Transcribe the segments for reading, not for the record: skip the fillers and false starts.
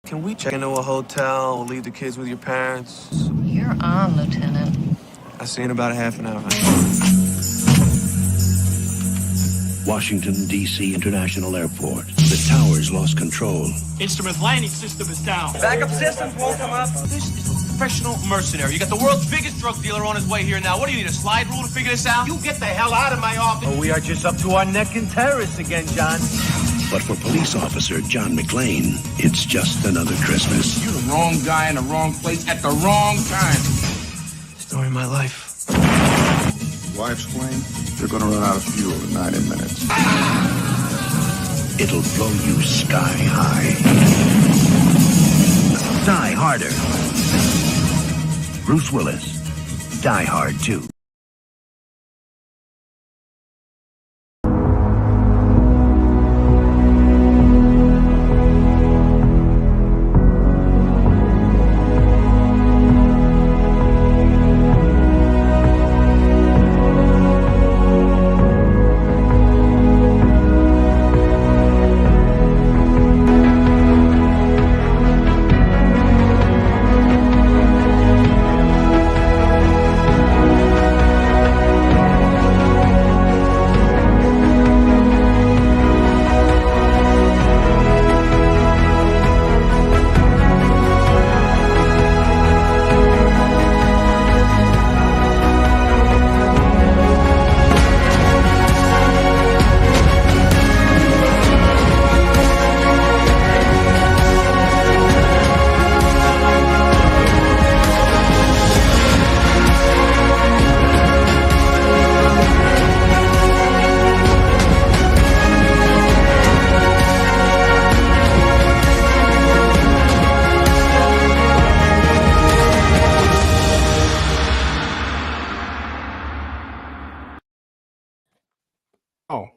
Can we check into a hotel or leave the kids with your parents? You're on, Lieutenant. I'll see you in about a half an hour. Washington, D.C. International Airport. The towers lost control. Instrument landing system is down. Backup systems won't come up. This is a professional mercenary. You got the world's biggest drug dealer on his way here now. What do you need, a slide rule to figure this out? You get the hell out of my office. Oh, we are just up to our neck in terrorists again, John. But for police officer John McClane, it's just another Christmas. You're the wrong guy in the wrong place at the wrong time. Story of my life. Wife's plane, they're gonna run out of fuel in 90 minutes. It'll blow you sky high. Die Harder. Bruce Willis. Die Hard 2.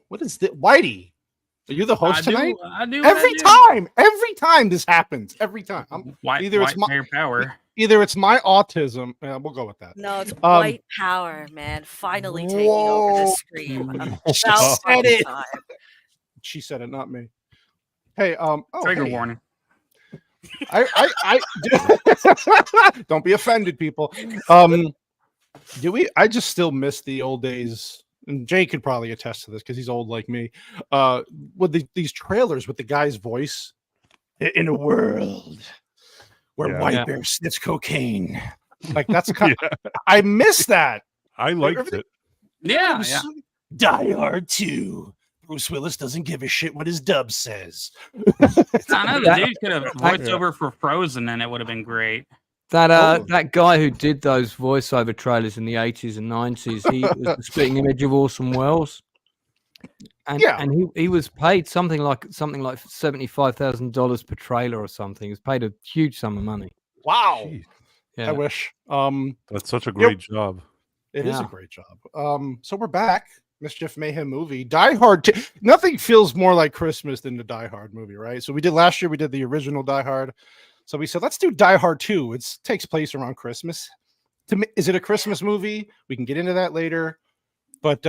What is this? Whitey, are you the host tonight? I do. Every time this happens. Every time. Either it's my power. Either it's my autism. We'll go with that. No, it's white power, man. Finally taking over the screen. She said it, not me. Hey, trigger warning. I don't be offended, people. I just still miss the old days. And Jay could probably attest to this because he's old like me. With these trailers with the guy's voice, in a world where White Bear sniffs cocaine, like that's kind of, I miss that. I liked it. Yeah. Die Hard 2. Bruce Willis doesn't give a shit what his dub says. I know the dude could have voiced over for Frozen, and it would have been great. That guy who did those voiceover trailers in the 80s and 90s, he was the spitting image of Orson Welles. And he was paid something like $75,000 per trailer or something. He was paid a huge sum of money. Wow. Yeah. I wish. That's such a great job. It is a great job. So we're back. Mischief Mayhem movie. Die Hard 2. Nothing feels more like Christmas than the Die Hard movie, right? So we did last year, we did the original Die Hard. So we said, let's do Die Hard 2. It takes place around Christmas. Is it a Christmas movie? We can get into that later. But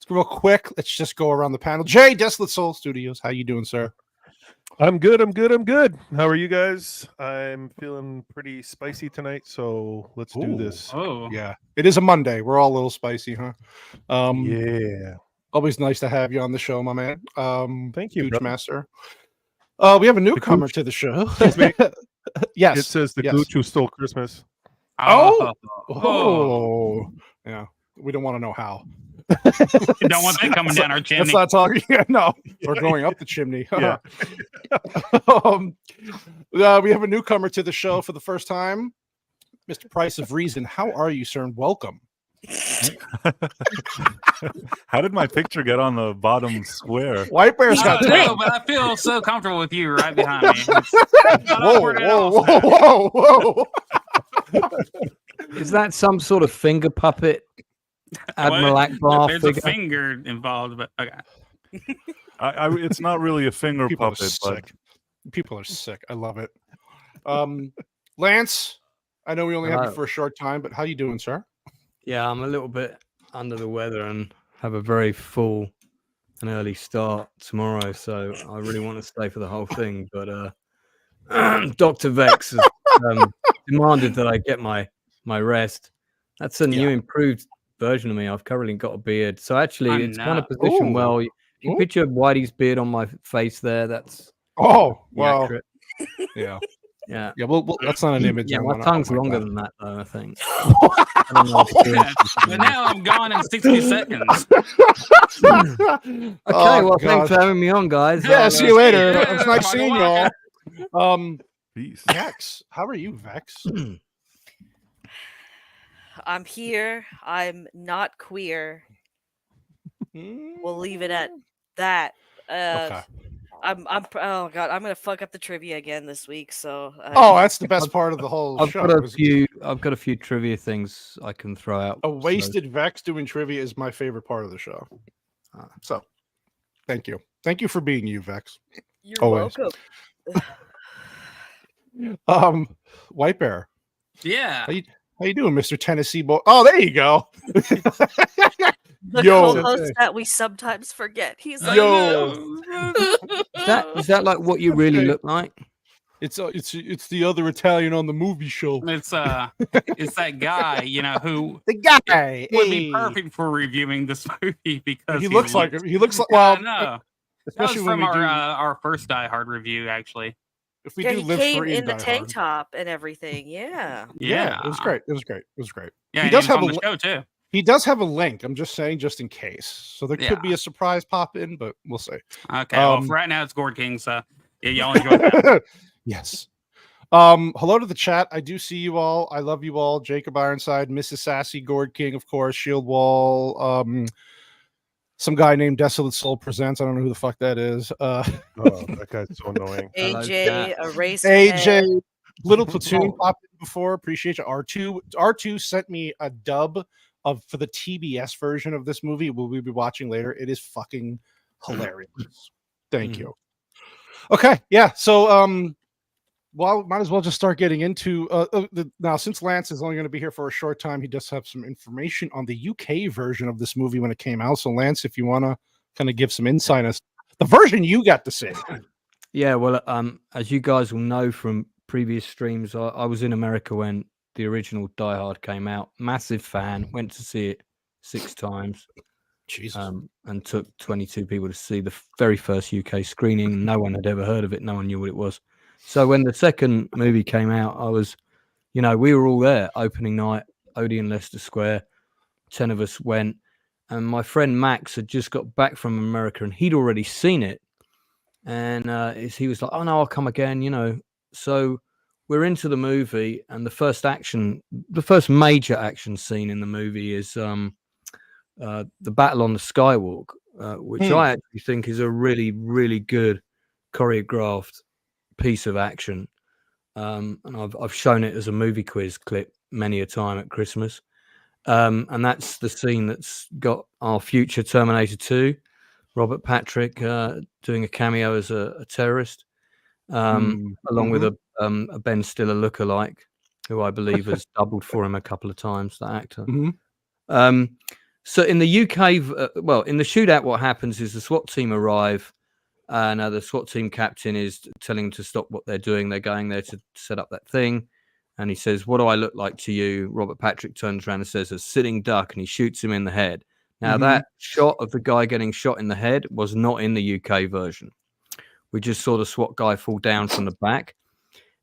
real quick, let's just go around the panel. Jay, Desolate Soul Studios. How you doing, sir? I'm good. How are you guys? I'm feeling pretty spicy tonight, so let's do this. Oh. Yeah. It is a Monday. We're all a little spicy, huh? Yeah. Always nice to have you on the show, my man. Thank you, Gooch Master. We have a newcomer to the show. Yes. It says the Gooch who stole Christmas. Oh. Yeah. We don't want to know how. You don't want that coming down our chimney. Let's not talk. No, we're going up the chimney. Yeah. We have a newcomer to the show for the first time. Mr. Price of Reason. How are you, sir? And welcome. How did my picture get on the bottom square? White Bear's got no, but I feel so comfortable with you right behind me. Whoa. Is that some sort of finger puppet? Admiral Akbar There's figure? a finger involved, but okay. It's not really a finger People puppet, are but sick. People are sick. I love it. Lance, I know we only have you for a short time, but how you doing, sir? Yeah, I'm a little bit under the weather and have a very full and early start tomorrow, so I really want to stay for the whole thing. But Dr. Vex has demanded that I get my rest. That's a new improved version of me. I've currently got a beard. So actually, it's kind of positioned well. You can picture Whitey's beard on my face there. That's accurate. Yeah. Yeah. Well, that's not an image. Yeah, my tongue's longer than that, though, I think. But now I'm gone in 60 seconds. Okay, well, thanks for having me on, guys. Yeah, see you later. It's nice Bye-bye. seeing y'all. Peace. Vex, how are you, Vex? I'm here. I'm not queer. We'll leave it at that. Okay. Oh god, I'm gonna fuck up the trivia again this week. So that's the best part of the whole I've show. I've got a few trivia things I can throw out. A wasted Vex doing trivia is my favorite part of the show. So, thank you for being you, Vex. You're Always. welcome. White Bear. Yeah. How you doing, Mr. Tennessee boy? Oh, there you go. The co-host that we sometimes forget. He's like, Is that like what you really look like? It's the other Italian on the movie show. It's that guy, who the guy would be perfect for reviewing this movie because he looks like well, no. Especially that was when from we our first Die Hard review, actually. If we yeah, do he live came free in the Die tank Hard. top and everything. Yeah. Yeah, it was great. It was great. Yeah, he does he was have on a the show too. He does have a link. I'm just saying, just in case. So there could be a surprise pop in, but we'll see. Okay. Well, for right now it's Gord King, so yeah, y'all enjoy that. Yes. Hello to the chat. I do see you all. I love you all. Jacob Ironside, Mrs. Sassy, Gord King, of course, Shield Wall. Some guy named Desolate Soul Presents. I don't know who the fuck that is. That guy's so annoying. AJ, Erase AJ, Little Platoon popped in before. Appreciate you. R2 sent me a dub for the TBS version of this movie. We'll be watching later. It is fucking hilarious. Thank you. Okay, yeah. So well, might as well just start getting into now, since Lance is only going to be here for a short time, he does have some information on the UK version of this movie when it came out. So Lance, if you want to kind of give some insight as the version you got to see. Yeah, well, as you guys will know from previous streams, I was in America when the original Die Hard came out. Massive fan, went to see it 6 times. Jesus. And took 22 people to see the very first UK screening. No one had ever heard of it. No one knew what it was. So when the second movie came out, I was, we were all there opening night, Odeon Leicester Square. 10 of us went, and my friend Max had just got back from America and he'd already seen it. And he was like, "Oh no, I'll come again," So we're into the movie, and the first major action scene in the movie is the battle on the Skywalk, which I actually think is a really, really good choreographed piece of action. And I've shown it as a movie quiz clip many a time at Christmas. And that's the scene that's got our future Terminator 2, Robert Patrick, doing a cameo as a terrorist, along with a Ben Stiller lookalike, who I believe has doubled for him a couple of times, that actor. So in the UK, in the shootout, what happens is the SWAT team arrive, and the SWAT team captain is telling them to stop what they're doing. They're going there to set up that thing. And he says, "What do I look like to you?" Robert Patrick turns around and says, "A sitting duck," and he shoots him in the head. Now, that shot of the guy getting shot in the head was not in the UK version. We just saw the SWAT guy fall down from the back.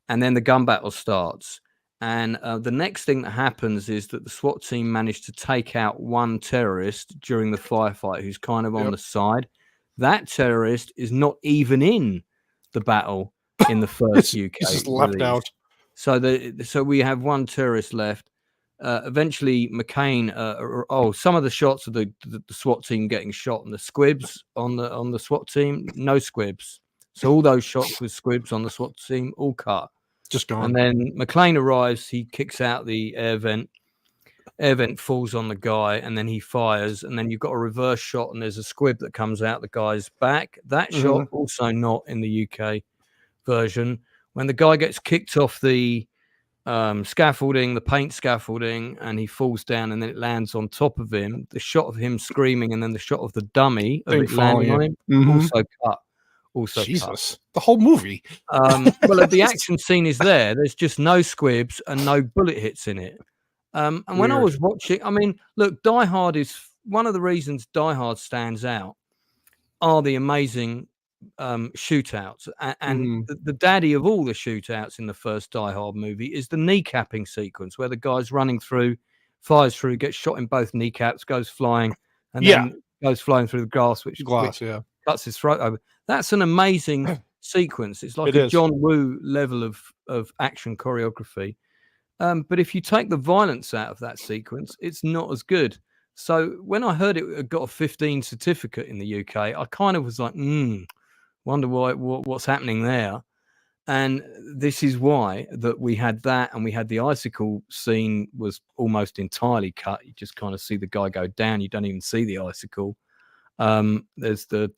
And then the gun battle starts. And the next thing that happens is that the SWAT team managed to take out one terrorist during the firefight who's kind of on the side. That terrorist is not even in the battle in the first UK. He's just left out. So we have one terrorist left. Eventually, McClane. Some of the shots of the SWAT team getting shot and the squibs on the SWAT team, no squibs. So all those shots with squibs on the SWAT team, all cut, just gone. And then McClane arrives. He kicks out the air vent. Air vent falls on the guy, and then he fires. And then you've got a reverse shot, and there's a squib that comes out the guy's back. That shot also not in the UK version. When the guy gets kicked off the scaffolding, the paint scaffolding, and he falls down, and then it lands on top of him. The shot of him screaming, and then the shot of the dummy of it landing on him, also cut. also cut. Jesus, the whole movie. Well, the action scene is there. There's just no squibs and no bullet hits in it. And when I was watching, I mean, look, Die Hard is one of the reasons Die Hard stands out are the amazing shootouts. And the daddy of all the shootouts in the first Die Hard movie is the kneecapping sequence where the guy's running through, fires through, gets shot in both kneecaps, goes flying, and then goes flying through the glass, which cuts his throat over. That's an amazing sequence. It's like a John Woo level of action choreography. But if you take the violence out of that sequence, it's not as good. So when I heard it got a 15 certificate in the UK, I kind of was like, wonder what's happening there. And this is why that we had that, and we had the icicle scene was almost entirely cut. You just kind of see the guy go down. You don't even see the icicle. There's the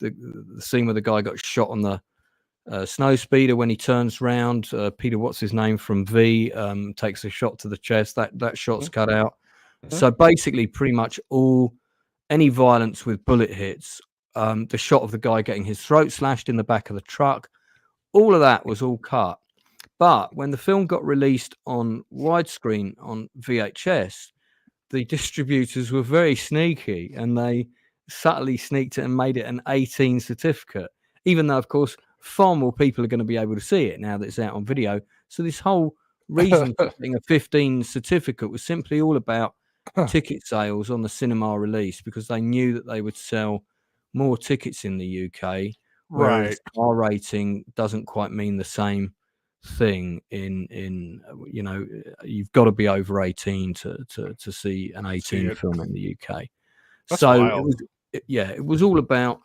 scene where the guy got shot on the snow speeder when he turns round. Peter, what's his name from V, takes a shot to the chest. That shot's cut out. So basically, pretty much any violence with bullet hits, the shot of the guy getting his throat slashed in the back of the truck, all of that was all cut. But when the film got released on widescreen on VHS, the distributors were very sneaky, and they subtly sneaked it and made it an 18 certificate, even though, of course, far more people are going to be able to see it now that it's out on video. So this whole reason for getting a 15 certificate was simply all about ticket sales on the cinema release, because they knew that they would sell more tickets in the UK, whereas R rating doesn't quite mean the same thing in you know, you've got to be over 18 to see an 18 film in the UK. That's so it was all about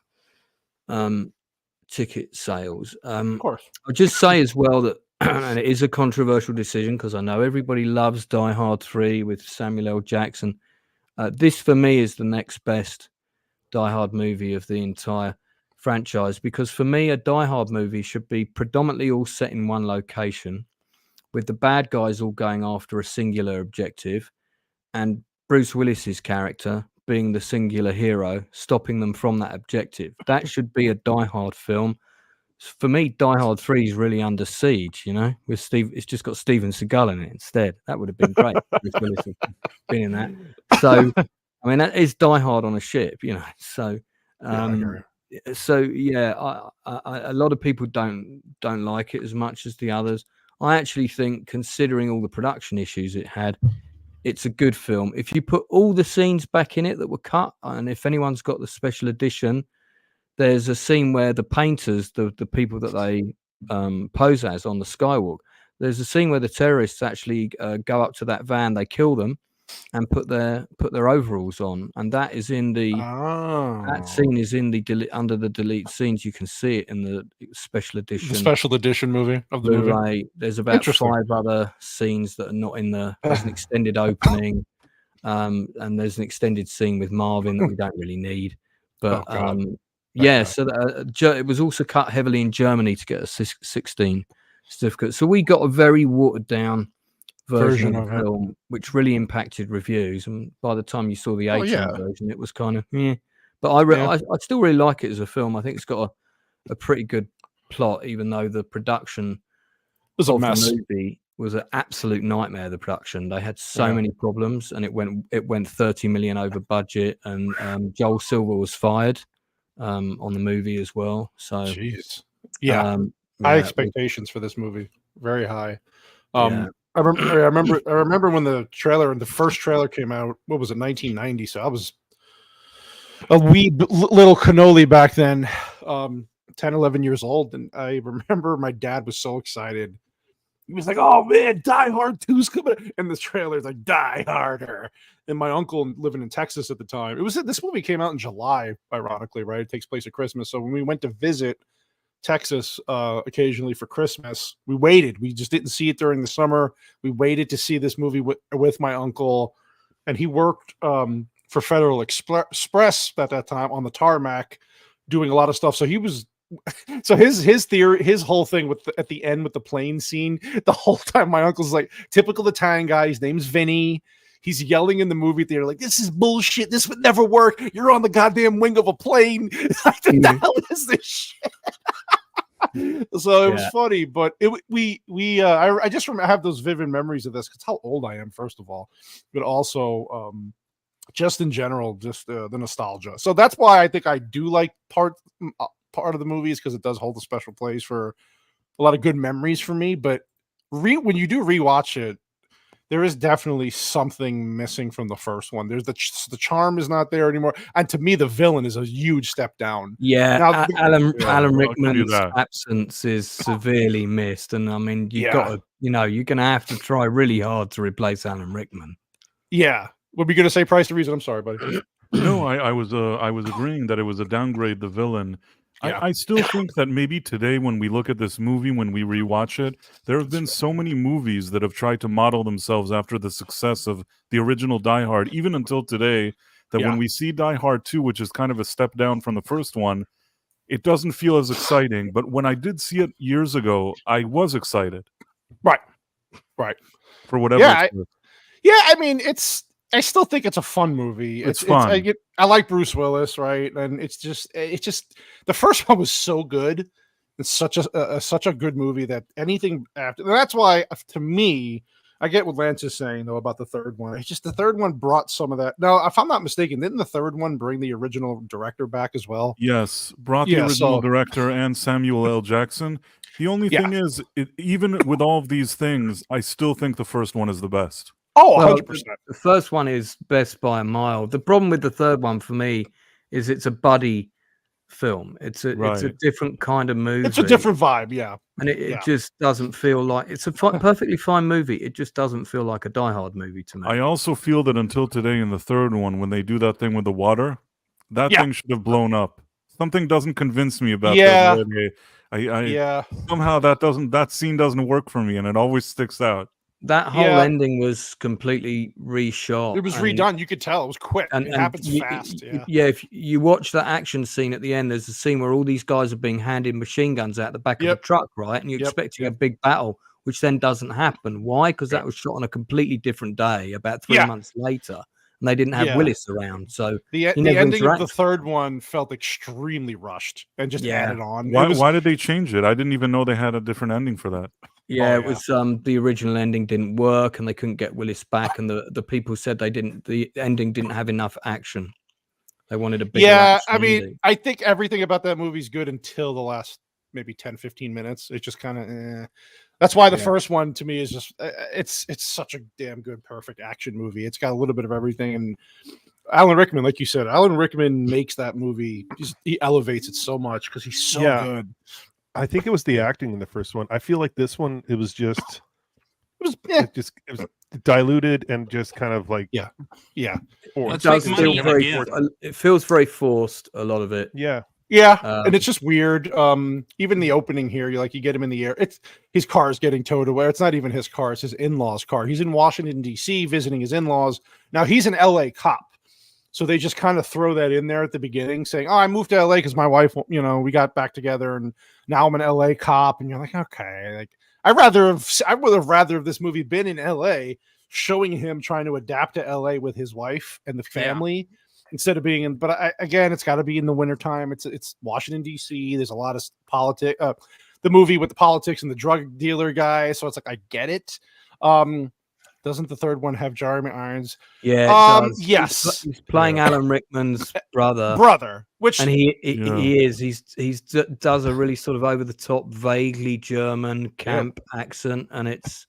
ticket sales. Of course. I'll just say as well that and it is a controversial decision, because I know everybody loves Die Hard 3 with Samuel L. Jackson. This for me is the next best Die Hard movie of the entire franchise, because for me a Die Hard movie should be predominantly all set in one location, with the bad guys all going after a singular objective, and Bruce Willis's character being the singular hero, stopping them from that objective. That should be a Die Hard film. For me, Die Hard 3 is really under siege, you know, with it's just got Steven Seagal in it instead. That would have been great. Bruce Willis had been in that. So, I mean, that is Die Hard on a ship, you know. So, a lot of people don't like it as much as the others. I actually think, considering all the production issues it had, it's a good film. If you put all the scenes back in it that were cut, and if anyone's got the special edition, there's a scene where the painters, the people that they pose as on the skywalk, there's a scene where the terrorists actually go up to that van, they kill them, and put their overalls on, and that is in the that scene is in the under the delete scenes. You can see it in the special edition, movie of the Blu-ray. movie. There's about 5 other scenes that are not in the. There's an extended opening, and there's an extended scene with Marvin that we don't really need, but so it was also cut heavily in Germany to get a 16 certificate. So we got a very watered down version of the film, which really impacted reviews. And by the time you saw the 18 version, it was kind of But I still really like it as a film. I think it's got a pretty good plot, even though the production was a mess. The movie was an absolute nightmare. The production, they had so many problems, and it went 30 million over budget, and Joel Silver was fired on the movie as well. So high expectations for this movie, very high. I remember when the first trailer came out. What was it, 1990? So I was a wee little cannoli back then, 10, 11 years old, and I remember my dad was so excited. He was like, "Oh man, Die Hard 2's coming!" And the trailer's like, "Die Harder." And my uncle, living in Texas at the time, this movie came out in July, ironically, right? It takes place at Christmas. So when we went to visit Texas occasionally for Christmas, we waited. We just didn't see it during the summer. We waited to see this movie with my uncle, and he worked for Federal Express at that time on the tarmac, doing a lot of stuff. So he was. So his theory, his whole thing at the end with the plane scene, the whole time my uncle's like, typical Italian guy. His name's Vinny. He's yelling in the movie theater like, "This is bullshit. This would never work. You're on the goddamn wing of a plane. Like, the hell is this shit?" So it was funny, but I just remember, I have those vivid memories of this because how old I am, first of all, but also just in general, just the nostalgia. So that's why I think I do like part of the movies, because it does hold a special place for a lot of good memories for me. But when you do rewatch it, there is definitely something missing from the first one. There's the charm is not there anymore, and to me, the villain is a huge step down. Yeah, now, Alan Rickman's absence is severely missed, and I mean, you've got to, you're going to have to try really hard to replace Alan Rickman. Yeah, were we going to say Price the Reason? I'm sorry, buddy. No, I was agreeing that it was a downgrade. The villain. Yeah. I still think that maybe today, when we look at this movie, when we rewatch it, there have been so many movies that have tried to model themselves after the success of the original Die Hard, even until today, that when we see Die Hard 2, which is kind of a step down from the first one, it doesn't feel as exciting. But when I did see it years ago, I was excited. Right. For whatever it's worth. I mean, I still think it's a fun movie. It's fun. I like Bruce Willis, right? And it's just the first one was so good. It's such a good movie that anything after, and that's why, to me, I get what Lance is saying though about the third one. It's just the third one brought some of that. Now, if I'm not mistaken, didn't the third one bring the original director back as well? Yes, brought the original director and Samuel L. Jackson. The only thing is, even with all of these things, I still think the first one is the best. Oh, 100%. The first one is best by a mile. The problem with the third one for me is it's a buddy film. It's a different kind of movie. It's a different vibe, yeah. And it just doesn't feel like it's a perfectly fine movie. It just doesn't feel like a Die Hard movie to me. I also feel that until today, in the third one, when they do that thing with the water, that thing should have blown up. Something doesn't convince me about that. Somehow that scene doesn't work for me, and it always sticks out. That whole ending was completely reshot. It was redone. You could tell it was quick. It happens fast. If you watch that action scene at the end, there's a scene where all these guys are being handed machine guns out the back of a truck, right? And you're expecting a big battle, which then doesn't happen. Why? Because that was shot on a completely different day, about 3 months later, and they didn't have Willis around. So the ending of the third one felt extremely rushed and just added on. Why did they change it? I didn't even know they had a different ending for that. It was the original ending didn't work, and they couldn't get Willis back, and the people said the ending didn't have enough action. They wanted a bigger action ending. I think everything about that movie is good until the last maybe 10-15 minutes. It's just kind of that's why the first one to me is just it's such a damn good, perfect action movie. It's got a little bit of everything, and Alan Rickman, like you said, Alan Rickman makes that movie. He elevates it so much because he's so good. I think it was the acting in the first one. I feel like this one, it was diluted and just kind of like it feels very forced, a lot of it. And it's just weird. Even the opening here, you get him in the air. It's his car is getting towed away. It's not even his car; it's his in-laws' car. He's in Washington D.C. visiting his in-laws. Now he's an L.A. cop. So they just kind of throw that in there at the beginning, saying, "Oh, I moved to LA because my wife, we got back together, and now I'm an LA cop." And you're like, "Okay, I would have rather this movie been in LA, showing him trying to adapt to LA with his wife and the family, instead of being in." But again, it's got to be in the wintertime. It's Washington D.C. There's a lot of politics. The movie with the politics and the drug dealer guy, so it's like I get it. Doesn't the third one have Jeremy Irons? Yeah. Yes. He's playing Alan Rickman's brother. Which he does a really sort of over the top, vaguely German camp accent, and it's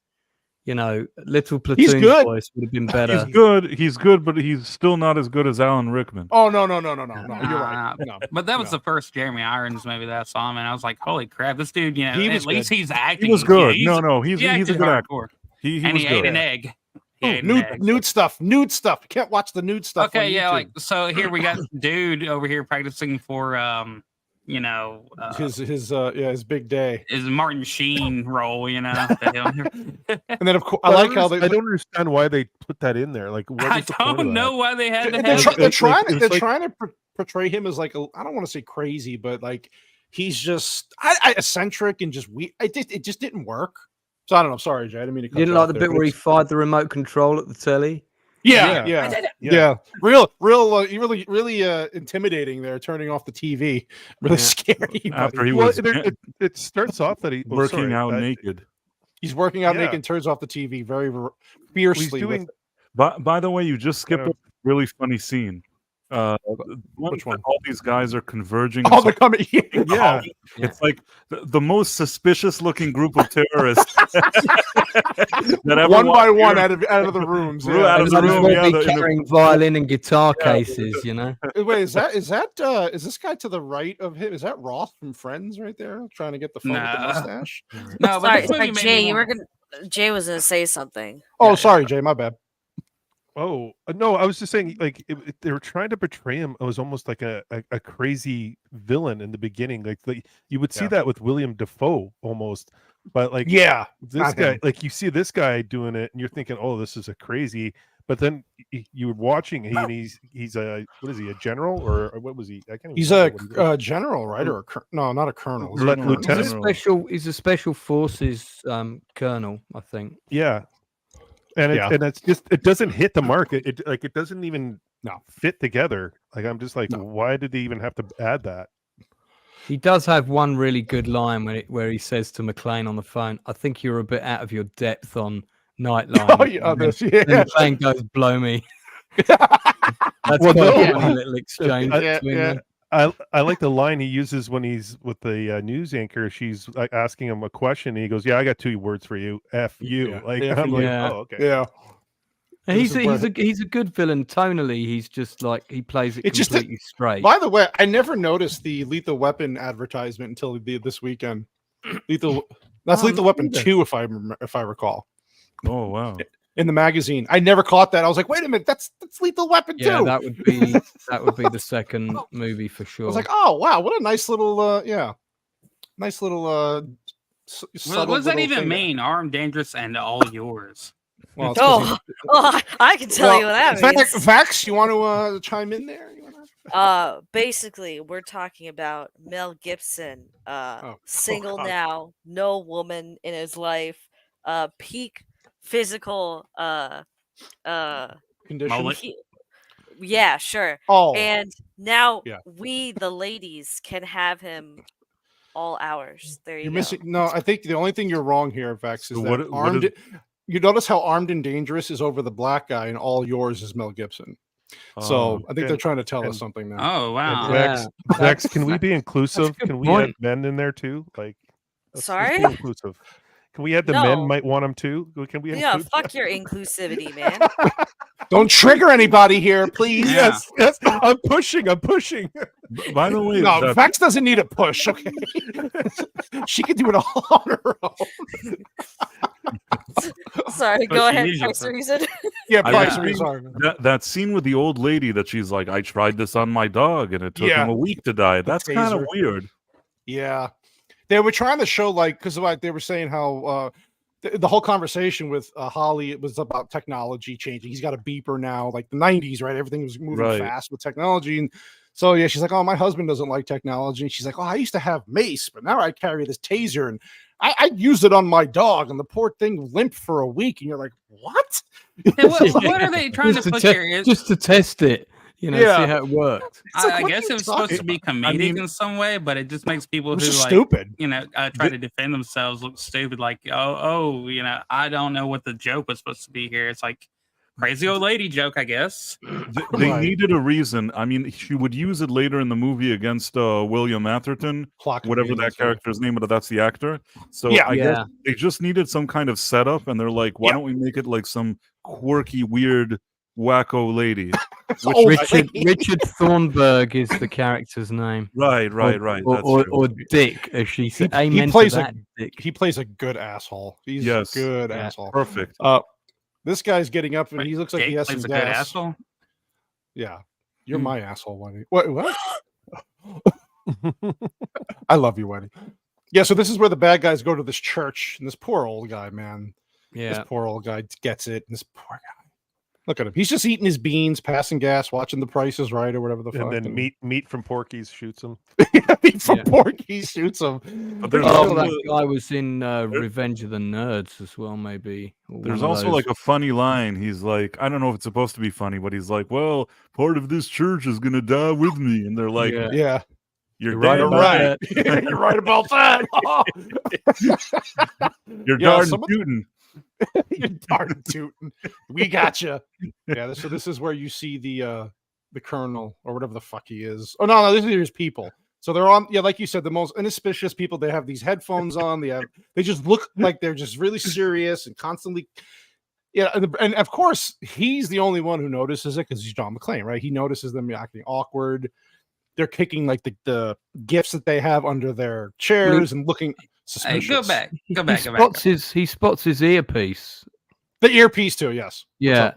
Little Platoon voice would have been better. He's good, but he's still not as good as Alan Rickman. Oh no, you're right. No, but that was the first Jeremy Irons movie that I saw him, and I was like, holy crap, this dude, at least he's acting. He was good. He's a good actor. He ate an egg. Nude stuff. You can't watch the nude stuff. Okay, so here we got dude over here practicing for his big day, his Martin Sheen role, And then of course I like how I don't understand why they put that in there. Like, I don't know why they had to. They're trying to portray him as like I don't want to say crazy, but like he's just eccentric and just weird. It just didn't work. So I don't know. Sorry, Jay. I didn't mean to cut you didn't like the bit where he fired the remote control at the telly? Yeah. Really intimidating there, turning off the TV. Really scary. After he Well, was it starts off that he working out naked. He's working out naked and turns off the TV very fiercely. He's doing. By the way, you just skipped a really funny scene. Which one? All these guys are converging. Oh, they're coming. Yeah. It's like the most suspicious-looking group of terrorists. that ever one by walked one here. out of the rooms. Out of the room, Be carrying violin and guitar cases, you know. Wait, is this guy to the right of him? Is that Roth from Friends right there, trying to get the phone with the mustache? No, but sorry, Jay, Jay was gonna say something. Oh, sorry, Jay, my bad. Oh no, I was just saying, like they were trying to portray him as almost like a crazy villain in the beginning. Like you would see that with William Dafoe almost, but like this guy, like you see this guy doing it, and you're thinking, oh, this is a crazy. But then you're watching, and he's a what is he, a general or what was he? I can't even He's a general, right? Or no, not a colonel. Lieutenant. He's a special forces colonel, I think. Yeah. And it's just, it doesn't hit the mark. It doesn't even fit together. Like I'm just like, why did they even have to add that? He does have one really good line where he says to McClane on the phone, "I think you're a bit out of your depth on Nightline." Oh yeah, and McClane goes, "Blow me." That's Well, a funny little exchange between them. I like the line he uses when he's with the news anchor. She's like asking him a question, and he goes, "Yeah, I got 2 words for you. F you." Yeah. Like, F I'm you. like, Yeah. oh, okay. Yeah. And he's a good villain tonally. He's just like he plays it completely straight. By the way, I never noticed the Lethal Weapon advertisement until this weekend. Lethal Weapon 2, if I recall. Oh wow. In the magazine, I never caught that. I was like, "Wait a minute, that's Lethal Weapon 2." Yeah, that would be the second movie for sure. I was like, "Oh wow, what a nice little What does that even mean? Armed, dangerous, and all yours. Well, I can tell you what that means. Vax, you want to chime in there? Basically, we're talking about Mel Gibson, single now, no woman in his life, peak physical condition. Yeah, sure. Oh, and now we, the ladies, can have him all hours. There you go. Missing. No, I think the only thing you're wrong here, Vax, is So that armed. You notice how Armed and Dangerous is over the black guy, and all yours is Mel Gibson. So I think they're trying to tell us something now. Oh wow. Vex, can we be inclusive? Can we add men in there too? Like, let's be inclusive. Can we add the men might want them too? Can we? Yeah, fuck your inclusivity, man. Don't trigger anybody here, please. Yes. I'm pushing. By the way, no, Vax doesn't need a push. Okay, she can do it all on her own. Sorry, go ahead. Price reason. Yeah, price reason. That scene with the old lady that she's like, "I tried this on my dog, and it took him a week to die." That's kind of weird. Yeah. They were trying to show, like, because they were saying how the whole conversation with Holly, it was about technology changing. He's got a beeper now, like the 90s, right? Everything was moving fast with technology. And so, she's like, "Oh, my husband doesn't like technology." And she's like, "Oh, I used to have mace, but now I carry this taser. And I used it on my dog, and the poor thing limped for a week." And you're like, "What? Hey, what are they trying to push here? Just to test it. See how it works. I guess it was supposed to be comedic in some way, but it just makes people who stupid, try to defend themselves look stupid. Like, I don't know what the joke was supposed to be here. It's like crazy old lady joke, I guess. They needed a reason. I mean, she would use it later in the movie against William Atherton, whatever that character's name, but that's the actor. So I guess they just needed some kind of setup, and they're like, "Why don't we make it like some quirky, weird, wacko lady?" Richard Thornburg is the character's name. Right. Or Dick, as she said. He plays a good asshole. He's a good asshole. Perfect. This guy's getting up, and he looks like he has some gas. Good asshole. Yeah, you're my asshole, Wendy. What? I love you, Wendy. Yeah, so this is where the bad guys go to this church, and this poor old guy, man. Yeah, this poor old guy gets it, and this poor guy. Look at him. He's just eating his beans, passing gas, watching The Price is Right or whatever the fuck. And then meat from Porky's shoots him. Meat from Porky's shoots him. But there's that guy was in Revenge of the Nerds as well, maybe. There's also like a funny line. He's like, I don't know if it's supposed to be funny, but he's like, well, part of this church is going to die with me. And they're like, yeah. You're right damn about that. You're right about that. You're darn tootin'. You're darn tootin'. We got you. Yeah. So this is where you see the colonel or whatever the fuck he is. Oh no, this is his people. So they're on. Yeah, like you said, the most inauspicious people. They have these headphones on. They just look like they're just really serious and constantly. Yeah, and of course he's the only one who notices it because he's John McClane, right? He notices them acting awkward. They're kicking like the gifts that they have under their chairs and looking suspicious. Hey, go back. He spots his earpiece. The earpiece too, yes. Yeah,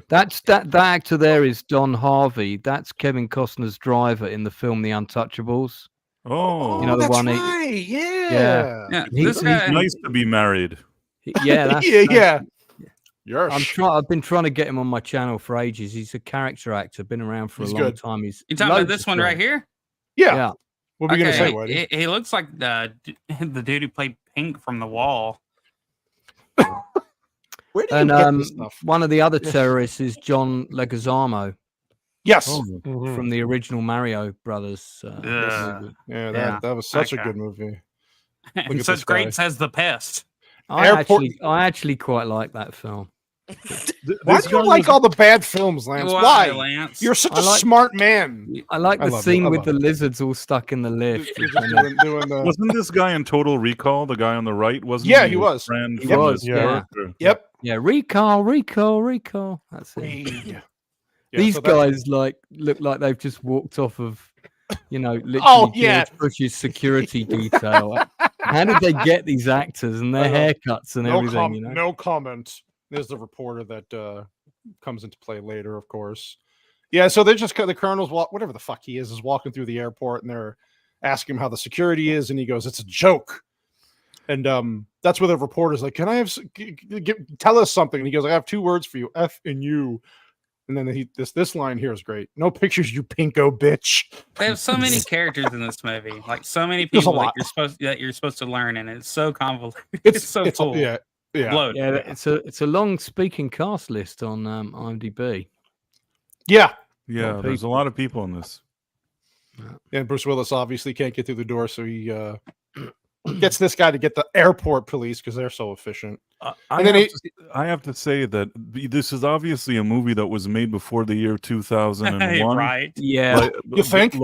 that actor there is Don Harvey. That's Kevin Costner's driver in the film The Untouchables. Oh, you know the that's one. Right. Yeah. He's nice to be married. Yeah, yeah. I've been trying to get him on my channel for ages. He's a character actor, been around for a long time. You talking about this one right here? Yeah. What were you gonna say, Whitey? He looks like the dude who played Pink from The Wall. Where do you get this stuff? One of the other terrorists is John Leguizamo. Yes, from the original Mario Brothers. That was such a good movie. And such greats as The Pest. I actually quite like that film. Why do you like all the bad films, Lance? Why? Lance? You're such a smart man. I like the scene with the lizards all stuck in the lift. Wasn't this guy in Total Recall? The guy on the right wasn't? Yeah, he was. He was. Yeah. Yep. Yeah. Recall. That's it. These guys look like they've just walked off of, literally George Bush's security detail. How did they get these actors and their haircuts and everything? No comment. There's the reporter that comes into play later, of course. Yeah, so they're just the colonel's whatever the fuck he is walking through the airport, and they're asking him how the security is, and he goes, "It's a joke." And that's where the reporter's like, "Can I have tell us something?" And he goes, "I have 2 words for you, F and U." And then this line here is great. "No pictures, you pinko bitch." They have so many characters in this movie, like so many people that you're supposed to learn, and it's so convoluted. It's so cool. Yeah. It's a long speaking cast list on IMDb. Yeah, there's a lot of people in this. And Bruce Willis obviously can't get through the door, so he gets this guy to get the airport police because they're so efficient. I have to say that this is obviously a movie that was made before the year 2001. Right? Yeah. You think?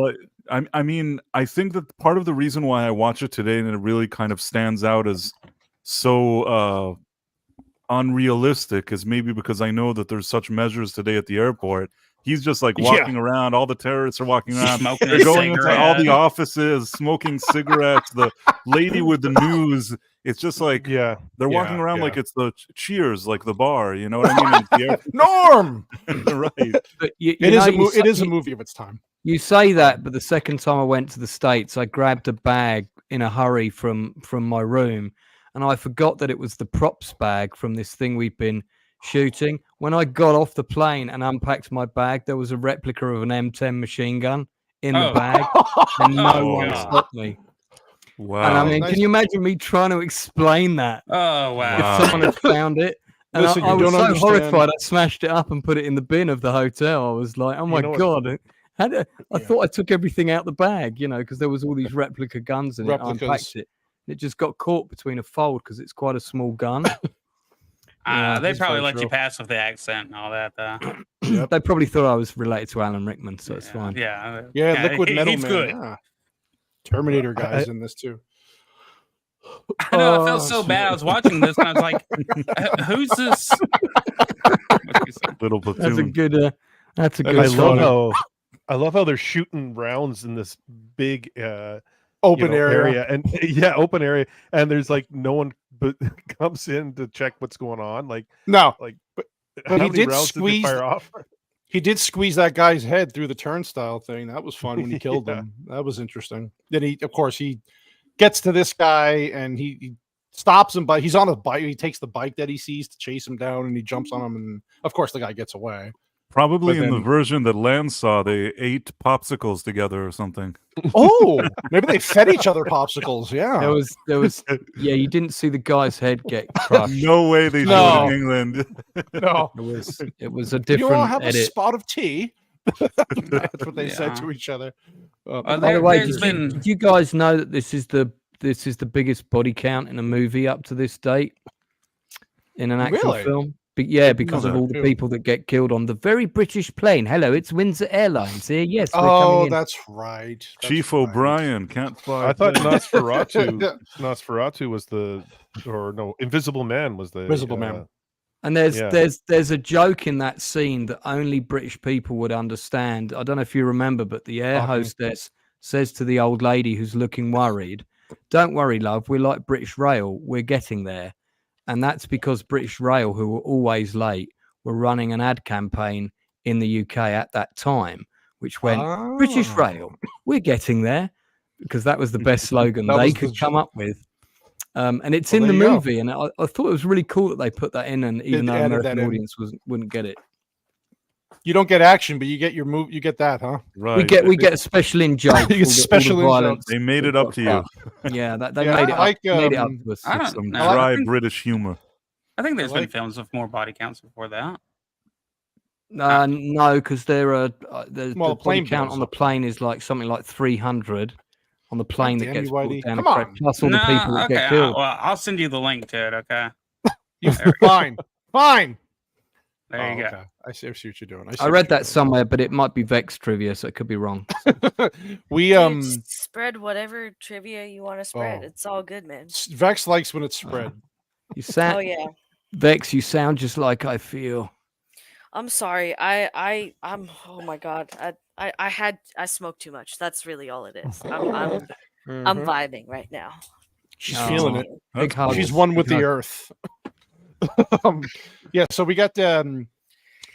I mean, I think that part of the reason why I watch it today and it really kind of stands out as so unrealistic is maybe because I know that there's such measures today at the airport. He's just like walking around. All the terrorists are walking around. They're going into all the offices, smoking cigarettes. The lady with the news. It's just like they're walking around like it's the Cheers, like the bar. You know what I mean? Norm, right? But it is a movie of its time. You say that, but the second time I went to the States, I grabbed a bag in a hurry from my room, and I forgot that it was the props bag from this thing we've been shooting. When I got off the plane and unpacked my bag, there was a replica of an M10 machine gun in the bag, and no one stopped me. Wow! And I mean, can you imagine me trying to explain that? Oh wow! If someone had found it, and Listen, I was so horrified, I smashed it up and put it in the bin of the hotel. I was like, "Oh my god!" I thought I took everything out the bag, because there was all these replica guns in it. I unpacked it. It just got caught between a fold because it's quite a small gun. They probably let you pass with the accent and all that. They probably thought I was related to Alan Rickman, so it's fine. Yeah, Liquid Metal he's Man. good. Yeah. Terminator guys in this too. I know. I felt so bad. I was watching this and I was like, "Who's this?" Little platoon. That's a good. I love how they're shooting rounds in this big open area, and open area, and there's like no one but comes in to check what's going on. Like no, but he did squeeze. Fire off? He did squeeze that guy's head through the turnstile thing. That was fun when he killed him. That was interesting. Then he gets to this guy and he stops him, but he's on a bike. He takes the bike that he sees to chase him down, and he jumps on him, and of course the guy gets away. Probably But in the then- version that Lance saw, they ate popsicles together or something. Oh, maybe they fed each other popsicles. Yeah, There was. Yeah, you didn't see the guy's head get crushed. No way they No. showed it in England. no, It was a you different all have a edit. spot of tea. That's what they said Yeah. to each other. By the way, did you guys know that this is the biggest body count in a movie up to this date in an actual Really? film? Yeah, because of that all the too. people that get killed on the very British plane. Hello, it's Windsor Airlines here. Yes, we're Oh, coming in. that's right. That's Chief right. O'Brien can't fly. I thought planes. Nosferatu was Invisible Man was the Invisible Man. And there's Yeah. there's a joke in that scene that only British people would understand. I don't know if you remember, but the air Okay. hostess says to the old lady who's looking worried, "Don't worry, love. We're like British Rail. We're getting there." And that's because British Rail, who were always late, were running an ad campaign in the UK at that time, which went, British Ah. Rail, we're getting there, because that was the best slogan That they was the could come up with. And it's Well, in the there you go. movie, and I thought it was really cool that they put that in, and even though added that American in. audience wouldn't get it. You don't get action, but you get your move. You get that, huh? Right. We get a special in joke. You get special in joke. They made it up to you. Yeah, they Yeah, made it I like, made it up um, to us. I don't Some know. dry British humor. I think there's I been like- films with more body counts before that. No, because there are the Well, body plane count blows on the up. plane is like something like 300 on the plane that damn gets you, brought Whitey. down. Come a crash, on. plus all the people that get killed. Well, I'll send you the link to it. Okay. You fine, fine. There you go. Okay. I see what you're doing. I read that somewhere, but it might be Vex trivia, so it could be wrong. We Dude, just spread whatever trivia you want to spread. Oh. It's all good, man. Vex likes when it's spread. You sound, Oh yeah. Vex, you sound just like I feel. I'm sorry. I'm. Oh my god. I smoked too much. That's really all it is. I'm Mhm. vibing right now. She's Oh, feeling it. Big hug. She's one with Big the hug. earth. Yeah, so we got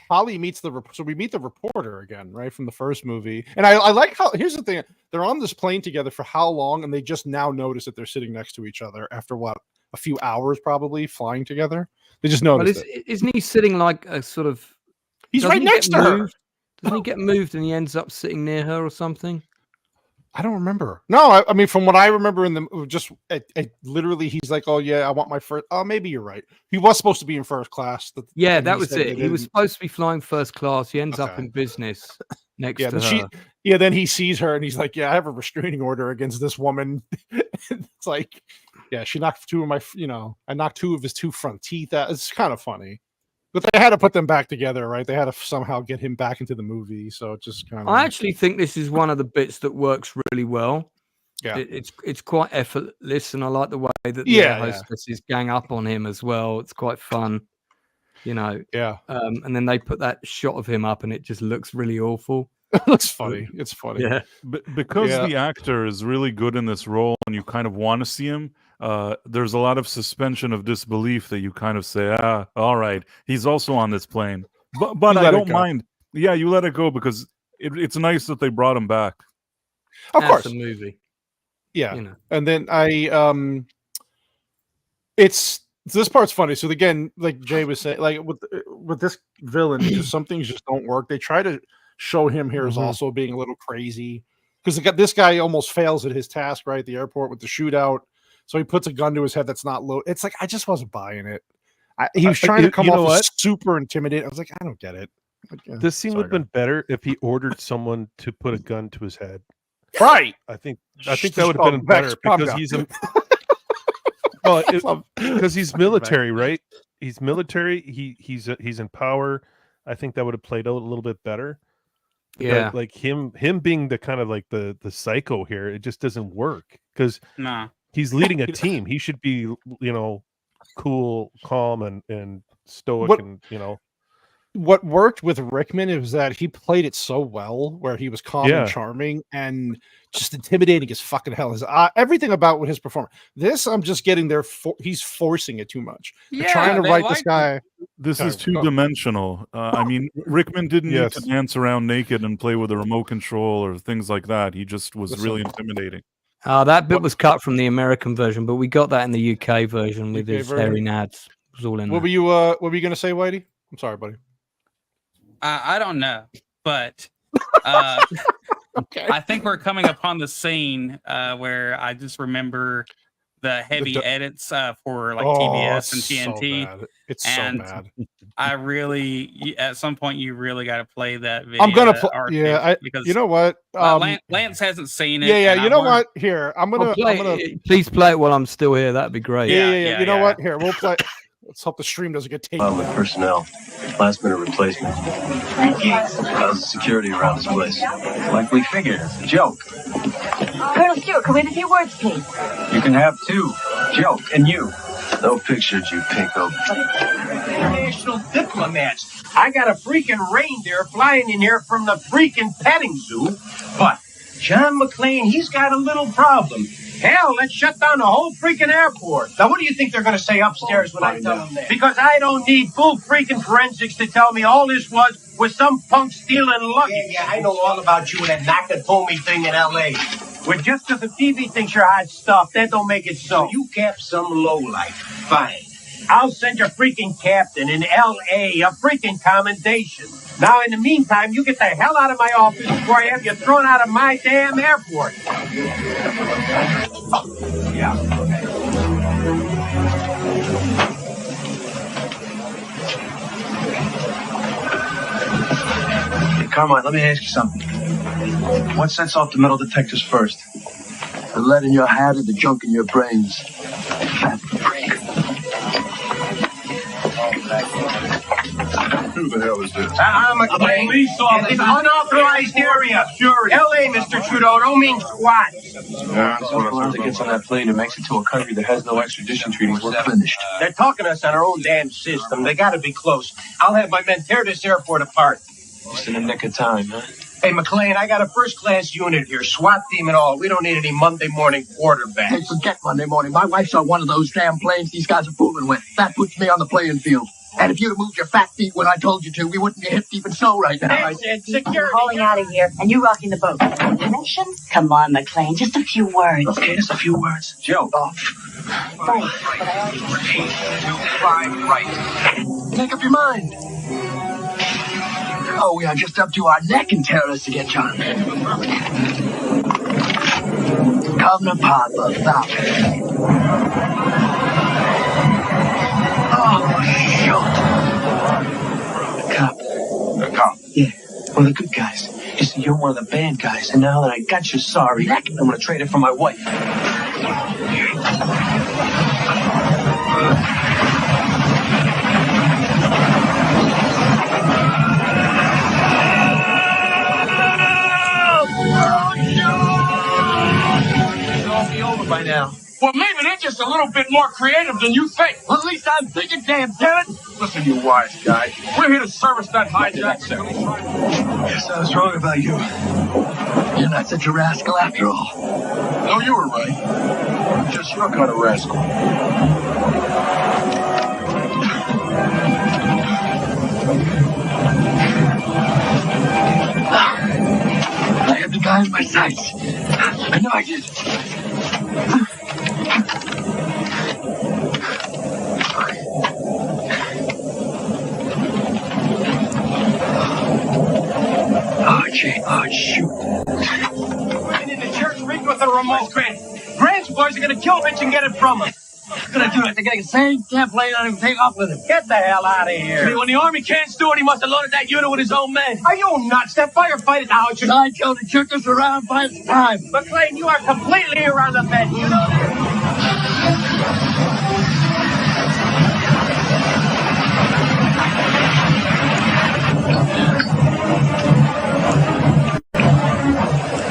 Holly meets so we meet the reporter again, right, from the first movie. And I like how, here's the thing, they're on this plane together for how long, and they just now notice that they're sitting next to each other after what, a few hours probably flying together. They just Well, noticed it. isn't he sitting like a sort of? He's doesn't right he get next to her. moved? Doesn't he get moved and he ends up sitting near her or something? I don't remember. No, I mean, from what I remember in the just literally, he's like, "Oh yeah, I want my first." Oh, maybe you're right. He was supposed to be in first class. Yeah, and that he was said it. they He was didn't. supposed to be flying first class. He ends up Okay. in business next Yeah, to then her. yeah. Then he sees her and he's like, "Yeah, I have a restraining order against this woman." It's like, yeah, she knocked two of my, I knocked two of his two front teeth out. It's kind of funny, but they had to put them back together, right? They had to somehow get him back into the movie. So it just kind of. I actually think this is one of the bits that works really well. Yeah. It's quite effortless, and I like the way that the Yeah, air yeah. hostesses gang up on him as well. It's quite fun, Yeah, and then they put that shot of him up, and it just looks really awful. it's funny. It's funny. Yeah, Because Yeah. the actor is really good in this role and you kind of want to see him, there's a lot of suspension of disbelief that you kind of say, all right, he's also on this plane. But You I let it don't go. mind. Yeah, you let it go because it's nice that they brought him back. Of That's course. a movie. Yeah. You know. And then it's this part's funny. So again, like Jay was saying, like with this villain, just some things just don't work. They try to show him here as Mhm. also being a little crazy because this guy almost fails at his task, right? At the airport with the shootout. So he puts a gun to his head that's not loaded. It's like I just wasn't buying it. He was trying to come you know off as what? super intimidating. I was like, I don't get it. Like, yeah, This scene sorry, would have been better if he ordered someone to put a gun to his head. right. I think that would have been Vex, better calm because down. he's a because he's military, right? He's military. He's in power. I think that would have played out a little bit better. Yeah. But like him being the kind of like the psycho here, it just doesn't work because Nah. he's leading a team. He should be, cool, calm, and stoic, What- and What worked with Rickman is that he played it so well, where he was calm Yeah. and charming and just intimidating as fucking hell. Everything about his performance. This, I'm just getting there. He's forcing it too much. They're trying to they write this like- guy. This Sorry, is go. two-dimensional. I mean, Rickman didn't Yes. need to dance around naked and play with a remote control or things like that. He just was Listen. really intimidating. That bit was cut from the American version, but we got that in the UK version with UK his version? hairy nads. It was all in What there. were you gonna say, Whitey? I'm sorry, buddy. I don't know, but Okay. I think we're coming upon the scene where I just remember the heavy edits for like TBS and TNT. It's and so bad. I really, at some point, you really got to play that video. I'm gonna that play. archive, Yeah, because you know what? Lance hasn't seen it. Yeah. and You I know want- what? Here, I'm gonna. Please play it while I'm still here. That'd be great. Yeah. You know what? Here, we'll play. Let's hope the stream doesn't get taken With down. personnel, last minute replacement. How's the security around this place? Like we figured, it's a joke. Colonel Stewart, can we have a few words, please? You can have two. Joke and you. No pictures, you pinko. International diplomats. I got a freaking reindeer flying in here from the freaking petting zoo, but John McClane, he's got a little problem. Hell, let's shut down the whole freaking airport. Now, what do you think they're going to say upstairs when I tell them that? Because I don't need full freaking forensics to tell me all this was some punk stealing luggage. Yeah, I know all about you and that Nakatomi thing in L.A. Well, just because the TV thinks you're hot stuff, that don't make it so. You kept some lowlife. Fine. I'll send your freaking captain in L.A. a freaking commendation. Now, in the meantime, you get the hell out of my office before I have you thrown out of my damn airport. Yeah. Hey, Carmine, let me ask you something. What sets off the metal detectors first? The lead in your hat or the junk in your brains? Fat freak. Who the hell is this? I'm a police officer. It's unauthorized area. Sure. L.A., Mr. Trudeau, don't mean squat. Yeah, that's what once it gets on that plane and makes it to a country that has no extradition treaties, we're finished. They're talking to us on our own damn system. They gotta be close. I'll have my men tear this airport apart. Just in the nick of time, huh? Hey, McClane, I got a first-class unit here, SWAT team and all. We don't need any Monday morning quarterbacks. Hey, forget Monday morning. My wife's on one of those damn planes these guys are fooling with. That puts me on the playing field. And if you'd have moved your fat feet when I told you to, we wouldn't be hip deep in snow right now. It's security. Hauling out of here, and you rocking the boat. Connection? Come on, McClane, just a few words. Okay, just a few words. Joe. Right. Make up your mind. Oh, we are just up to our neck in terrorists again, John. Governor Papa, Falcon. Oh, shoot. The cop. Yeah, one of the good guys. You see, you're one of the bad guys, and now that I got you, sorry, I'm gonna trade it for my wife. It'll all be over by now. Well, maybe they're just a little bit more creative than you think. Well, at least I'm thinking, damn it. Listen, you wise guy. We're here to service that hijack cell. Yes, I was wrong about you. You're not such a rascal after all. No, you were right. Just your kind of rascal. I had the guy in my sights. I know I did. Oh, shoot. Working in the church rigged with a remote crane. Grant's boys are gonna kill Mitch and get it from him. What's gonna do it? They're getting the same damn plane on him, take off with him. Get the hell out of here. When the Army can't do it, he must have loaded that unit with his own men. Are you nuts? That firefighter now should... I told the took us around by the time. McClane, you are completely around the bend. You know that?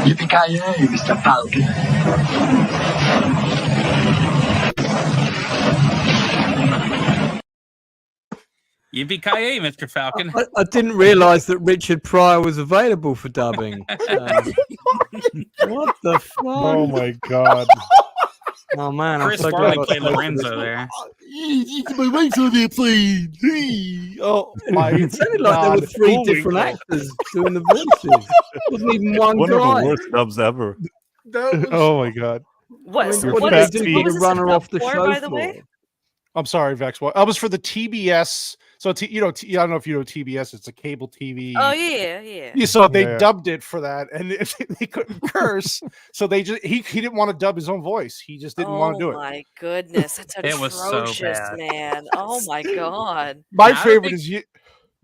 Yippee-ki-yay, Mr. Falcon. Yippee-ki-yay, Mr. Falcon. I didn't realise that Richard Pryor was available for dubbing. What the fuck? Oh my god. Oh man, Chris I'm so Farley glad played Lorenzo there. My wife's on the plane. Oh my! It sounded like there were three different actors doing the voices. It wasn't even one One guy. of the worst dubs ever. Oh my god. What? Your What fat is feet. what was this Run her about off the for, show by the floor. way? I'm sorry, Vex. What? I was for the TBS. So I don't know if you know TBS. It's a cable TV. Oh yeah. Yeah, so they Yeah. dubbed it for that, and they couldn't curse, so they just he didn't want to dub his own voice. He just didn't want to do Oh it. my goodness, that's It was so atrocious, bad. man. Oh my god. My Yeah, I don't favorite think- is you.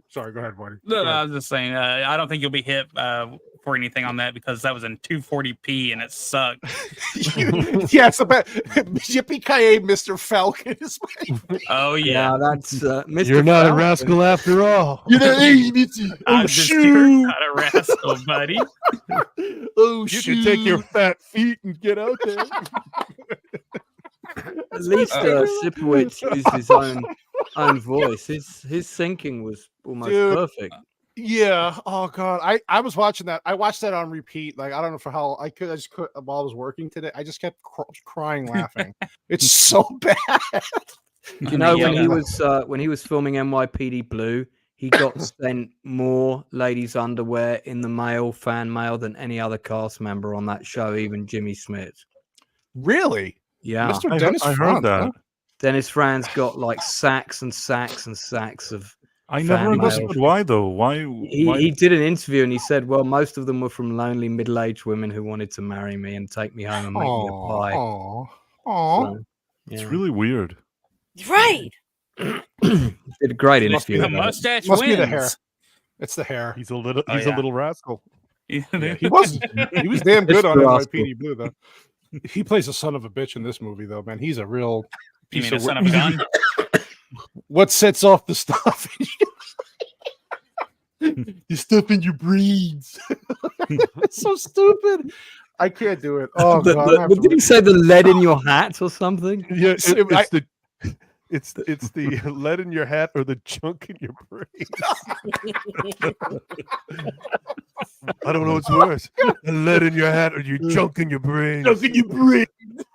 Sorry, go ahead, Marty. No, I was just saying. I don't think you'll be hit for anything on that because that was in 240p and it sucked. Yes, yippee-ki-yay, Mr. Falcon is Oh yeah, Yeah, that's Mr. You're not a Falcon. rascal after all. You're the Mitzi. I'm Oh just shoot! you're not a rascal, buddy. Oh You shoot! can take your fat feet and get out there. At least Sipowicz used his own voice. His syncing was almost Dude. perfect. Yeah. Oh god. I was watching that. I watched that on repeat. Like I don't know for how I just could while I was working today. I just kept crying laughing. It's so bad. You know, Yeah. when he was filming NYPD Blue, he got sent more ladies' underwear in the fan mail than any other cast member on that show, even Jimmy Smith. Really? Yeah, Mr. Dennis I heard Franz, that. huh? Dennis Franz got like sacks and sacks and sacks of. I fan never mail. understood why though. Why? He did an interview and he said, "Well, most of them were from lonely middle-aged women who wanted to marry me and take me home and make me a pie." Aw. So, It's yeah. really weird. Right. Did a great Must be interview. The about it. mustache Must wins. be the hair. It's the hair. He's a little. Oh, He's yeah. a little rascal. Yeah, he was damn good on Mr. Rascal. NYPD Blue though. He plays a son of a bitch in this movie though, man. He's a real You piece mean a of son of a gun? What sets off the stuff? You stuff in your brains. It's so stupid. I can't do it. Oh god. What did he say? The lead in your hat or something? Yeah, I- it's the lead in your hat or the junk in your brain. I don't know what's worse: the lead in your hat or your junk in your brain. Junk in your brain.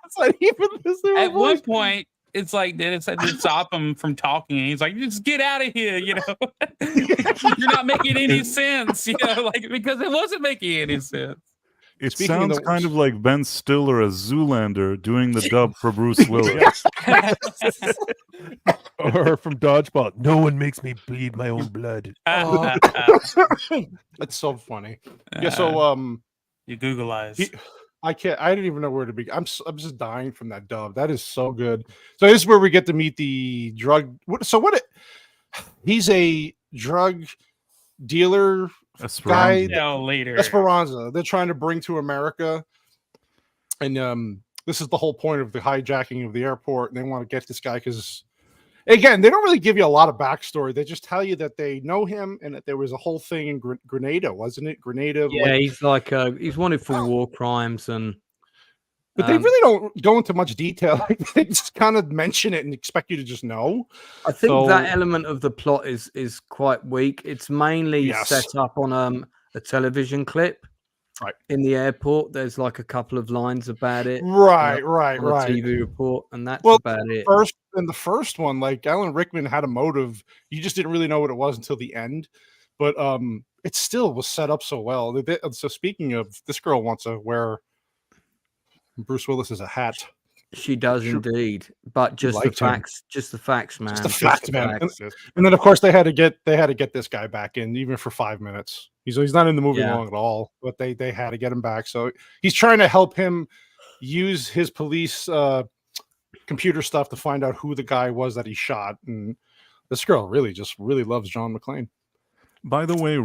It's not even this. At one point, it's like Dennis had to stop him from talking, and he's like, "Just get out of here!" You know, you're not making any sense. You know, like because it wasn't making any sense. It Speaking of sounds the- kind of like Ben Stiller as Zoolander doing the dub for Bruce Willis. Or from Dodgeball. No one makes me bleed my own blood. That's so funny. Yeah. So You Google eyes. I can't. I didn't even know where to begin. I'm just dying from that dub. That is so good. So this is where we get to meet the drug. He's a drug dealer guy. Later. Esperanza. They're trying to bring to America, and this is the whole point of the hijacking of the airport. And they want to get this guy because, again, they don't really give you a lot of backstory. They just tell you that they know him and that there was a whole thing in Grenada, wasn't it? Grenada. Yeah, he's he's wanted for war crimes and. But they really don't go into much detail. They just kind of mention it and expect you to just know. I think that element of the plot is quite weak. It's mainly set up on a television clip. Right. In the airport, there's like a couple of lines about it. Right. On a TV report, and that's Well, about it. In the first one, like Alan Rickman had a motive. You just didn't really know what it was until the end. But it still was set up so well. So speaking of, this girl wants to wear Bruce Willis as a hat. She does indeed, but just the facts, just the facts, man. Just the facts, man. And then of course they had to get this guy back in, even for 5 minutes. He's not in the movie long at all, but they had to get him back. So he's trying to help him use his police computer stuff to find out who the guy was that he shot. And this girl really loves John McClane. By the way,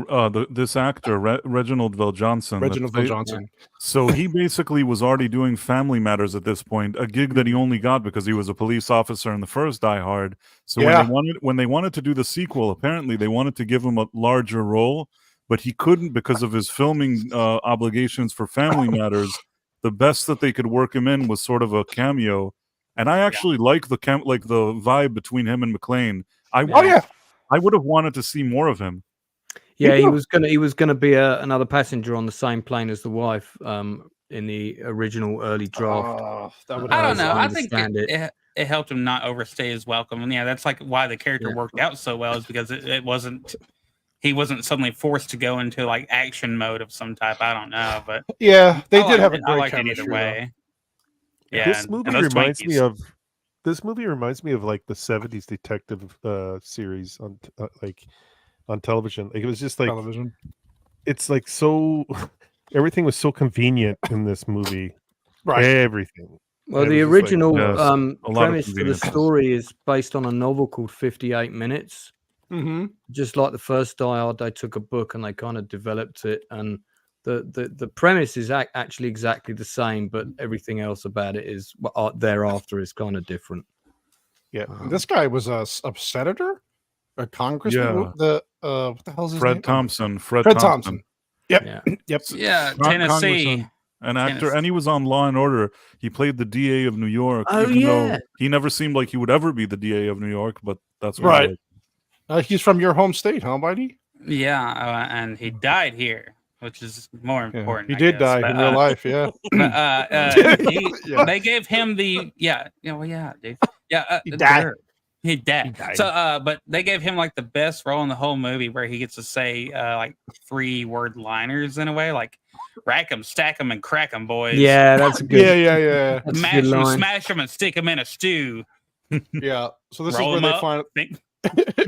this actor, Reginald VelJohnson. So he basically was already doing Family Matters at this point, a gig that he only got because he was a police officer in the first Die Hard. So when they wanted to do the sequel, apparently they wanted to give him a larger role, but he couldn't because of his filming obligations for Family Matters. The best that they could work him in was sort of a cameo, and I actually like the vibe between him and McClane. I would have wanted to see more of him. Yeah, he was gonna be another passenger on the same plane as the wife in the original early draft. I don't know. I think it helped him not overstay his welcome, and yeah, that's like why the character worked out so well is because it wasn't he wasn't suddenly forced to go into like action mode of some type. I don't know, but yeah, they I did have liked a great I liked it chemistry. either way. Though. Yeah, This movie reminds me of. This movie reminds me of like the '70s detective series on on television. Like it was just like television. It's like so. Everything was so convenient in this movie. Right. Everything. Well, It the was just like, original a lot of premise for the convenience. story is based on a novel called 58 Minutes. Mm-hmm. Just like the first Die Hard, they took a book and they kind of developed it. And the premise is actually exactly the same, but everything else about it is thereafter is kind of different. Yeah, this guy was a senator, a congressman. Yeah. What the hell is his Fred name? Thompson. Fred Thompson. Thompson. Yep. Yeah. Yep. Yeah, Con- Tennessee. congressman, an actor, Tennessee. and he was on Law and Order. He played the DA of New York. Oh, even yeah. though he never seemed like he would ever be the DA of New York, but that's what Right. he He's from your home state, huh, Whitey? Yeah, and he died here, which is more important. He I did guess. die But, in real life, yeah. But, they gave him the dude. He died. He died. died. So, but they gave him like the best role in the whole movie, where he gets to say like 3-word liners in a way, like "rack 'em, stack 'em, and crack 'em, boys." Yeah, that's a good. Yeah. That's a Mash good 'em, line. smash 'em, and stick 'em in a stew. Yeah. So this Roll is 'em where they up, find think-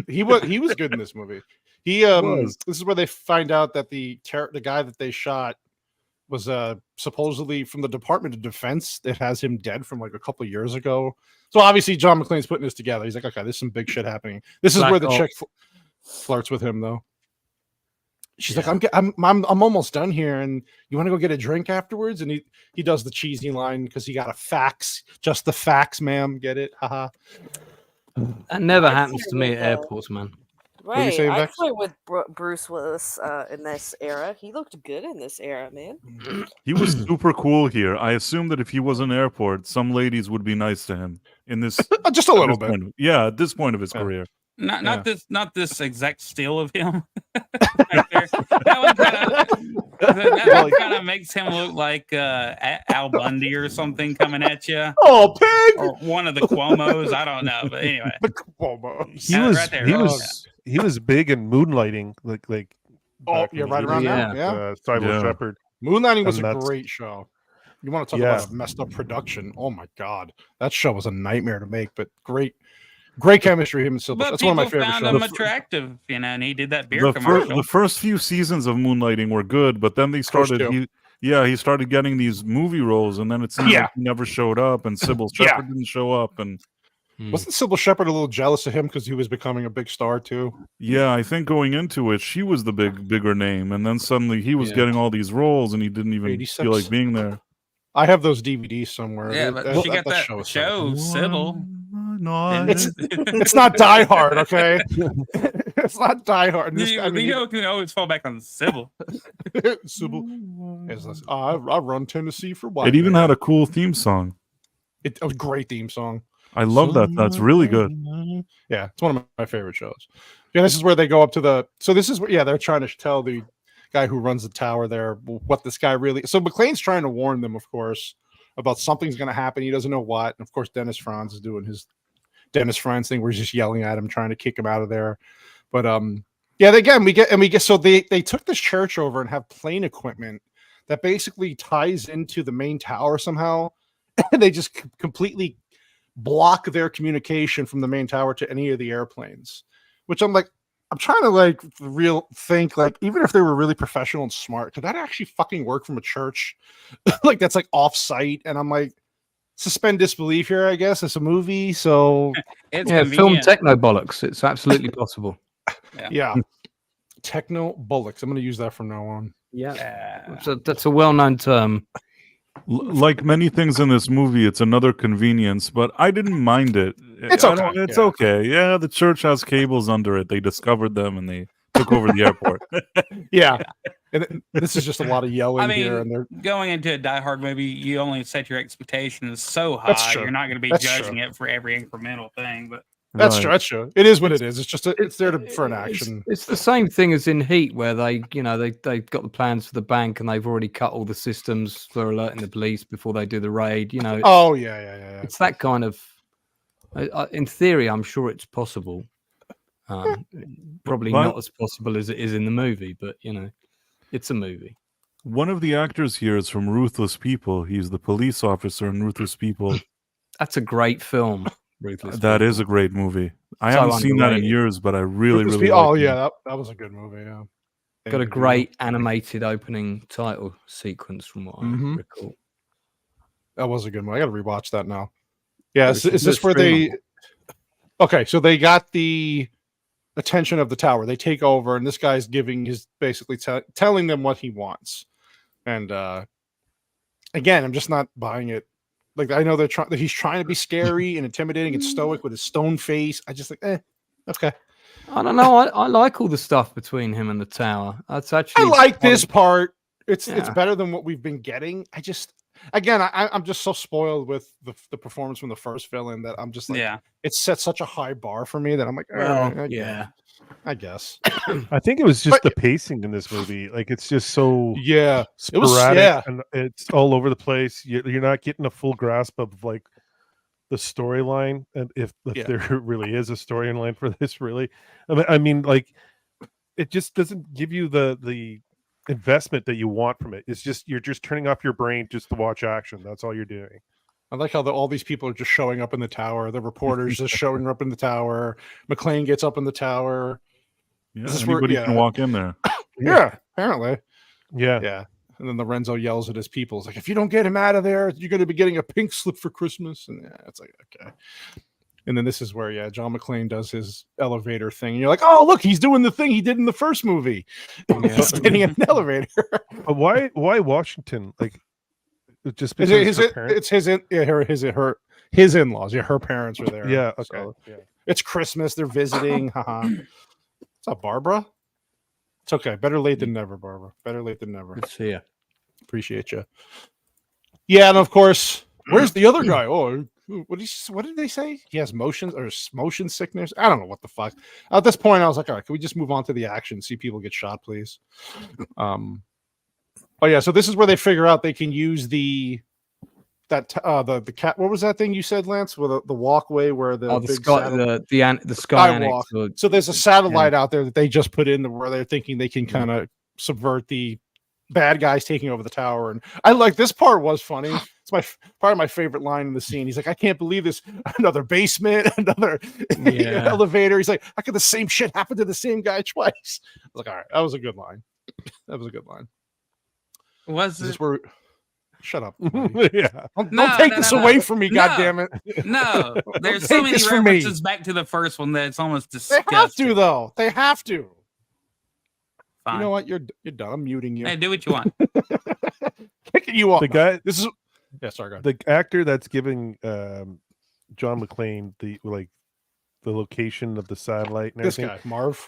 he was good in this movie. He was. This is where they find out that the guy that they shot was supposedly from the Department of Defense that has him dead from like a couple years ago. So obviously John McClane's putting this together. He's like, okay, there's some big shit happening. This is Black where the Ops. chick flirts with him though. She's like, I'm almost done here, and you want to go get a drink afterwards? And he does the cheesy line because he got a fax, just the fax, ma'am. Get it? Haha. That never happens to me at airports, man. What are you Right. saying, I Vex? played with Bruce Willis in this era. He looked good in this era, man. He was super cool here. I assume that if he was in an airport, some ladies would be nice to him in this. Just a little bit. At this point of his career. Not this exact still of him. Right there. That one kind of makes him look like Al Bundy or something coming at you. Oh, pig! Or one of the Cuomos. I don't know, but anyway. The Cuomos. He was big in Moonlighting, like. Oh, back yeah, in right the around 80s, now. Yeah. Cyber Shepherd. Moonlighting was And a that's- great show. You want to talk about a messed up production? Oh my god, that show was a nightmare to make, but great chemistry. Him and Silver. But That's one of my people favorite found shows. him attractive, and he did that beer The commercial. first few seasons of Moonlighting were good, but then they started. two. He started getting these movie roles, and then it seemed like he never showed up, and Sybil Shepherd didn't show up, and Wasn't Sybil Shepherd a little jealous of him because he was becoming a big star too? yeah, I think going into it, she was the bigger name, and then suddenly he was getting all these roles, and he didn't even 86. feel like being there. I have those DVDs somewhere. Yeah, but she got that is so show, Sybil. It's not Die Hard, okay? It's not Die Hard. This, You can always fall back on Sybil. Sybil. I run Tennessee for white. It even man. had a cool theme song. It was a great theme song. I love that. That's really good. Yeah, it's one of my favorite shows. Yeah, this is where they go up to the. So this is where they're trying to tell the guy who runs the tower there what this guy really. So McClane's trying to warn them, of course, about something's going to happen. He doesn't know what. And of course, Dennis Franz is doing his Dennis Franz thing, where he's just yelling at him, trying to kick him out of there. But we get. So they took this church over and have plane equipment that basically ties into the main tower somehow, and they just completely block their communication from the main tower to any of the airplanes, which I'm trying to think even if they were really professional and smart, could that actually fucking work from a church? That's off site. And I'm like, suspend disbelief here, I guess. It's a movie. So film techno bollocks. It's absolutely possible. Yeah. Techno bollocks. I'm going to use that from now on. Yeah. That's a well-known term. Like many things in this movie, it's another convenience, but I didn't mind it. It's okay. It's okay. Yeah, the church has cables under it. They discovered them and they took over the airport. Yeah. And this is just a lot of yelling I mean, here. And they're going into a Die Hard movie, you only set your expectations so high. That's true. You're not going to be That's judging true. it for every incremental thing. But That's true. That's true. It is what it is. It's just it's there for an action. It's the same thing as in Heat, where they've got the plans for the bank and they've already cut all the systems for alerting the police before they do the raid. Oh yeah. It's that kind of. In theory, I'm sure it's possible. Probably But- not as possible as it is in the movie, but it's a movie. One of the actors here is from Ruthless People. He's the police officer in Ruthless People. That's a great film. Ruthless That People. is a great movie. I So haven't seen that in underrated. years, but I really, Ruthless really People- like it. yeah, that was a good movie. Yeah, Got a great animated opening title sequence from what I recall. That was a good one. I got to rewatch that now. Yeah, It's is this where they? Okay, so they got the attention of the tower. They take over, and this guy's giving his basically telling them what he wants. And again, I'm just not buying it. Like I know he's trying to be scary and intimidating and stoic with his stone face. I just okay. I don't know. I like all the stuff between him and the tower. That's actually I like this part. It's Yeah. better than what we've been getting. I just I'm just so spoiled with the performance from the first villain that I'm just like, it set such a high bar for me that I'm like, I guess. I think it was just the pacing in this movie. Like it's just so it sporadic was and it's all over the place. You're not getting a full grasp of like the storyline, and if there really is a storyline for this, really. I mean, like it just doesn't give you the investment that you want from it. It's just you're just turning off your brain just to watch action. That's all you're doing. I like how all these people are just showing up in the tower. The reporters just showing up in the tower. McClane gets up in the tower. Yeah, This is anybody can walk in there. Yeah, apparently. Yeah. Yeah. And then Lorenzo yells at his people. It's like, if you don't get him out of there, you're going to be getting a pink slip for Christmas. And it's like, okay. And then this is where, John McClane does his elevator thing. And you're like, oh, look, he's doing the thing he did in the first movie. He's getting in an elevator. But why Washington? Like, just because it's his in-laws. Yeah, her parents are there. Yeah, okay. So it's Christmas. They're visiting. What's up, Barbara? It's okay. Better late than never, Barbara. Better late than never. Good to see you. Appreciate you. Yeah, and of course, where's the other guy? Oh, what did they say? He has motion sickness. I don't know what the fuck. At this point, I was like, all right, can we just move on to the action? See people get shot, please. Oh yeah, so this is where they figure out they can use the cat. What was that thing you said, Lance? With the walkway where the Skywalk. So there's a satellite out there that they just put in where they're thinking they can kind of subvert the bad guys taking over the tower. And I like this part was funny. It's part of my favorite line in the scene. He's like, I can't believe this. Another basement, another elevator. He's like, how could the same shit happen to the same guy twice? I was like, all right, that was a good line. That was a good line. Was this it? Where... Shut up. Yeah. Don't take this away from me, goddammit. No, there's so many references back to the first one that it's almost disgusting. They have to, though. They have to. Fine. You know what? You're done. I'm muting you. Hey, do what you want. Kicking you off. The guy. This is. Yeah, sorry. Go ahead. The actor that's giving John McClane the location of the satellite. And This everything, guy, Marv.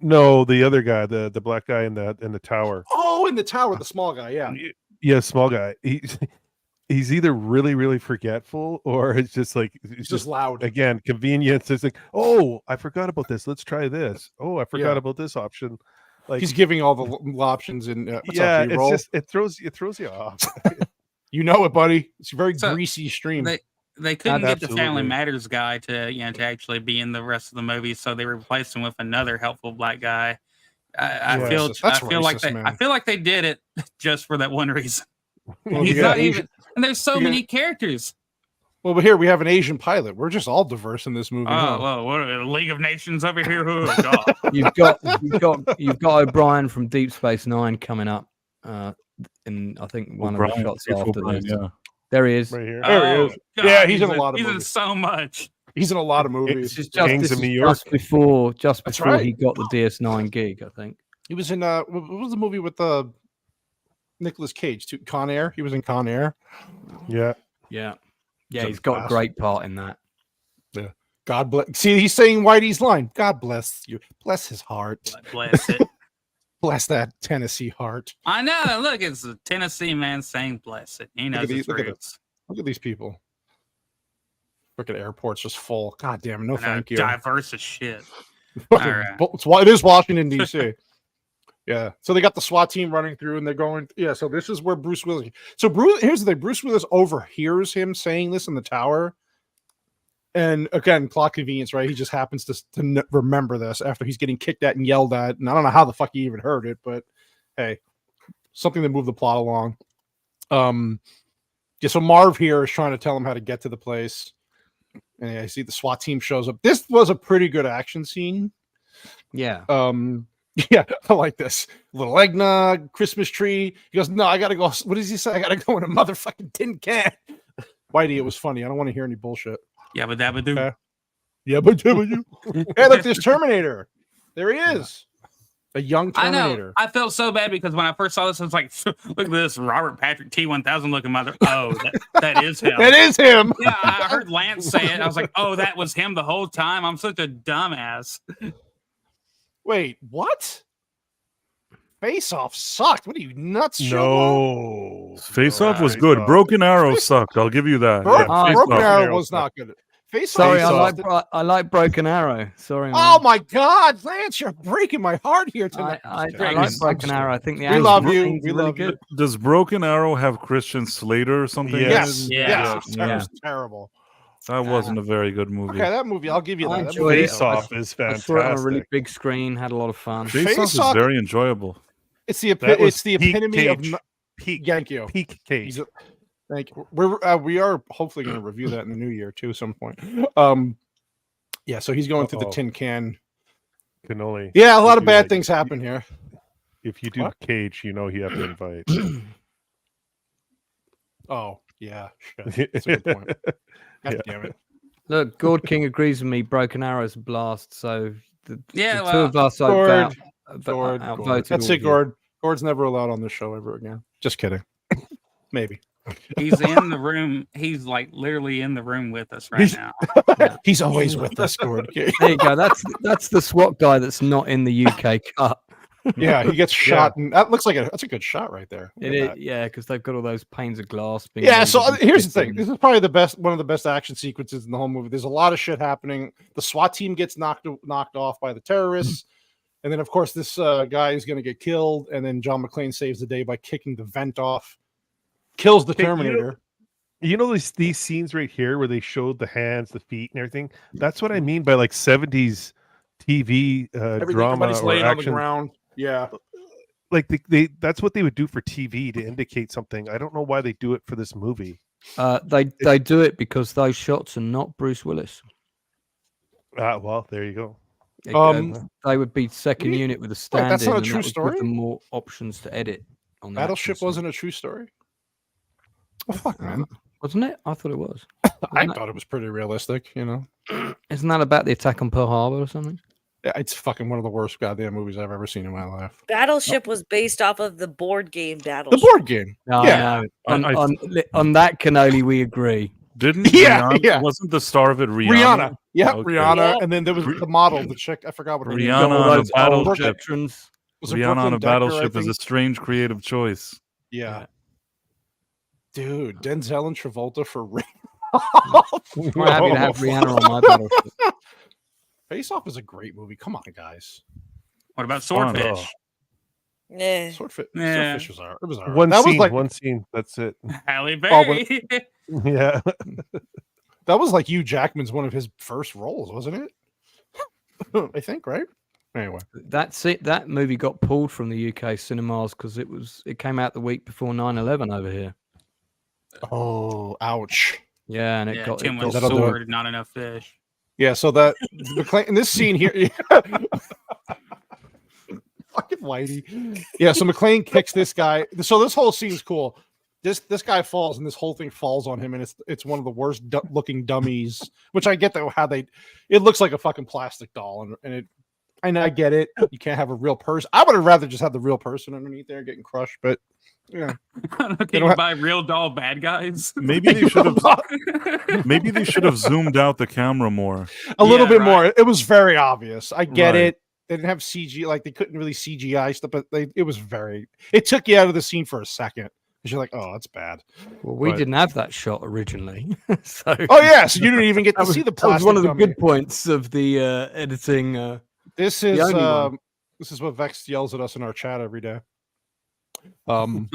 No, the other guy, the black guy in the tower. Oh, in the tower, the small guy. Yeah. Yeah, small guy. He's either really, really forgetful, or it's just like it's just loud. Again, convenience. It's like, oh, I forgot about this. Let's try this. Oh, I forgot about this option. Like he's giving all the options and it's just it throws you off. You know it, buddy. It's a very greasy stream. They couldn't get the Family Matters guy to to actually be in the rest of the movie, so they replaced him with another helpful black guy. I feel like they did it just for that one reason. Well, He's not even, and there's so many characters. Well, but here we have an Asian pilot. We're just all diverse in this movie. Oh, well, what a League of Nations over here. Oh, God. You've got O'Brien from Deep Space Nine coming up in I think one of the shots after this. Yeah. There he is. Right here. There he is. God, yeah, he's in a lot of movies. He's in so much. He's in a lot of movies. This is just before he got the DS9 gig, I think. He was in what was the movie with Nicolas Cage? Con Air. He was in Con Air. Yeah. He's got a great part in that. Yeah. God bless. See, he's saying Whitey's line. God bless you. Bless his heart. Bless it. Bless that Tennessee heart. I know. Look, it's a Tennessee man saying bless it. He knows his roots. Look at these people. Look at airports just full. God damn it. No, thank you. Diverse as shit. All right. It is Washington, D.C. Yeah. So they got the SWAT team running through and they're going. Yeah. So this is where Bruce Willis. So here's the thing. Bruce Willis overhears him saying this in the tower. And again, plot convenience, right? He just happens to remember this after he's getting kicked at and yelled at. And I don't know how the fuck he even heard it, but hey, something to move the plot along. So Marv here is trying to tell him how to get to the place. And I see the SWAT team shows up. This was a pretty good action scene. Yeah. Yeah, I like this. Little eggnog, Christmas tree. He goes, no, I gotta go. What does he say? I gotta go in a motherfucking tin can. Whitey, it was funny. I don't want to hear any bullshit. Yeah, but that would do. Yeah, but hey, look, there's Terminator. There he is. A young Terminator. I felt so bad because when I first saw this, I was like, look at this Robert Patrick T-1000 looking mother. Oh, that is him. That is him. Yeah, I heard Lance say it. I was like, oh, that was him the whole time. I'm such a dumbass. Wait, what? Face Off sucked. What are you nuts? No. Face Off was good. Broken Arrow sucked. I'll give you that. Broken Arrow was not good. Sorry, I like Broken Arrow. Sorry. Man. Oh my God, Lance, you're breaking my heart here tonight. I like Broken Arrow. I think we love you. We love you. Does Broken Arrow have Christian Slater or something? Yes. It was terrible. That wasn't a very good movie. Okay, that movie, I'll give you that. Face Off is fantastic. I saw it on a really big screen. Had a lot of fun. Face Off is very enjoyable. It's the epitome of peak. Thank you. Peak Cage. Thank you. We are hopefully going to review that in the new year too, at some point. Yeah. So he's going through the tin can. Cannoli. Yeah, a lot of bad things happen here. If you do Cage, you know you have to invite. Oh yeah, shit. That's a good point. God damn it. Look, Gord King agrees with me. Broken Arrow's a blast. So the two of us Gord. That's it, Gord. Gord's never allowed on this show ever again. Just kidding. Maybe. He's in the room. He's like literally in the room with us right now. He's always with us, Gord. There you go. That's the SWAT guy that's not in the UK cut. Yeah, he gets shot, and that looks like that's a good shot right there. It is, yeah, because they've got all those panes of glass. Yeah, so here's the thing. This is probably one of the best action sequences in the whole movie. There's a lot of shit happening. The SWAT team gets knocked off by the terrorists, and then of course this guy is going to get killed, and then John McClane saves the day by kicking the vent off, kills the Terminator. You know these scenes right here where they showed the hands, the feet, and everything. That's what I mean by like 70s TV drama or laying action. On the ground. Yeah, like they that's what they would do for TV to indicate something. I don't know why they do it for this movie. They do it because those shots are not Bruce Willis. Well, there you go. They would be second unit with a stand-in. That's not a true story. Give them more options to edit. On Battleship wasn't a true story. Oh fuck, man! Wasn't it? I thought it was. I thought it was pretty realistic. You know, isn't that about the attack on Pearl Harbor or something? Yeah, it's fucking one of the worst goddamn movies I've ever seen in my life. Battleship was based off of the board game Battleship. The board game. No, yeah. No. On that, Cannoli, we agree. Didn't Rihanna, wasn't the star of it Rihanna? Yeah, okay. Rihanna, and then there was the model, the chick. I forgot what her name Rihanna on a battleship. Rihanna on a battleship is a strange creative choice. Yeah. Dude, Denzel and Travolta for Rihanna. I'm happy to have Rihanna on my battleship. Face Off is a great movie. Come on, guys. What about Swordfish? Yeah. Swordfish was all right. It was all right. One scene. That's it. Halle Berry. Yeah. That was like Hugh Jackman's one of his first roles, wasn't it? I think, right? Anyway. That's it. That movie got pulled from the UK cinemas because it came out the week before 9/11 over here. Oh, ouch. Yeah, and it got Tim was sword, not enough fish. Yeah, so that in this scene here, fucking Whitey. Yeah, so McClane kicks this guy. So this whole scene's cool. This guy falls, and this whole thing falls on him, and it's one of the worst looking dummies. Which I get that how it looks like a fucking plastic doll, and I get it. You can't have a real person. I would have rather just have the real person underneath there getting crushed, but yeah. Can you buy real doll bad guys? Maybe they should have. Maybe they should have zoomed out the camera more. A little bit more. It was very obvious. I get it. They didn't have CG, like they couldn't really CGI stuff, but it was very. It took you out of the scene for a second because you're like, oh, that's bad. Well, we didn't have that shot originally, so. Oh yeah, so you didn't even get to see the plastic. That was one of the good points of the editing. This is what Vex yells at us in our chat every day. When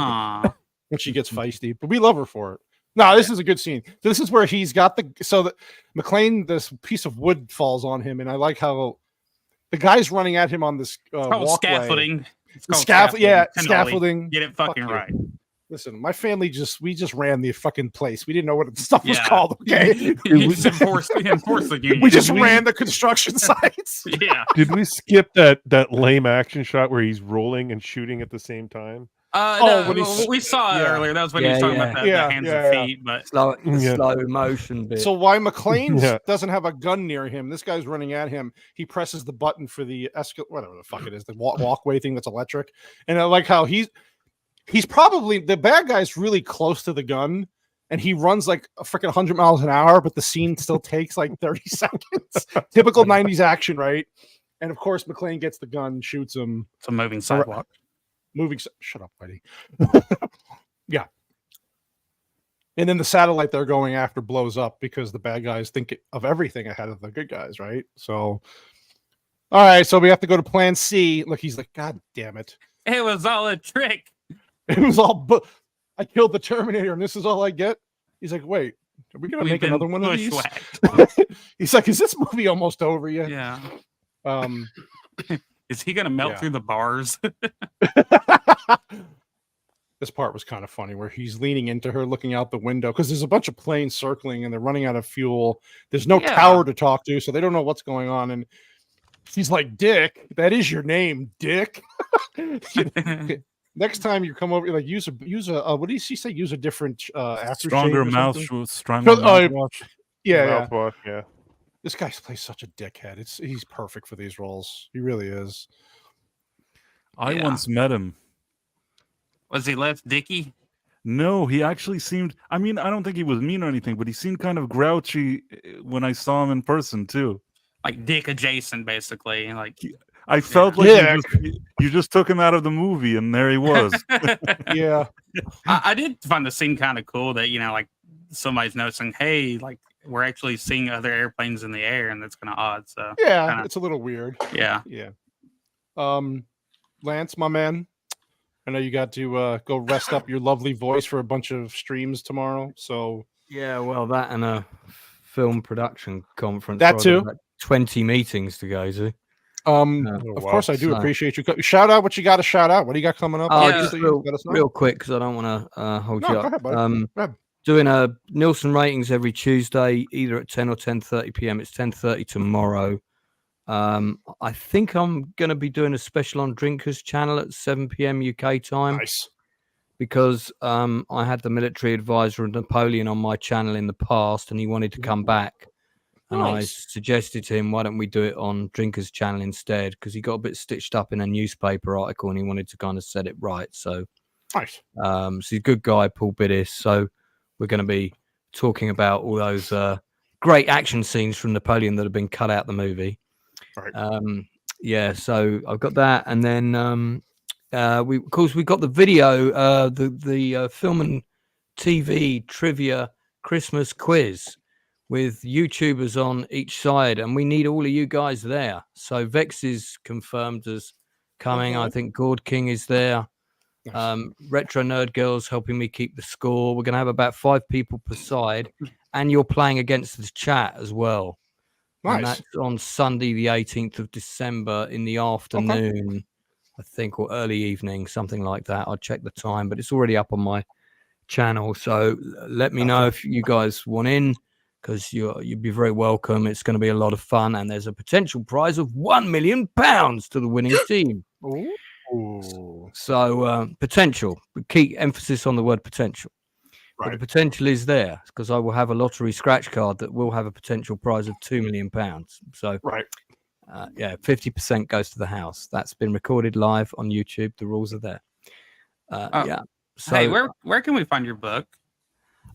she gets feisty, but we love her for it. No, this is a good scene. This is where he's got McClane, this piece of wood falls on him, and I like how the guy's running at him on this walkway. Scaffolding. Scaffolding. Get it fucking right. Listen, my family we just ran the fucking place. We didn't know what the stuff was called. Okay, we just enforced the union. We just ran the construction sites. Yeah. Did we skip that lame action shot where he's rolling and shooting at the same time? We saw it earlier. That was when he was talking about the hands and feet, but slow motion bit. So why McClane doesn't have a gun near him? This guy's running at him. He presses the button for the whatever the fuck it is, the walkway thing that's electric. And I like how he's probably the bad guy's really close to the gun, and he runs like a freaking 100 miles an hour, but the scene still takes like 30 seconds. Typical 90s action, right? And of course, McClane gets the gun, shoots him. It's a moving sidewalk. Shut up, buddy. Yeah. And then the satellite they're going after blows up because the bad guys think of everything ahead of the good guys, right? So, all right, so we have to go to plan C. Look, he's like, God damn it. It was all a trick. It was all, I killed the Terminator and this is all I get? He's like, wait, are we going to make another one of these? He's like, is this movie almost over yet? Yeah. Is he going to melt through the bars? This part was kind of funny where he's leaning into her, looking out the window because there's a bunch of planes circling and they're running out of fuel. There's no tower to talk to, so they don't know what's going on. And she's like, Dick, that is your name, Dick. Next time you come over, like use a what did she say? Use a different aftershave. Stronger mouthwash. Yeah. This guy plays such a dickhead. He's perfect for these roles. He really is. I once met him. Was he less dicky? No, he actually seemed. I mean, I don't think he was mean or anything, but he seemed kind of grouchy when I saw him in person too. Like dick adjacent, basically. Like I felt like you just took him out of the movie, and there he was. Yeah, I did find the scene kind of cool. That like somebody's noticing, hey, like we're actually seeing other airplanes in the air, and that's kind of odd. So it's a little weird. Yeah. Lance, my man, I know you got to go rest up your lovely voice for a bunch of streams tomorrow. So well, that and a film production conference. That too. Like 20 meetings to go to. Of course, I do appreciate you. Shout out what you got to shout out. What do you got coming up? Just real quick, because I don't want to hold you up. Go ahead. Doing a Nielsen ratings every Tuesday, either at 10 or 10:30 p.m. It's 10:30 tomorrow. I think I'm going to be doing a special on Drinkers channel at 7 p.m. UK time. Nice. Because I had the military advisor of Napoleon on my channel in the past, and he wanted to come back. And I suggested to him, why don't we do it on Drinkers channel instead? Because he got a bit stitched up in a newspaper article, and he wanted to kind of set it right. So, nice. So he's a good guy, Paul Biddis. So we're going to be talking about all those great action scenes from Napoleon that have been cut out the movie. Right. So I've got that, and then we got the video, the film and TV trivia Christmas quiz with YouTubers on each side, and we need all of you guys there. So Vex is confirmed as coming. I think Gord King is there. Nice. Retro Nerd Girls helping me keep the score. We're going to have about 5 people per side, and you're playing against the chat as well. Nice. And that's on Sunday, the 18th of December in the afternoon, I think, or early evening, something like that. I'll check the time, but it's already up on my channel. So let me know if you guys want in, because you'd be very welcome. It's going to be a lot of fun, and there's a potential prize of £1 million to the winning team. Ooh. So potential. Key emphasis on the word potential. Right. But the potential is there, because I will have a lottery scratch card that will have a potential prize of £2 million. So, 50% goes to the house. That's been recorded live on YouTube. The rules are there. So, hey, where can we find your book?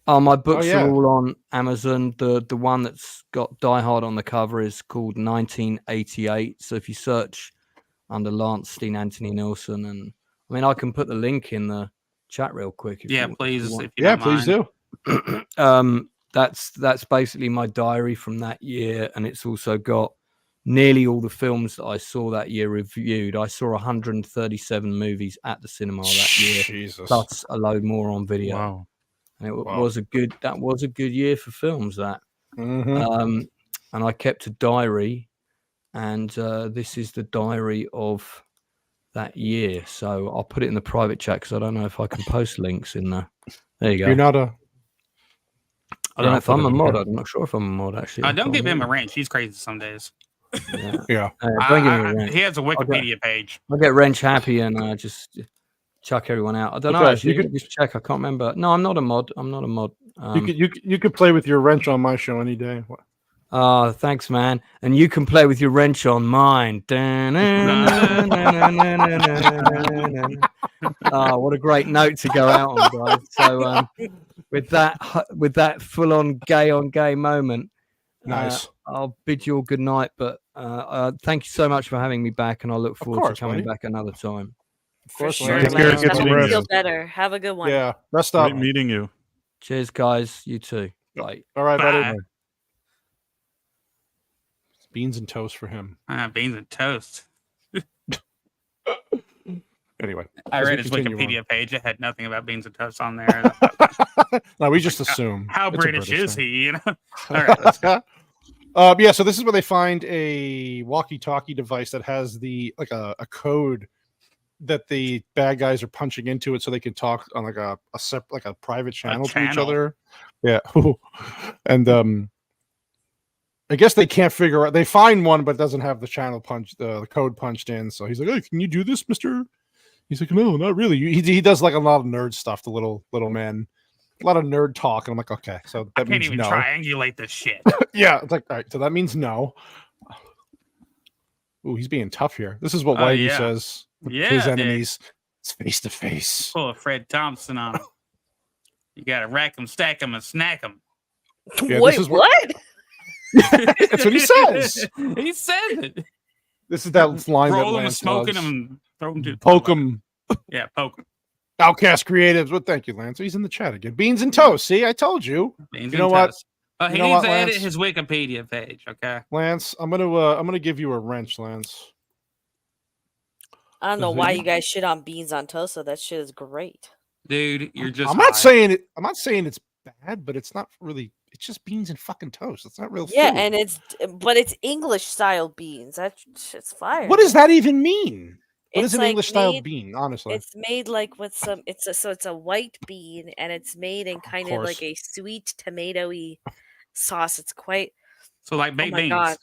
My books are all on Amazon. The one that's got Die Hard on the cover is called 1988. So if you search under Lance Steen Anthony Nilsson, and I mean, I can put the link in the chat real quick. Please. If you don't mind. Do. That's basically my diary from that year, and it's also got nearly all the films that I saw that year reviewed. I saw 137 movies at the cinema that year, Jesus. plus a load more on video. Wow. and it was a good year for films. That, and I kept a diary, and this is the diary of that year. So I'll put it in the private chat because I don't know if I can post links in there. There you go. You're not a. I don't know if I'm a mod. I'm not sure if I'm a mod actually. Don't give him a wrench. He's crazy some days. Yeah. Don't give him a wrench. He has a Wikipedia page. I get wrench happy and just chuck everyone out. I don't know. Actually, you could just check. I can't remember. No, I'm not a mod. You could play with your wrench on my show any day. Oh, thanks, man. And you can play with your wrench on mine. Oh, what a great note to go out on, guys. So with that full-on gay moment, nice. I'll bid you all good night. But thank you so much for having me back, and I look forward to coming back another time. Of course, sure, feel better. Have a good one. Yeah, rest up. Great meeting you. Cheers, guys. You too. Bye. All right, Bye. buddy. Beans and toast for him. Beans and toast. Anyway, I read his Wikipedia page. It had nothing about beans and toast on there. No, we just assume. How British is thing. he? You know. All right. Let's go. Yeah. So this is where they find a walkie-talkie device that has a code that the bad guys are punching into it, so they can talk on like a private channel to each other. Yeah. And I guess they can't figure out. They find one, but it doesn't have the channel the code punched in. So he's like, "Hey, can you do this, Mister?" He's like, "No, not really." He does like a lot of nerd stuff. The little man, a lot of nerd talk, and I'm like, "Okay, so that I can't means even no." triangulate this shit. Yeah, it's like, all right, so that means no. Ooh, he's being tough here. This is what Whitey says. His enemies, it's face to face. Pull a Fred Thompson on him. You gotta rack him, stack him, and snack him. Yeah, wait, what? That's what he says. He says it. This is that line roll that him, Lance smoking loves. him, and throw him to Poke him. Yeah, poke him. Outcast Creatives. Well, thank you, Lance. He's in the chat again. Beans and toast. See, I told you. Beans you know and what? toast. He You know needs what, to edit Lance? his Wikipedia page. Okay, Lance, I'm gonna give you a wrench, Lance. I don't know why you guys shit on beans on toast. So that shit is great, dude. You're just. I'm not saying it. I'm not saying it's bad, but it's not really. It's just beans and fucking toast. It's not real food. Yeah, and it's English style beans. That shit's fire. What does that even mean? What is an like English style bean? Honestly, it's made like with some. It's a white bean, and it's made in kind of like a sweet tomatoey sauce. It's quite so like baked beans. God.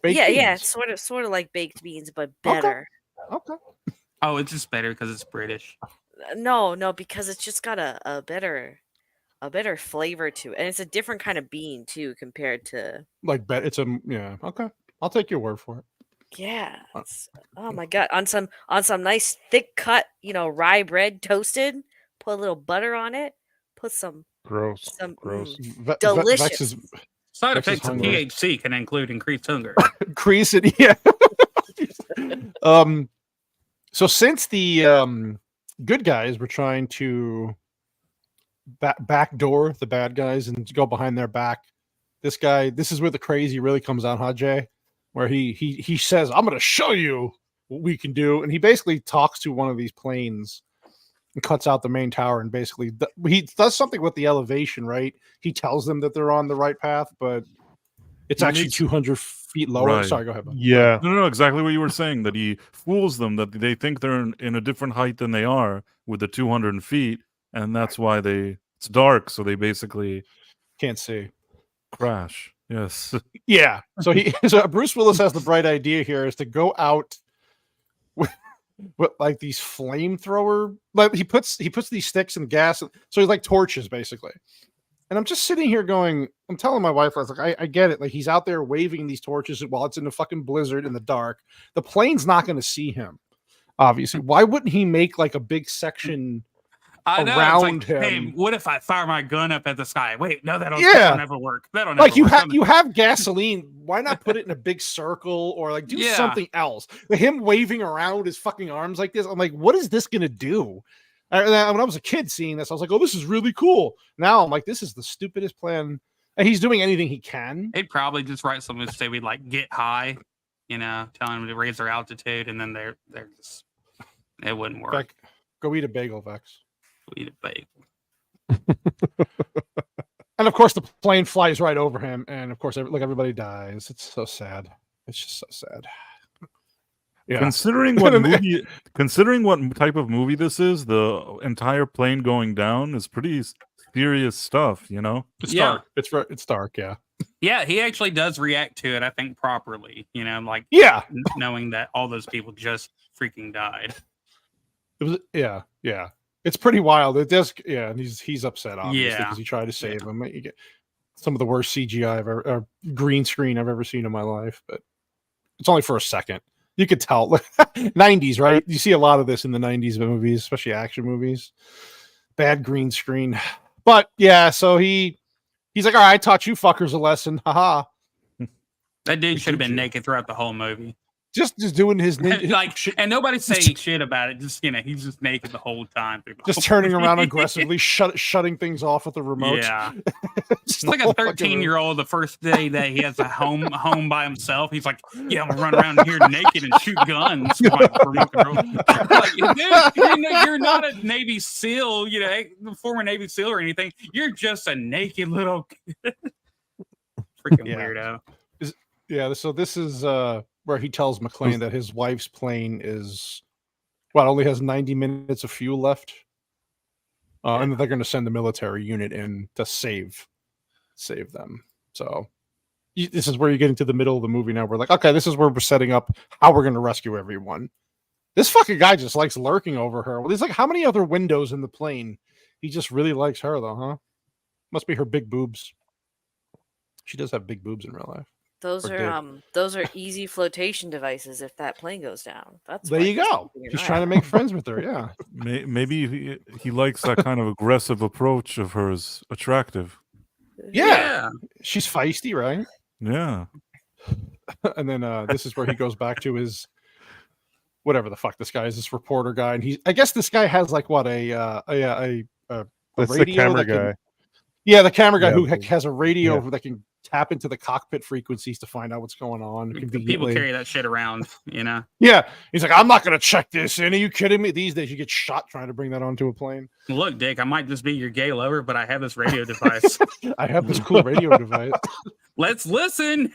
Baked yeah, beans. sort of like baked beans, but better. Okay. Oh, it's just better because it's British. No, because it's just got a better flavor to it, and it's a different kind of bean too compared to It's okay. I'll take your word for it. Yeah. Oh my god! On some nice thick cut, rye bread toasted. Put a little butter on it. Put some gross. Delicious. Side effects of THC can include increased hunger. Increase it, yeah. So since the good guys were trying to backdoor the bad guys and go behind their back, this is where the crazy really comes out, huh, Jay? Where he says, "I'm going to show you what we can do," and he basically talks to one of these planes and cuts out the main tower, and basically he does something with the elevation, right? He tells them that they're on the right path, but it's actually 200 feet lower. Right. Sorry, go ahead. Yeah. No, exactly what you were saying, that he fools them, that they think they're in a different height than they are with the 200 feet, and that's why it's dark, so they basically can't see. Crash. Yes. Yeah. So Bruce Willis has the bright idea here is to go out with like these flamethrower, like he puts these sticks and gas, so he's like torches basically. And I'm just sitting here going, I'm telling my wife, I was like, I get it. Like he's out there waving these torches while it's in a fucking blizzard in the dark. The plane's not going to see him, obviously. Why wouldn't he make like a big section around him? Hey, what if I fire my gun up at the sky? Wait, no, that'll never work. That'll never like you work. you have gasoline. Why not put it in a big circle or like do something else? Him waving around his fucking arms like this, I'm like, what is this going to do? When I was a kid seeing this, I was like, oh, this is really cool. Now I'm like, this is the stupidest plan. And he's doing anything he can. They'd probably just write something to say we'd like get high, telling them to raise their altitude, and then they're just, it wouldn't work. Like, go eat a bagel, Vex. Go eat a bagel. And of course, the plane flies right over him, and of course, everybody dies. It's so sad. It's just so sad. Yeah. Considering what type of movie this is, the entire plane going down is pretty serious stuff. You know, it's dark. It's dark. Yeah. Yeah, he actually does react to it, I think, properly. You know, like knowing that all those people just freaking died. It was yeah. It's pretty wild. It does, and he's upset obviously because he tried to save him. You get some of the worst CGI or green screen I've ever seen in my life, but it's only for a second. You could tell. 90s, right? You see a lot of this in the 90s movies, especially action movies. Bad green screen. But yeah, so he's like, all right, I taught you fuckers a lesson. Haha. That dude should have been naked throughout the whole movie. Just doing his and nobody's saying shit about it. Just he's just naked the whole time. Just turning around aggressively, shutting things off with the remote. Yeah, just like a 13-year-old. The first day that he has a home by himself, he's like, "Yeah, I'm gonna run around here naked and shoot guns." Like, dude, you're not a Navy SEAL, former Navy SEAL or anything. You're just a naked little freaking weirdo. So this is where he tells McClane that his wife's plane only has 90 minutes of fuel left. And they're going to send the military unit in to save them. So this is where you get into the middle of the movie now. We're like, okay, this is where we're setting up how we're going to rescue everyone. This fucking guy just likes lurking over her. Well, there's like how many other windows in the plane? He just really likes her though, huh? Must be her big boobs. She does have big boobs in real life. Those are easy flotation devices if that plane goes down. That's there you go. He's trying to make friends with her. Yeah. Maybe he likes that kind of aggressive approach of hers. Attractive. Yeah. She's feisty, right? Yeah. And then this is where he goes back to his whatever the fuck this guy is, this reporter guy, and I guess this guy has like what a radio. The camera guy. Yeah, the camera guy who has a radio that can tap into the cockpit frequencies to find out what's going on. People carry that shit around, Yeah. He's like, I'm not going to check this in. Are you kidding me? These days you get shot trying to bring that onto a plane. Look, Dick, I might just be your gay lover, but I have this radio device. I have this cool radio device. Let's listen.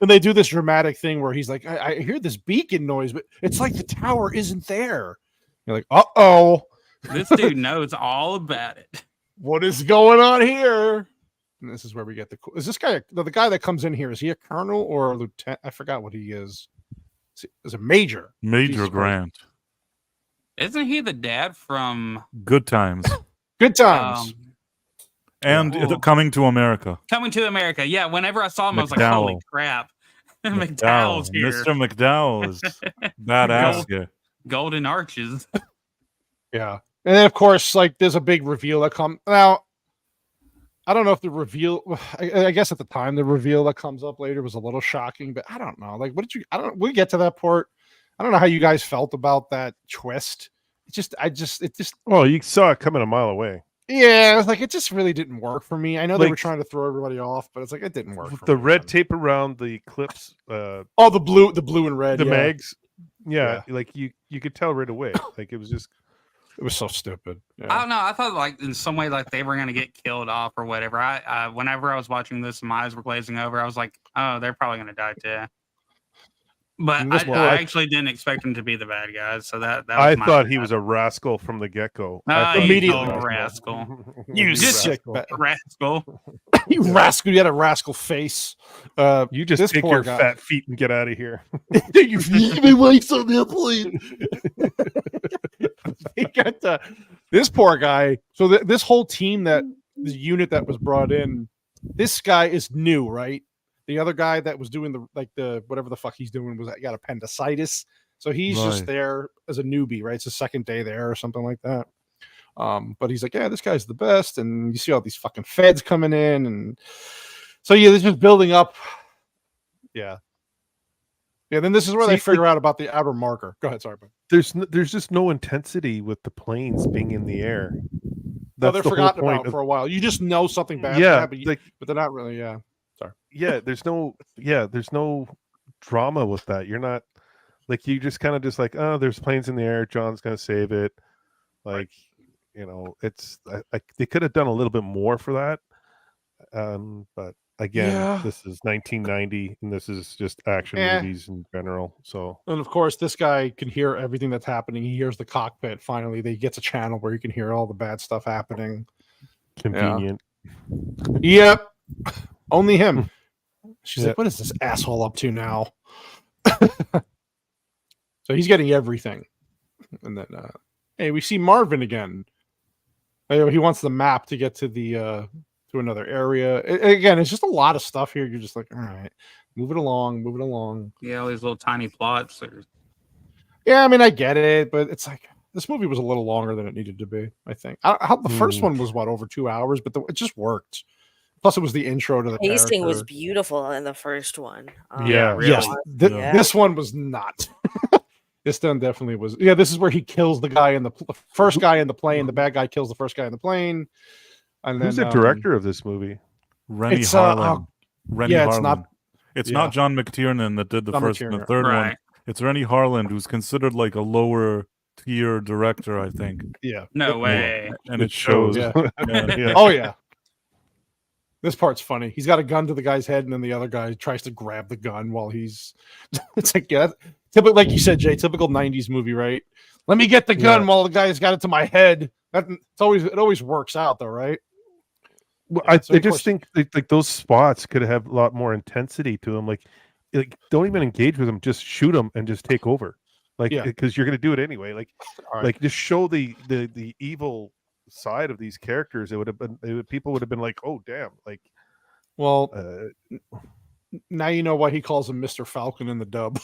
And they do this dramatic thing where he's like, I hear this beacon noise, but it's like the tower isn't there. You're like, uh-oh. This dude knows all about it. What is going on here? And this is where we get is this guy the guy that comes in here? Is he a colonel or a lieutenant? I forgot what he is. Is a major. Major Grant. Isn't he the dad from Good Times? Good Times. And Coming to America. Coming to America. Yeah. Whenever I saw him, I was like, "Holy crap!" McDowell's here. Mr. McDowell is badass. Golden arches. Yeah. And then, of course, like there's a big reveal that comes now. I don't know if the reveal. I guess at the time the reveal that comes up later was a little shocking, but I don't know. Like, what did you? I don't. We get to that part. I don't know how you guys felt about that twist. It just. Oh, you saw it coming a mile away. Yeah, it was like it just really didn't work for me. I know they were trying to throw everybody off, but it's like it didn't work. The red tape around the clips. The blue and red. The mags. Yeah, like you could tell right away. Like it was just. It was so stupid. Yeah. I don't know. I thought like in some way like they were gonna get killed off or whatever. Whenever I was watching this, my eyes were glazing over. I was like, oh, they're probably gonna die too. But I actually didn't expect him to be the bad guy. So that I thought he was a rascal from the get-go. Immediately rascal. You sick rascal. You rascal. You had a rascal face. You just take your fat feet and get out of here. You my wife's on that plane. He got this poor guy. So this whole team this unit that was brought in, this guy is new, right? The other guy that was doing the whatever the fuck he's doing got appendicitis. So he's just there as a newbie, right? It's the second day there or something like that. But he's like, yeah, this guy's the best. And you see all these fucking feds coming in. And so, yeah, they're just building up. Yeah. Yeah, then this is where they figure out about the outer marker. Go ahead, sorry. Ben. There's just no intensity with the planes being in the air. That's they're forgotten about for a while. You just know something bad. Yeah, but they're not really. Yeah, sorry. Yeah, there's no drama with that. You're not like you just kind of just like, oh, there's planes in the air. John's gonna save it. Like, it's they could have done a little bit more for that. But again, this is 1990, and this is just action movies in general. So, and of course, this guy can hear everything that's happening. He hears the cockpit. Finally, he gets a channel where he can hear all the bad stuff happening. Convenient. Yep. Only him. She's like, what is this asshole up to now? So he's getting everything. And then, hey, we see Marvin again. He wants the map to get to the to another area. Again, it's just a lot of stuff here. You're just like, all right, move it along. Yeah, all these little tiny plots. Yeah, I mean, I get it, but it's like this movie was a little longer than it needed to be. I think the first one was over 2 hours, but it just worked. Plus, it was the intro to the pacing character. was beautiful in the first one. Really. Yes, this one was not. This one definitely was. Yeah, this is where he kills the guy the first guy in the plane. The bad guy kills the first guy in the plane. And who's then, the director of this movie? Rennie Harlan. Harlan. It's not John McTiernan that did the first and the third one. It's Rennie Harlan, who's considered like a lower tier director, I think. Yeah. No way. And it shows. Yeah. Oh yeah. This part's funny. He's got a gun to the guy's head, and then the other guy tries to grab the gun while he's. It's like typical, like you said, Jay. Typical '90s movie, right? Let me get the gun while the guy's got it to my head. It always works out, though, right? Well, I just think like those spots could have a lot more intensity to them. Like don't even engage with them. Just shoot them and just take over. Like because you're going to do it anyway. Like just show the evil side of these characters. It would have been people would have been like, oh damn, like, well, now you know why he calls him Mr. Falcon in the dub.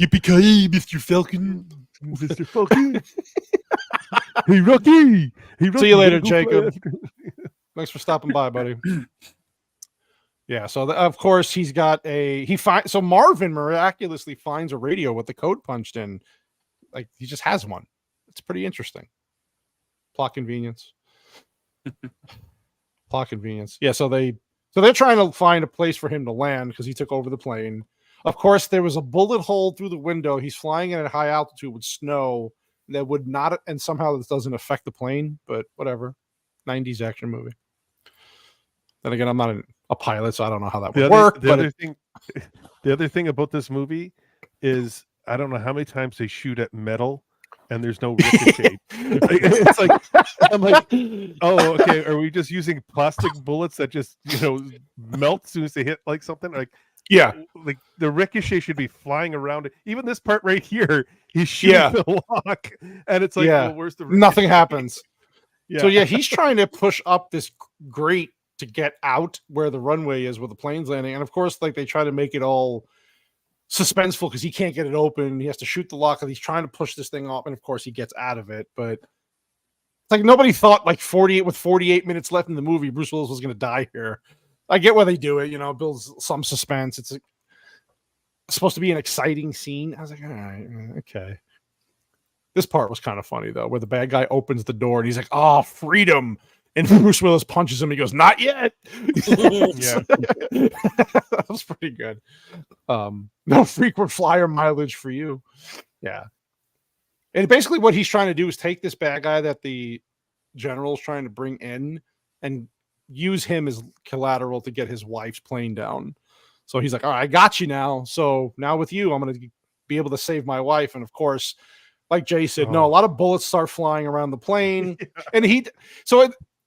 Yippee-ki-yay, Mr. Falcon. Mr. Falcon. Hey Rocky. See you later, Jacob. Thanks for stopping by, buddy. Yeah, so of course he's got so Marvin miraculously finds a radio with the code punched in. Like he just has one. It's pretty interesting. Plot convenience. Yeah, so they're trying to find a place for him to land because he took over the plane. Of course, there was a bullet hole through the window. He's flying in at high altitude with snow that would not, and somehow this doesn't affect the plane, but whatever. 90s action movie. Then again, I'm not a pilot, so I don't know how that would work. The other thing about this movie is I don't know how many times they shoot at metal and there's no ricochet. It's like I'm like, oh, okay. Are we just using plastic bullets that just melt as soon as they hit like something? Like like the ricochet should be flying around it. Even this part right here, he's shooting the lock, and it's like, well, where's the ricochet? Nothing happens. So he's trying to push up this grate to get out where the runway is where the plane's landing, and of course, like they try to make it all suspenseful because he can't get it open. He has to shoot the lock, and he's trying to push this thing off, and of course he gets out of it. But it's like nobody thought like 48 minutes left in the movie, Bruce Willis was going to die here. I get why they do it, builds some suspense. It's supposed to be an exciting scene. I was like, all right, okay. This part was kind of funny though, where the bad guy opens the door and he's like, "Oh, freedom!" And Bruce Willis punches him. He goes, "Not yet." That was pretty good. No frequent flyer mileage for you. Yeah. And basically what he's trying to do is take this bad guy that the general's trying to bring in and use him as collateral to get his wife's plane down. So he's like, all right, I got you now. So now with you, I'm going to be able to save my wife. And of course, like Jay said, no, a lot of bullets start flying around the plane. And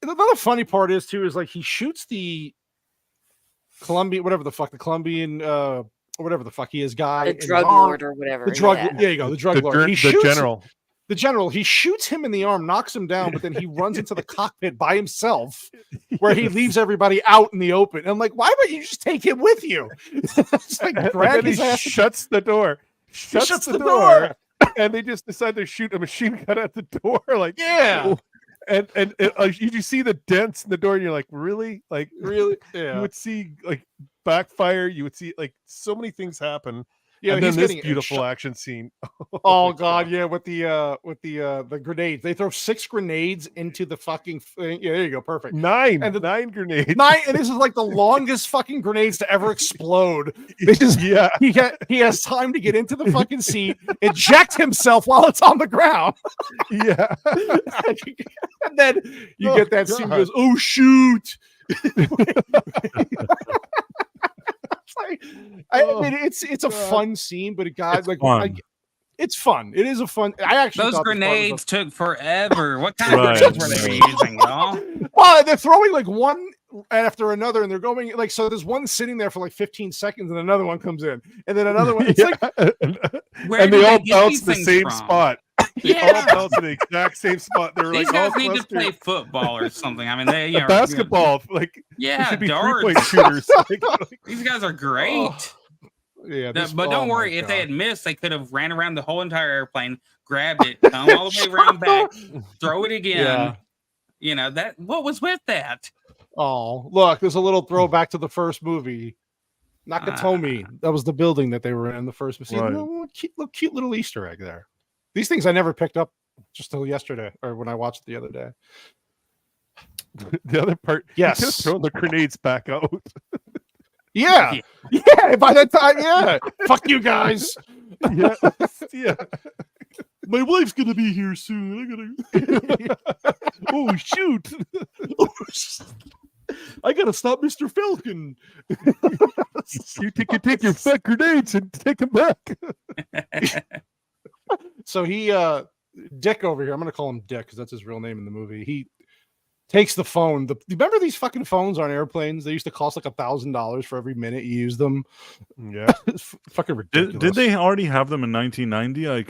another funny part is too, is like he shoots the Colombian, whatever the fuck he is, guy. The drug lord or whatever. The drug, there you go, the drug lord. The general, he shoots him in the arm, knocks him down, but then he runs into the cockpit by himself where he leaves everybody out in the open. And I'm like, why don't you just take him with you? It's like drag his ass. Shuts the door. Shuts the door. And they just decide to shoot a machine gun at the door. Like, yeah. And you see the dents in the door, and you're like, really? Like, really? Yeah. You would see like backfire. You would see like so many things happen. Yeah, and then he's this beautiful action scene. Oh god, yeah, with the grenades. They throw 6 grenades into the fucking thing. Yeah, there you go, perfect. 9 and 9 grenades. 9, and this is like the longest fucking grenades to ever explode. They just he has time to get into the fucking seat, eject himself while it's on the ground. Yeah. And then you get that scene goes, oh shoot. I mean, it's a fun scene, but it's fun. It is a fun. I actually those grenades took forever. What kind of grenades were they using, y'all? Well, they're throwing like one after another, and they're going like so. There's one sitting there for like 15 seconds, and another one comes in, and then another one. It's like, and they all bounce the same spot. They all bounce in the exact same spot. They're These like guys all need to play football or something. I mean, they basketball, like should be 3-point shooters. These guys are great. Yeah, but don't worry. If they had missed, they could have ran around the whole entire airplane, grabbed it, come all the way around back, throw it again. Yeah. You know that. What was with that? Oh, look, there's a little throwback to the first movie. Nakatomi. That was the building that they were in the first movie. Right. Cute little Easter egg there. These things I never picked up just till yesterday, or when I watched it the other day. The other part, yes, just throwing the grenades back out. Yeah. By that time, fuck you guys. Yeah. My wife's gonna be here soon. Oh shoot! I gotta stop Mr. Falcon. You can take your fat grenades and take them back. So he, Dick over here, I'm going to call him Dick because that's his real name in the movie. He takes the phone. Remember these fucking phones on airplanes? They used to cost like $1,000 for every minute you use them. Yeah. It's fucking ridiculous. Did they already have them in 1990?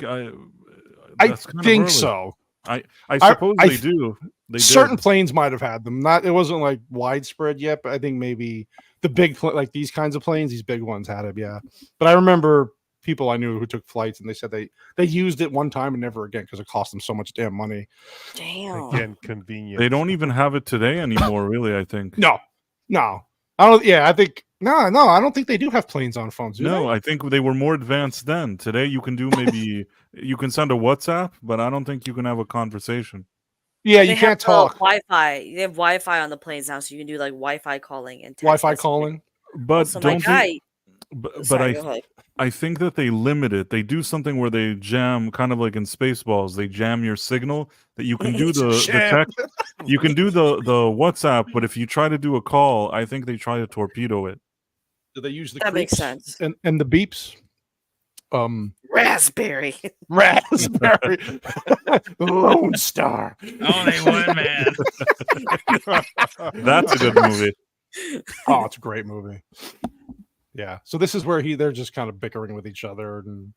I think so. I suppose they do. They certain did. planes might have had them. It wasn't like widespread yet, but I think maybe the big, like these kinds of planes, these big ones had it. Yeah. But I remember people I knew who took flights and they said they used it one time and never again because it cost them so much damn money. Damn. Again, convenient. They don't even have it today anymore, really, I think. No. I don't I think I don't think they do have planes on phones. No, I think they were more advanced then. Today you can do maybe you can send a WhatsApp, but I don't think you can have a conversation. Yeah, you can't talk. Wi-Fi. They have Wi-Fi on the planes now, so you can do like Wi-Fi calling and text Wi-Fi messaging. calling. But So don't Sorry, go but ahead. I think that they limit it. They do something where they jam, kind of like in Spaceballs. They jam your signal that you can do the text. You can do the WhatsApp, but if you try to do a call, I think they try to torpedo it. Do they use the That makes creeps sense. and the beeps? Raspberry. Lone Star. Only one man. That's a good movie. Oh, it's a great movie. Yeah. So this is where they're just kind of bickering with each other, and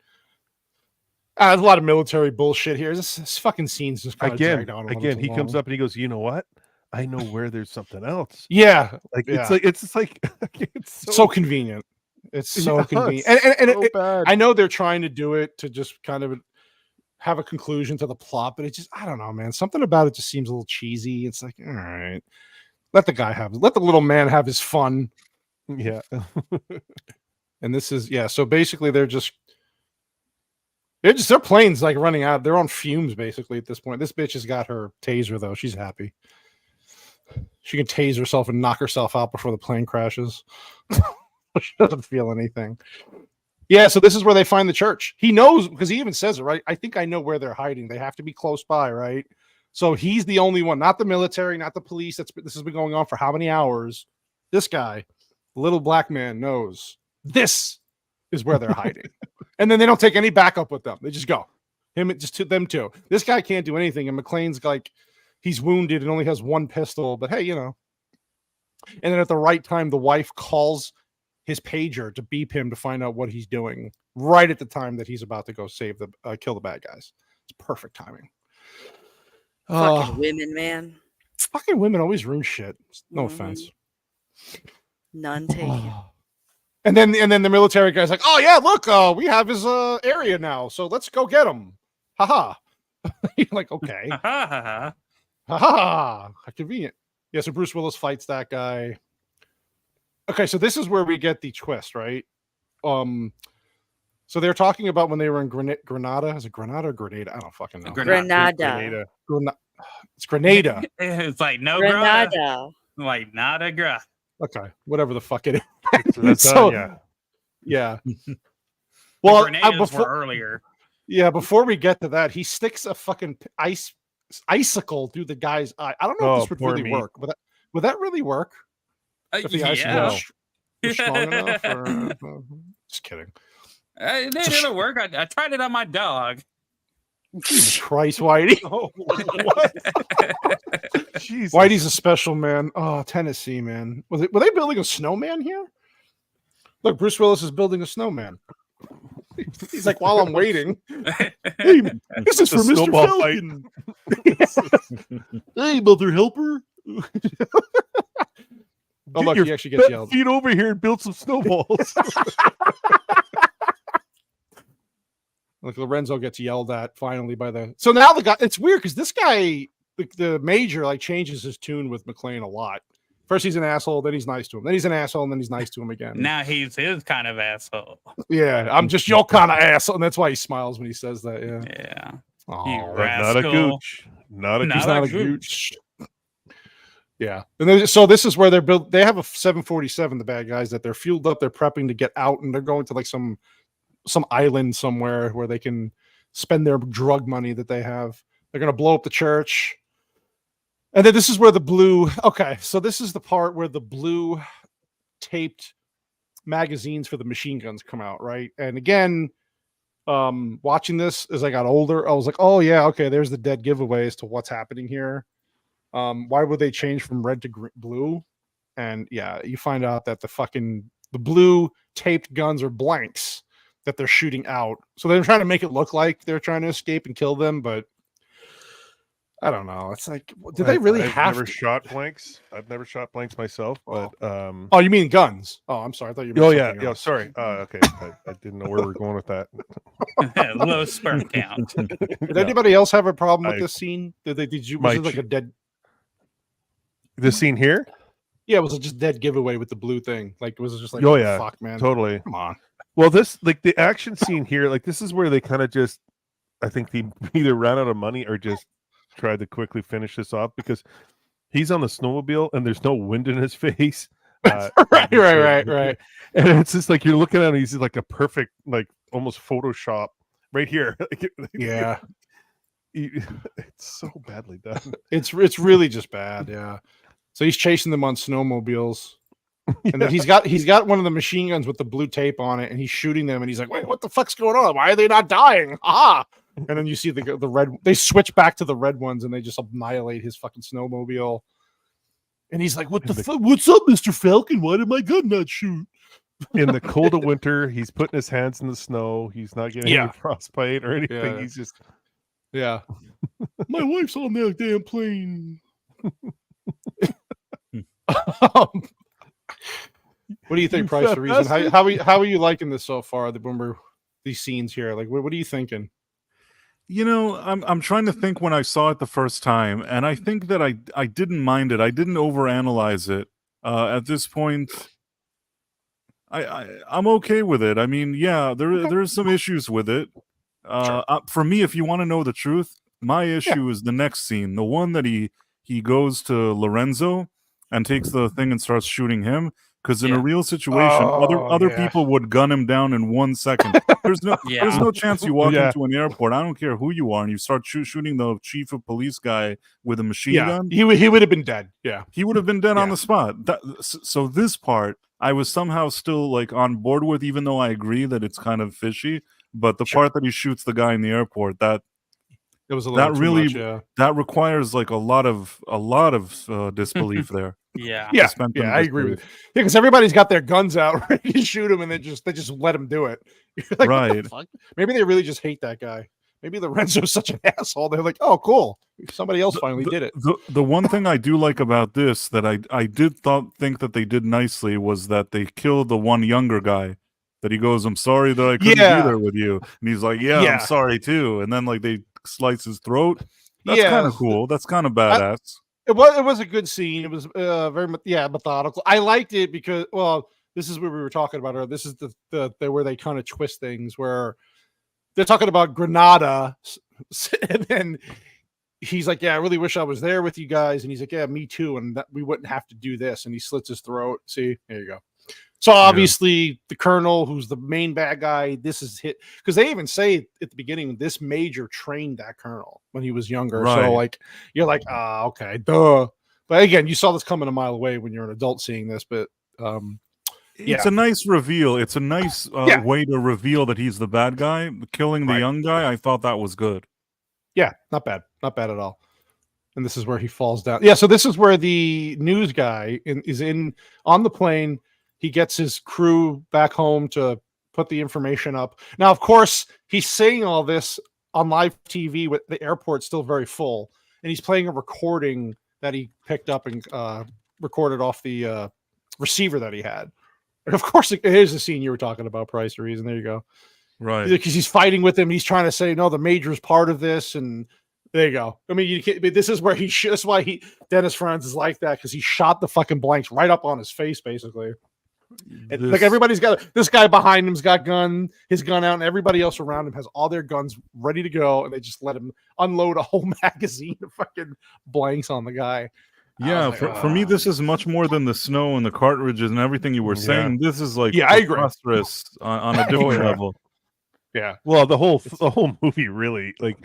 there's a lot of military bullshit here. This fucking scene's just kind of dragged on. Again, he comes up and he goes, "You know what? I know where there's something else." Yeah. It's like it's so convenient. It's so convenient, and I know they're trying to do it to just kind of have a conclusion to the plot, but it just, I don't know, man. Something about it just seems a little cheesy. It's like, all right, let the little man have his fun. Yeah. And this is, so basically their plane's like running out. They're on fumes basically at this point. This bitch has got her taser though. She's happy. She can tase herself and knock herself out before the plane crashes. She doesn't feel anything. Yeah, so this is where they find the church. He knows, because he even says it, right? I think I know where they're hiding. They have to be close by, right? So he's the only one, not the military, not the police. This has been going on for how many hours? This guy, the little black man, knows this is where they're hiding. And then they don't take any backup with them. They just go. Them two. This guy can't do anything. And McClane's like, he's wounded and only has one pistol, but hey, And then at the right time, the wife calls his pager to beep him to find out what he's doing right at the time that he's about to go kill the bad guys. It's perfect timing. Fucking women, man. Fucking women always ruin shit. No offense. None taken. And then the military guy's like, "Oh yeah, look, we have his area now, so let's go get him." Haha. You're like, okay. Ha how convenient. Yeah, so Bruce Willis fights that guy. Okay, so this is where we get the twist, right? So they're talking about when they were in Grenada. Is it Grenada or Grenada? I don't fucking know. Grenada. It's Grenada. It's like no Grenada. Like nada gra. Okay, whatever the fuck it is. So that's yeah. Well, Grenadiers were earlier. Yeah, before we get to that, he sticks a fucking icicle through the guy's eye. I don't know if this would really work. Would that really work? If the icicle was strong enough? Or, just kidding. It'll work. I tried it on my dog. Jesus Christ, Whitey. Oh, what? Jesus. Whitey's a special man. Oh, Tennessee, man. Were they building a snowman here? Look, Bruce Willis is building a snowman. He's like, while I'm waiting, hey, this is for Mr. Falcon. Hey, mother helper. Oh, look, he actually gets yelled. Feet over here and build some snowballs. Like Lorenzo gets yelled at finally by the. So now the guy. It's weird because this guy, the major, like changes his tune with McClane a lot. First he's an asshole, then he's nice to him. Then he's an asshole, and then he's nice to him again. Now he's his kind of asshole. Yeah, I'm just your kind of asshole, and that's why he smiles when he says that. Yeah. Yeah. Oh, not a gooch. He's not a gooch. Yeah, and then, so this is where they're built. They have a 747. The bad guys that they're fueled up. They're prepping to get out, and they're going to like some island somewhere where they can spend their drug money that they have. They're going to blow up the church. And then this is where the blue. Okay, so this is the part where the blue taped magazines for the machine guns come out, right? And again, watching this as I got older, I was like, oh yeah, okay, there's the dead giveaway as to what's happening here. Why would they change from red to blue? And yeah, you find out that the blue taped guns are blanks that they're shooting out. So they're trying to make it look like they're trying to escape and kill them, but I don't know. It's like, do they really have I've never shot blanks. I've never shot blanks myself, but oh, you mean guns? Oh, I'm sorry. I thought you meant something else. Sorry. Okay. I didn't know where we're going with that. Low sperm count. Did anybody else have a problem with this scene? Was it like a dead the scene here? Yeah, it was just dead giveaway with the blue thing. Like, it was just like, fuck, man. Totally. Come on. Well, this, like, the action scene here, like, this is where they kind of just, I think they either ran out of money or just tried to quickly finish this off because he's on the snowmobile and there's no wind in his face. Right. And it's just like you're looking at him, he's like a perfect, like, almost Photoshop right here. Yeah. It's so badly done. It's really just bad. Yeah. So he's chasing them on snowmobiles. And then he's got one of the machine guns with the blue tape on it, and he's shooting them, and he's like, wait, what the fuck's going on? Why are they not dying? Aha! And then you see the red, they switch back to the red ones, and they just annihilate his fucking snowmobile. And he's like, what the fuck? What's up, Mr. Falcon? Why did my gun not shoot? In the cold of winter, he's putting his hands in the snow. He's not getting any frostbite or anything. He's just... Yeah. My wife's on that damn plane. What do you think, Price for Reason? How are you liking this so far? These scenes here, like, what are you thinking? You know, I'm trying to think when I saw it the first time, and I think that I didn't mind it. I didn't overanalyze it. At this point, I'm okay with it. I mean, yeah, there's some issues with it. Sure. For me, if you want to know the truth, my issue is the next scene, the one that he goes to Lorenzo and takes the thing and starts shooting him. Because in a real situation, other people would gun him down in 1 second. There's no chance you walk into an airport. I don't care who you are, and you start shooting the chief of police guy with a machine gun. He would have been dead. Yeah, he would have been dead on the spot. So this part, I was somehow still like on board with, even though I agree that it's kind of fishy. But the part that he shoots the guy in the airport, that it was a little too much, that requires like a lot of disbelief there. Yeah, I agree with you. Yeah, because everybody's got their guns out ready to shoot him, and they just let him do it. Like, right? What the fuck? Maybe they really just hate that guy. Maybe Lorenzo's such an asshole. They're like, oh, cool, somebody else finally did it. The one thing I do like about this that I did think that they did nicely was that they killed the one younger guy. That he goes, I'm sorry that I couldn't be there with you, and he's like, I'm sorry too. And then like they slice his throat. That's kind of cool. That's kind of badass. It was a good scene. It was very methodical. I liked it because, well, this is where we were talking about. This is the where they kind of twist things, where they're talking about Granada, and then he's like, "Yeah, I really wish I was there with you guys," and he's like, "Yeah, me too," and that we wouldn't have to do this, and he slits his throat. See, there you go. So obviously, the Colonel, who's the main bad guy, this is hit because they even say at the beginning this Major trained that Colonel when he was younger. Right. So like, you're like, okay, duh. But again, you saw this coming a mile away when you're an adult seeing this. But it's a nice reveal. It's a nice way to reveal that he's the bad guy. Killing the young guy, I thought that was good. Yeah, not bad at all. And this is where he falls down. Yeah, so this is where the news guy is on the plane. He gets his crew back home to put the information up. Now, of course, he's saying all this on live TV with the airport still very full, and he's playing a recording that he picked up and recorded off the receiver that he had. And of course, here's the scene you were talking about, Price or Reason. There you go. Right. Because he's fighting with him. He's trying to say, no, the Major's part of this. And there you go. I mean, you can't, but this is where that's why Dennis Franz is like that, because he shot the fucking blanks right up on his face, basically. Like everybody's got this guy behind him's got his gun out, and everybody else around him has all their guns ready to go, and they just let him unload a whole magazine of fucking blanks on the guy. Yeah, like, for me, this is much more than the snow and the cartridges and everything you were saying. This is like I agree. On a different level. Yeah. Well, the whole movie really, like,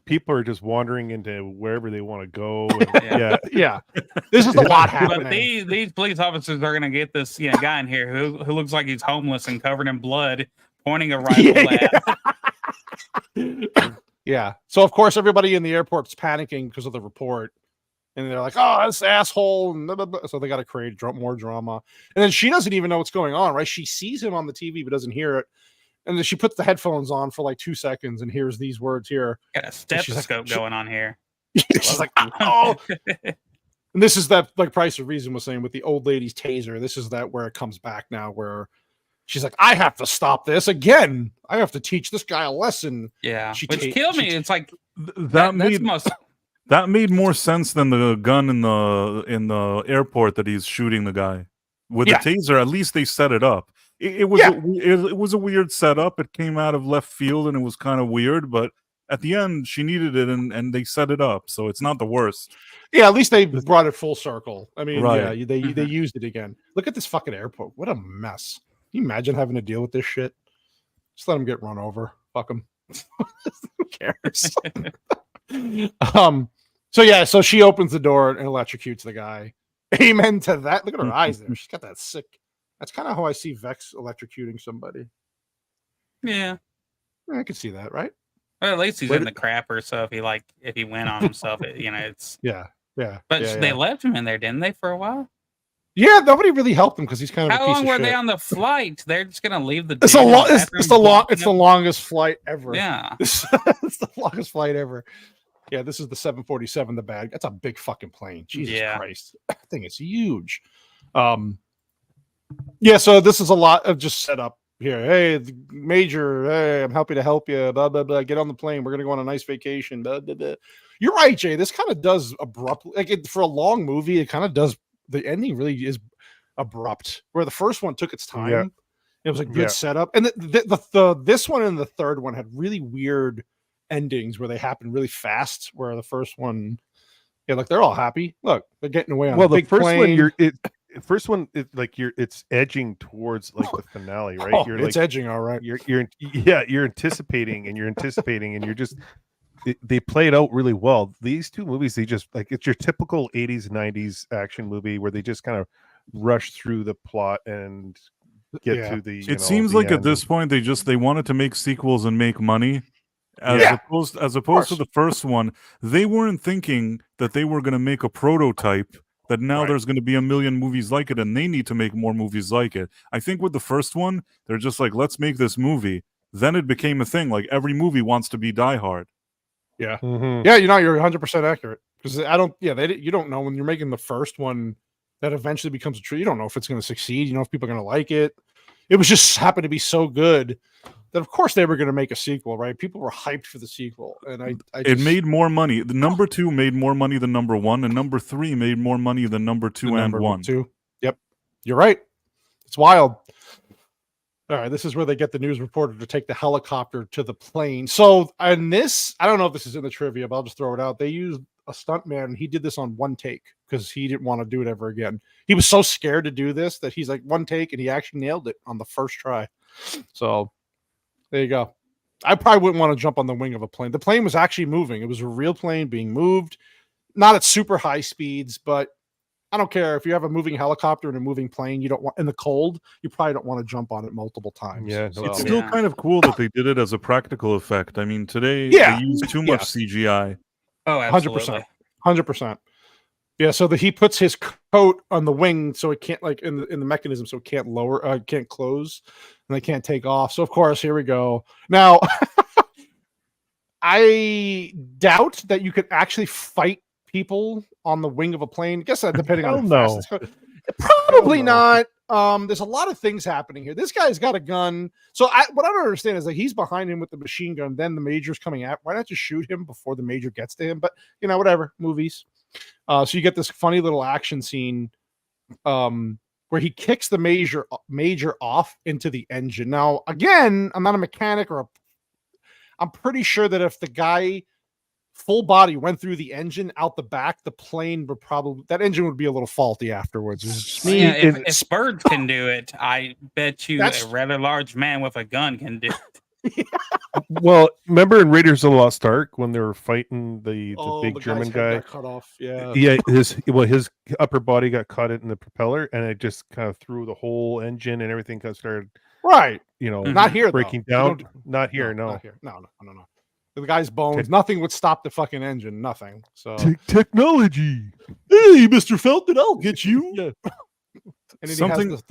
people are just wandering into wherever they want to go. And, yeah. This is a lot happening. But these police officers are going to get this guy in here who looks like he's homeless and covered in blood, pointing a rifle at. Yeah. So of course everybody in the airport's panicking because of the report, and they're like, "Oh, this asshole!" And blah, blah, blah. So they got to create more drama. And then she doesn't even know what's going on, right? She sees him on the TV but doesn't hear it. And then she puts the headphones on for like 2 seconds and hears these words here. Got a stethoscope going on here. She's like, "Oh!" And this is that, like Price of Reason was saying with the old lady's taser. This is that where it comes back now, where she's like, "I have to stop this again. I have to teach this guy a lesson." Yeah, which killed me. It's like that made more sense than the gun in the airport that he's shooting the guy with the taser. At least they set it up. It was a weird setup. It came out of left field and it was kind of weird, but at the end she needed it and they set it up, so it's not the worst. Yeah, at least they brought it full circle. I mean, they used it again. Look at this fucking airport. What a mess. Can you imagine having to deal with this shit? Just let them get run over. Fuck them. Who cares? So she opens the door and electrocutes the guy. Amen to that. Look at her eyes there. She's got that sick. That's kind of how I see Vex electrocuting somebody. Yeah. I can see that, right? Well, at least he's in the crapper, so if he went on himself, it's yeah. But they left him in there, didn't they, for a while? Yeah, nobody really helped him because he's kind of. How a piece long of were shit. they on the flight? They're just gonna leave the. It's the longest flight ever. Yeah, it's the longest flight ever. Yeah, this is the 747. The bag. That's a big fucking plane. Jesus Christ, that thing is huge. Yeah, so this is a lot of just setup here. Hey, Major, hey, I'm happy to help you. Blah blah blah. Get on the plane. We're gonna go on a nice vacation. Blah blah blah. You're right, Jay. This kind of does abruptly, like for a long movie, it kind of does. The ending really is abrupt. Where the first one took its time. Yeah. It was a good setup, and this one and the third one had really weird endings where they happened really fast. Where the first one, like they're all happy. Look, they're getting away on a big plane. It's edging towards like the finale, right? It's edging, all right. You're anticipating, and you're just. They play it out really well. These two movies, they just like it's your typical 80s, 90s action movie where they just kind of rush through the plot and get to the. It seems like at this point they wanted to make sequels and make money, as opposed to the first one. They weren't thinking that they were going to make a prototype. That now there's going to be a million movies like it, and they need to make more movies like it. I think with the first one, they're just like, let's make this movie. Then it became a thing. Like every movie wants to be Die Hard. Yeah. Mm-hmm. Yeah, you're 100% accurate. Because you don't know when you're making the first one that eventually becomes a true. You don't know if it's going to succeed. You know if people are going to like it. It was just happened to be so good that of course they were going to make a sequel, right? People were hyped for the sequel, and it made more money. The number 2 made more money than number 1, and number 3 made more money than number 2 and 1. 2. Yep, you're right. It's wild. All right, this is where they get the news reporter to take the helicopter to the plane. So, and this, I don't know if this is in the trivia, but I'll just throw it out. They used a stuntman, and he did this on one take because he didn't want to do it ever again. He was so scared to do this that he's like, one take, and he actually nailed it on the first try. So, there you go. I probably wouldn't want to jump on the wing of a plane. The plane was actually moving. It was a real plane being moved, not at super high speeds, but I don't care if you have a moving helicopter and a moving plane. You don't want in the cold. You probably don't want to jump on it multiple times. Yeah, so. It's still kind of cool that they did it as a practical effect. I mean, today they use too much CGI. Oh, absolutely, 100%. Yeah, so he puts his coat on the wing, so it can't in the mechanism, so it can't can't close, and they can't take off. So of course, here we go. Now, I doubt that you could actually fight people on the wing of a plane. I guess that depending on how fast it's probably not. There's a lot of things happening here. This guy's got a gun. So what I don't understand is he's behind him with the machine gun. Then the major's coming out. Why not just shoot him before the major gets to him? But whatever. Movies. So you get this funny little action scene where he kicks the major off into the engine. Now, again, I'm not a mechanic I'm pretty sure that if the guy full body went through the engine out the back, the plane would that engine would be a little faulty afterwards. If birds can do it, I bet you a rather large man with a gun can do it. Well, remember in Raiders of the Lost Ark when they were fighting the big German guy? Cut off. Yeah. Yeah, his upper body got caught in the propeller, and it just kind of threw the whole engine and everything kind of started. Right. Not here. Breaking down. Not here. No. Not here. No. The guy's bones. Nothing would stop the fucking engine. Nothing. So technology. Hey, Mr. Felton, I'll get you. Yeah. And then Something. he has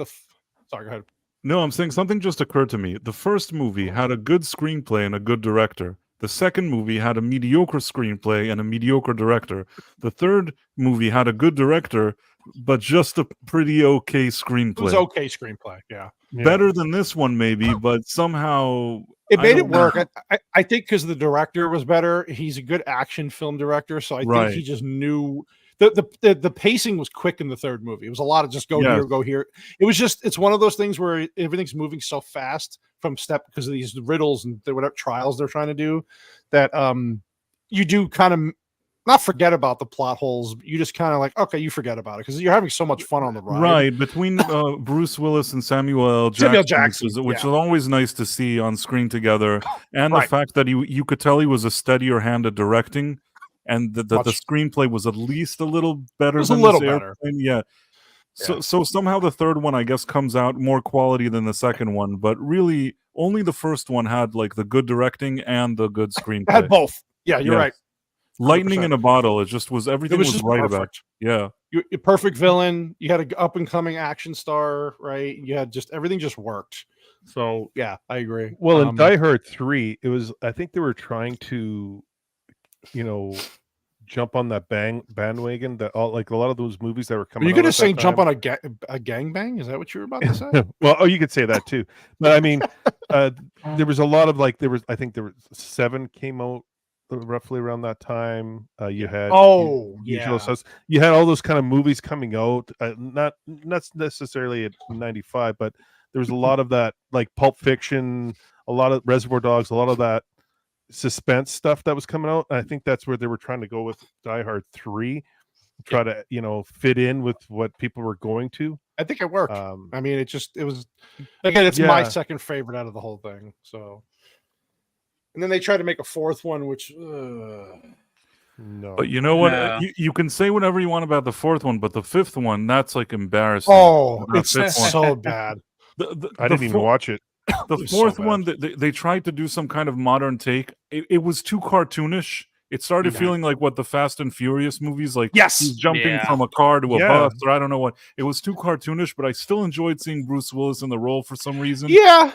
sorry, go ahead. No, I'm saying something just occurred to me. The first movie had a good screenplay and a good director. The second movie had a mediocre screenplay and a mediocre director. The third movie had a good director, but just a pretty okay screenplay. It was okay screenplay, yeah. Better than this one, maybe, but somehow it made it work. I think because the director was better. He's a good action film director, so I think he just knew the pacing was quick in the third movie. It was a lot of just here, go here. It was it's one of those things where everything's moving so fast from step because of these riddles and whatever trials they're trying to do that you do kind of not forget about the plot holes. You just kind of okay, you forget about it because you're having so much fun on the ride. Right, between Bruce Willis and Samuel L. Jackson, which is always nice to see on screen together, and the fact that you could tell he was a steadier hand at directing, and the screenplay was at least a little better than this airplane. Yeah. So somehow the third one, I guess, comes out more quality than the second one, but really only the first one had the good directing and the good screenplay. Had both. Yeah, you're right. Lightning 100%. In a bottle. It just was everything was right perfect. About it. Yeah. You're perfect villain. You had an up and coming action star, right? You had everything just worked. So yeah, I agree. Well, in Die Hard 3, it was I think they were trying to, jump on that bandwagon that a lot of those movies that were coming. Are you going to say jump on a gangbang? Is that what you were about to say? Well, you could say that too. But I mean, there was a lot of I think there were 7 came out roughly around that time. You had you had all those kind of movies coming out, not necessarily at 95, but there was a lot of that, like Pulp Fiction, a lot of Reservoir Dogs, a lot of that suspense stuff that was coming out. And I think that's where they were trying to go with Die Hard 3, try to fit in with what people were going to. I think it worked. I mean, it was again, it's my second favorite out of the whole thing. So. And then they tried to make a fourth one, which no. But you know what? You can say whatever you want about the fourth one, but the fifth one, that's embarrassing. Oh, it's so bad. I didn't even watch it. The fourth one, they tried to do some kind of modern take. It was too cartoonish. It started feeling like what the Fast and Furious movies, he's jumping from a car to a bus, or I don't know what. It was too cartoonish, but I still enjoyed seeing Bruce Willis in the role for some reason. Yeah.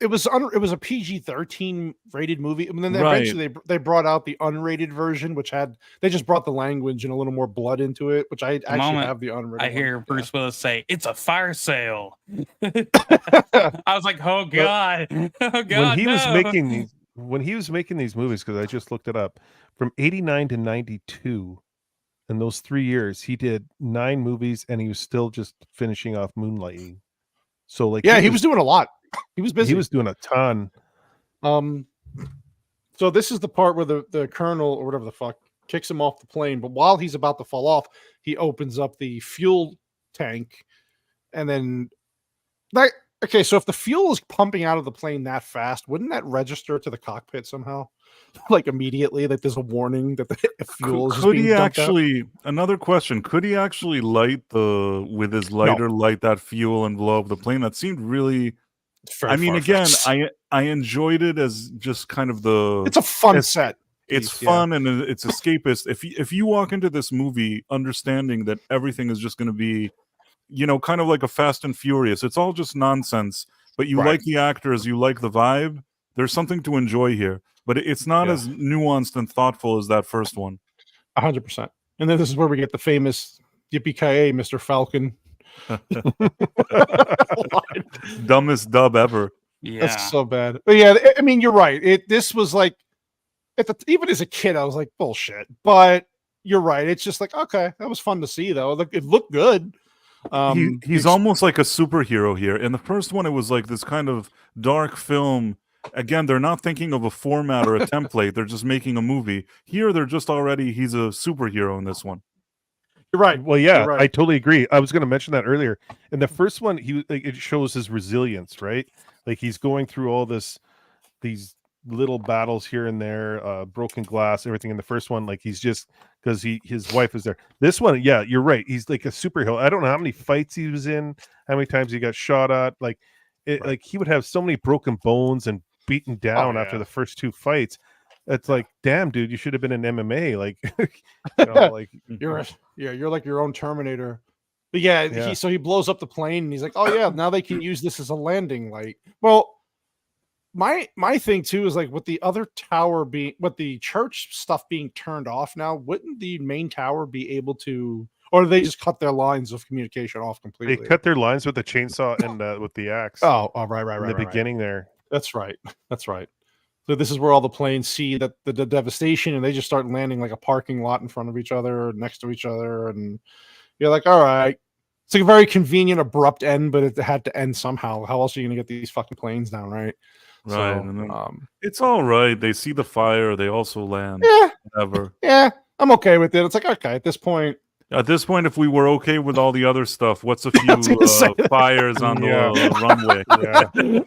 It was a PG-13 rated movie, and then eventually they brought out the unrated version, which they just brought the language and a little more blood into it, which I actually have the unrated. I hear Bruce Willis say, "It's a fire sale." I was like, "Oh God, oh God!" When he was making these movies, because I just looked it up, from 89 to 92, in those 3 years, he did 9 movies, and he was still just finishing off Moonlighting. So, like, he was doing a lot. He was busy. He was doing a ton. So this is the part where the colonel or whatever the fuck kicks him off the plane. But while he's about to fall off, he opens up the fuel tank, and then okay. So if the fuel is pumping out of the plane that fast, wouldn't that register to the cockpit somehow? Like immediately, that there's a warning that the fuel is being dumped out? Another question, could he actually light with his lighter light that fuel and blow up the plane? That seemed really, I mean, again, I enjoyed it as just kind of it's a fun set. It's fun and it's escapist. If you walk into this movie understanding that everything is just going to be, kind of like a Fast and Furious, it's all just nonsense, but you like the actors, you like the vibe, there's something to enjoy here. But it's not as nuanced and thoughtful as that first one. 100%. And then this is where we get the famous Yippee-ki-yay, Mr. Falcon. Dumbest dub ever. Yeah. That's so bad. But yeah, I mean, you're right. This was like, even as a kid, I was like, bullshit. But you're right. It's just like, okay, that was fun to see, though. It looked good. He's almost like a superhero here. In the first one, it was like this kind of dark film. Again, they're not thinking of a format or a template. They're just making a movie. Here, he's a superhero in this one. You're right. Well, yeah, right. I totally agree. I was going to mention that earlier. In the first one, it shows his resilience, right? Like he's going through all these little battles here and there, broken glass, everything. In the first one, like he's just because his wife is there. This one, yeah, you're right. He's like a superhero. I don't know how many fights he was in, how many times he got shot at. Like he would have so many broken bones and beaten down after the first 2 fights. It's like, damn, dude, you should have been in MMA. Like, like you're like your own Terminator. But so he blows up the plane, and he's like, oh yeah, now they can use this as a landing light. Well, my thing too is like with the other tower with the church stuff being turned off now, wouldn't the main tower be able to? Or they just cut their lines of communication off completely? They cut their lines with the chainsaw and with the axe. Oh, right. In the beginning there. That's right. So this is where all the planes see that the devastation, and they just start landing like a parking lot in front of each other, next to each other, and you're like, all right. It's like a very convenient, abrupt end, but it had to end somehow. How else are you going to get these fucking planes down, right? Right. So, and then, it's all right. They see the fire. They also land. Yeah. Whatever. Yeah. I'm okay with it. It's like, okay, at this point, if we were okay with all the other stuff, what's a few fires on the runway?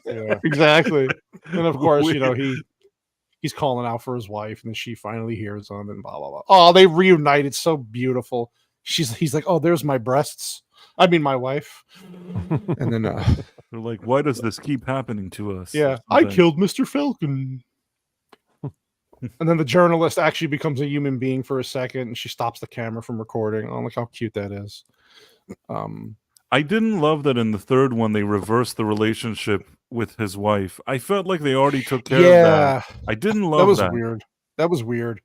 Yeah, exactly. And of course, he's calling out for his wife, and then she finally hears him, and blah blah blah. Oh, they reunite. It's so beautiful. He's like, oh, there's my breasts. I mean, my wife. And then they're like, why does this keep happening to us? Yeah, I killed Mr. Falcon. And then the journalist actually becomes a human being for a second, and she stops the camera from recording. Oh, look how cute that is. I didn't love that in the third one they reversed the relationship with his wife. I felt like they already took care of that. I didn't love that. That was weird.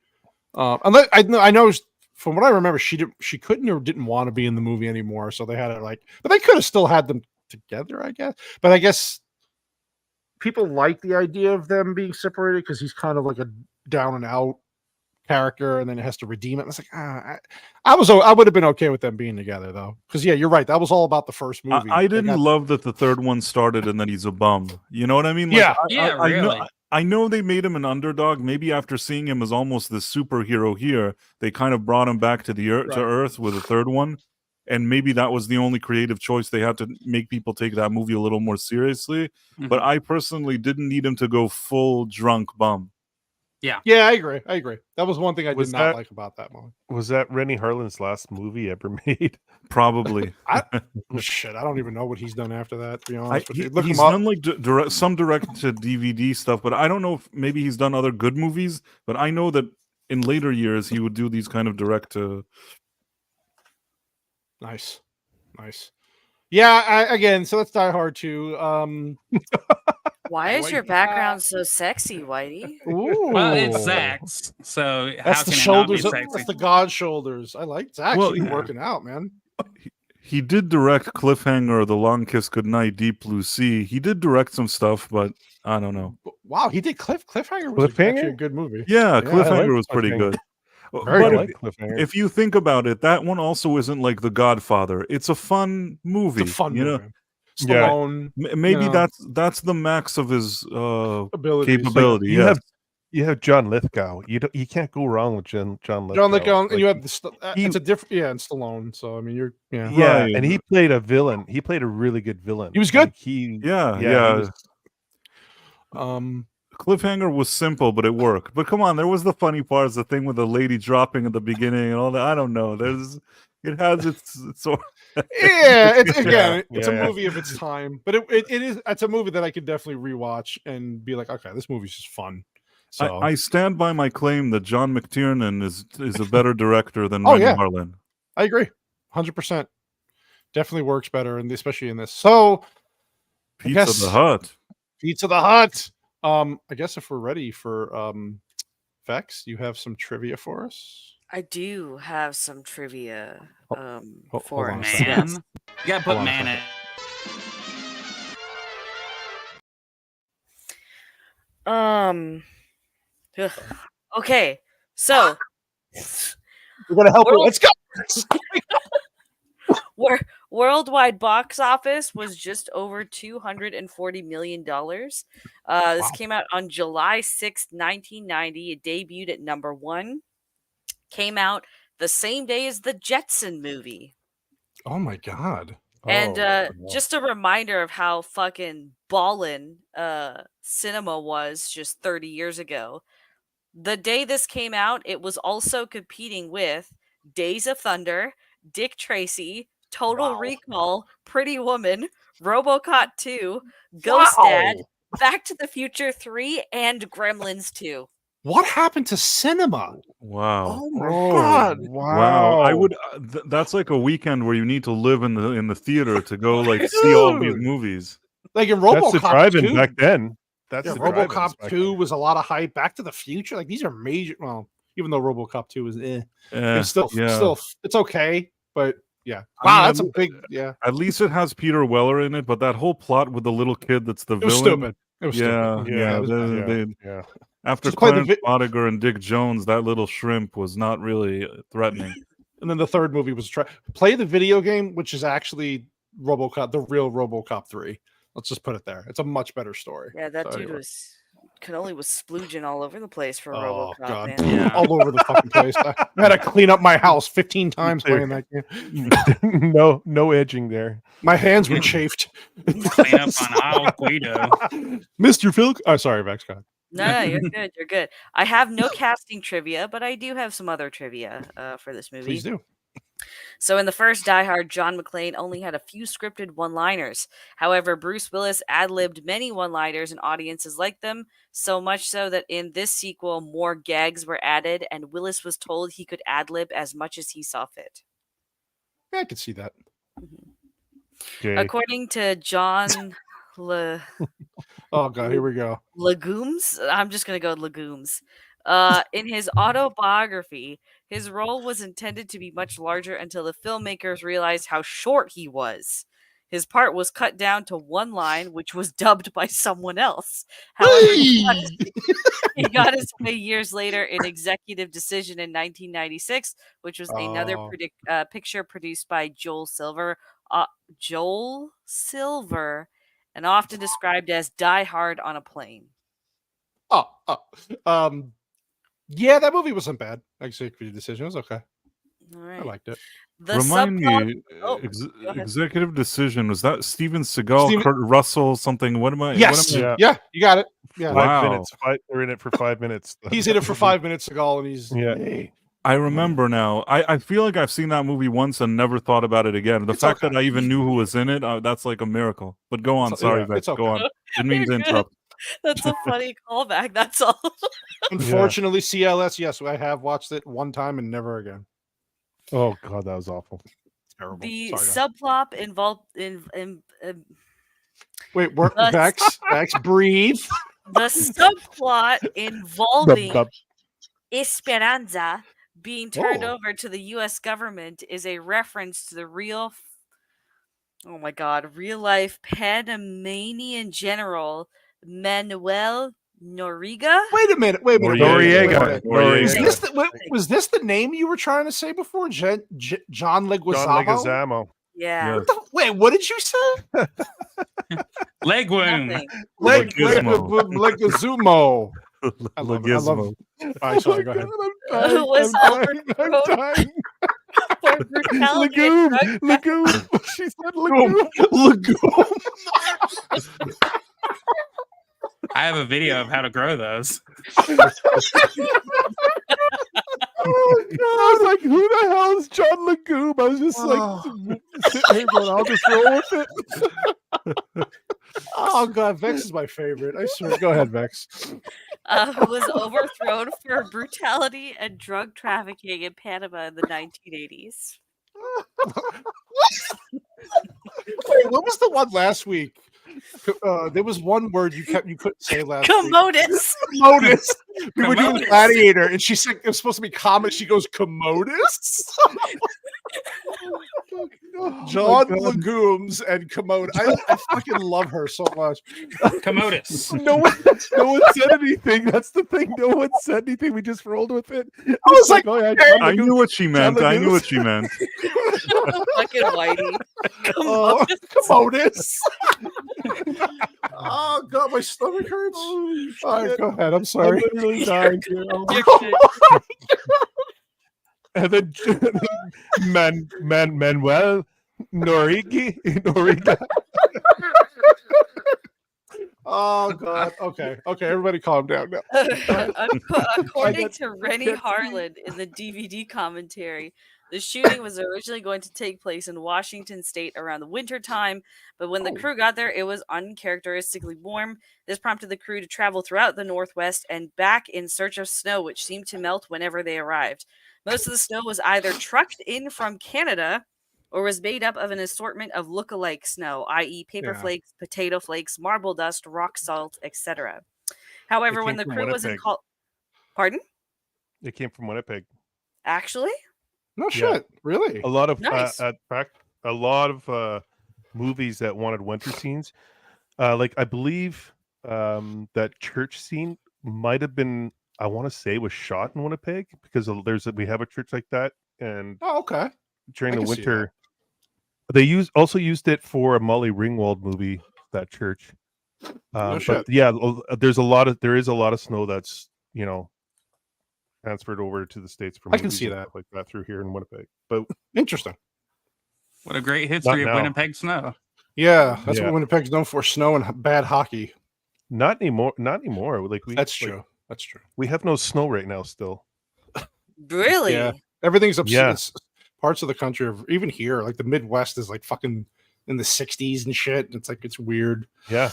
I know from what I remember, she couldn't or didn't want to be in the movie anymore, so they had it but they could have still had them together, I guess. But I guess people like the idea of them being separated because he's kind of like a down and out character, and then it has to redeem it. It's like I would have been okay with them being together though, because you're right, that was all about the first movie. I didn't love that the third one started and then he's a bum. You know what I mean? Really. I know they made him an underdog. Maybe after seeing him as almost the superhero here, they kind of brought him back to the to Earth with the third one, and maybe that was the only creative choice. They had to make people take that movie a little more seriously. Mm-hmm. But I personally didn't need him to go full drunk bum. Yeah, I agree. That was one thing I did not like about that movie. Was that Rennie Harlin's last movie ever made? Probably. I don't even know what he's done after that, to be honest with you. He's done like some direct-to-DVD stuff, but I don't know if maybe he's done other good movies, but I know that in later years he would do these kind of direct-to... Nice. Yeah, again, so let's Die Hard 2. Why is your background so sexy, Whitey? Ooh. Well, it's Zach's, so that's how the can shoulders. It not be sexy? That's the God shoulders. I like Zach's working out, man. He did direct Cliffhanger, The Long Kiss Goodnight, Deep Blue Sea. He did direct some stuff, but I don't know. Wow, he did Cliffhanger was actually a good movie. Yeah, Cliffhanger was pretty good. But if you think about it, that one also isn't like The Godfather. It's a fun movie. It's a fun movie. Stallone. Maybe that's the max of his abilities. capability. You have John Lithgow. You can't go wrong with John Lithgow. John Lithgow, and you have it's a different and Stallone. So I mean, you're right. And he played a villain. He played a really good villain. He was good. Cliffhanger was simple, but it worked. But come on, there was the funny parts, the thing with the lady dropping at the beginning and all that. I don't know. It has its it's a movie of its time, but it's a movie that I could definitely rewatch and be like, okay, this movie's just fun. So I stand by my claim that John McTiernan is a better director than Renny Harlin. I agree, 100%. Definitely works better, and especially in this. So, Pizza the Hut. I guess if we're ready for Vex, you have some trivia for us. I do have some trivia for man. You gotta put man in. Okay, so we're gonna help you. Let's go. Worldwide box office was just over $240 million. This came out on July 6th, 1990. It debuted at number 1. Came out the same day as the Jetson movie. Oh my god. And just a reminder of how fucking ballin' cinema was just 30 years ago. The day this came out, it was also competing with Days of Thunder, Dick Tracy, Total Recall, Pretty Woman, RoboCop 2, Ghost Dad, Back to the Future 3, and Gremlins 2. What happened to cinema? Wow! Oh my god! Wow! I would. That's like a weekend where you need to live in the theater to go see all these movies. Like in RoboCop. That's the drive-in back then. RoboCop 2 was a lot of hype. Back to the Future, like these are major. Well, even though RoboCop 2 is it's still it's okay, but yeah. Wow, that's a big At least it has Peter Weller in it, but that whole plot with the little kid that's the villain. Stupid. It was stupid. Yeah. After Clarence Bodiger and Dick Jones, that little shrimp was not really threatening. And then the third movie was play the video game, which is actually RoboCop, the real RoboCop 3. Let's just put it there. It's a much better story. Yeah, that dude was splooging all over the place for RoboCop. God. Man. Yeah. All over the fucking place. I had to clean up my house 15 times playing that game. No edging there. My hands were chafed. Clean up on Al Guido. Mr. Phil. Oh, sorry, Vex. God. No, you're good. You're good. I have no casting trivia, but I do have some other trivia for this movie. Please do. So in the first Die Hard, John McClane only had a few scripted one-liners. However, Bruce Willis ad-libbed many one-liners and audiences liked them, so much so that in this sequel, more gags were added, and Willis was told he could ad-lib as much as he saw fit. Yeah, I could see that. Okay. According to John... Oh, God, here we go. Legumes? I'm just going to go Legumes. In his autobiography, his role was intended to be much larger until the filmmakers realized how short he was. His part was cut down to one line, which was dubbed by someone else. However, he got his way years later in Executive Decision in 1996, which was another picture produced by Joel Silver. And often described as Die Hard on a Plane. Yeah, that movie wasn't bad. Executive Decision was okay. All right. I liked it. Remind me, Executive Decision, was that Steven Seagal, Kurt Russell, something? What am I? Yes. Yeah, you got it. Yeah. 5 minutes. They're in it for 5 minutes. He's in it for 5 minutes, Seagal, and he's I remember now. I feel like I've seen that movie once and never thought about it again. The fact that I even knew who was in it, that's like a miracle. But go on. Sorry, Vex. Go on. Didn't mean to interrupt. That's a funny callback. That's all. Unfortunately, CLS, yes, I have watched it one time and never again. Oh, God, that was awful. Terrible. The subplot involved in Wait, Vex, breathe. The subplot involving Esperanza being turned over to the U.S. government is a reference to the real life Panamanian general Manuel Noriega? Wait a minute. Noriega. Was this the name you were trying to say before? John Leguizamo? John Leguizamo. Yeah. Wait, what did you say? Leg wound. Leguizamo. I love it. All right, sorry, go ahead. Who was overthrown for brutality and drug Legume. She said legume. I have a video of how to grow those. Oh, God. I was like, who the hell is John Legume? I was just like sitting here going, I'll just roll with it. Oh God, Vex is my favorite. I swear. Go ahead, Vex. Who was overthrown for brutality and drug trafficking in Panama in the 1980s. Wait, what was the one last week? There was one word you couldn't say last Commodus. week. Commodus. We were doing Gladiator, and she said it was supposed to be common. She goes, Commodus? John Legumes and Commodus. I fucking love her so much. Commodus. No one said anything. That's the thing. No one said anything. We just rolled with it. I was like, oh, yeah, I knew what she meant. I knew what she meant. Fucking whitey. Commodus. Oh God, my stomach hurts. All right, go ahead. I'm sorry. I'm literally dying here. And then Manuel Noriega. Oh God. Okay. Everybody, calm down now. According to Rennie Harlan in the DVD commentary, the shooting was originally going to take place in Washington State around the winter time, but when the crew got there, it was uncharacteristically warm. This prompted the crew to travel throughout the Northwest and back in search of snow, which seemed to melt whenever they arrived. Most of the snow was either trucked in from Canada or was made up of an assortment of look-alike snow, i.e. paper flakes, potato flakes, marble dust, rock salt, etc. However, when the crew was in Pardon? It came from Winnipeg. Actually? No shit. Really? A lot of nice. a lot of movies that wanted winter scenes. Like I believe that church scene might have been, I want to say, was shot in Winnipeg because we have a church like that, and okay. During the winter, they also used it for a Molly Ringwald movie. That church, but yeah, there is a lot of snow that's transferred over to the States. From I can see that like that through here in Winnipeg. But interesting. What a great history of Winnipeg snow. Yeah, that's what Winnipeg's known for: snow and bad hockey. Not anymore. Like that's true. That's true. We have no snow right now. Still, really? Yeah, everything's upset. Yeah. Parts of the country, even here, like the Midwest, is like fucking in the 60s and shit. It's like it's weird. Yeah.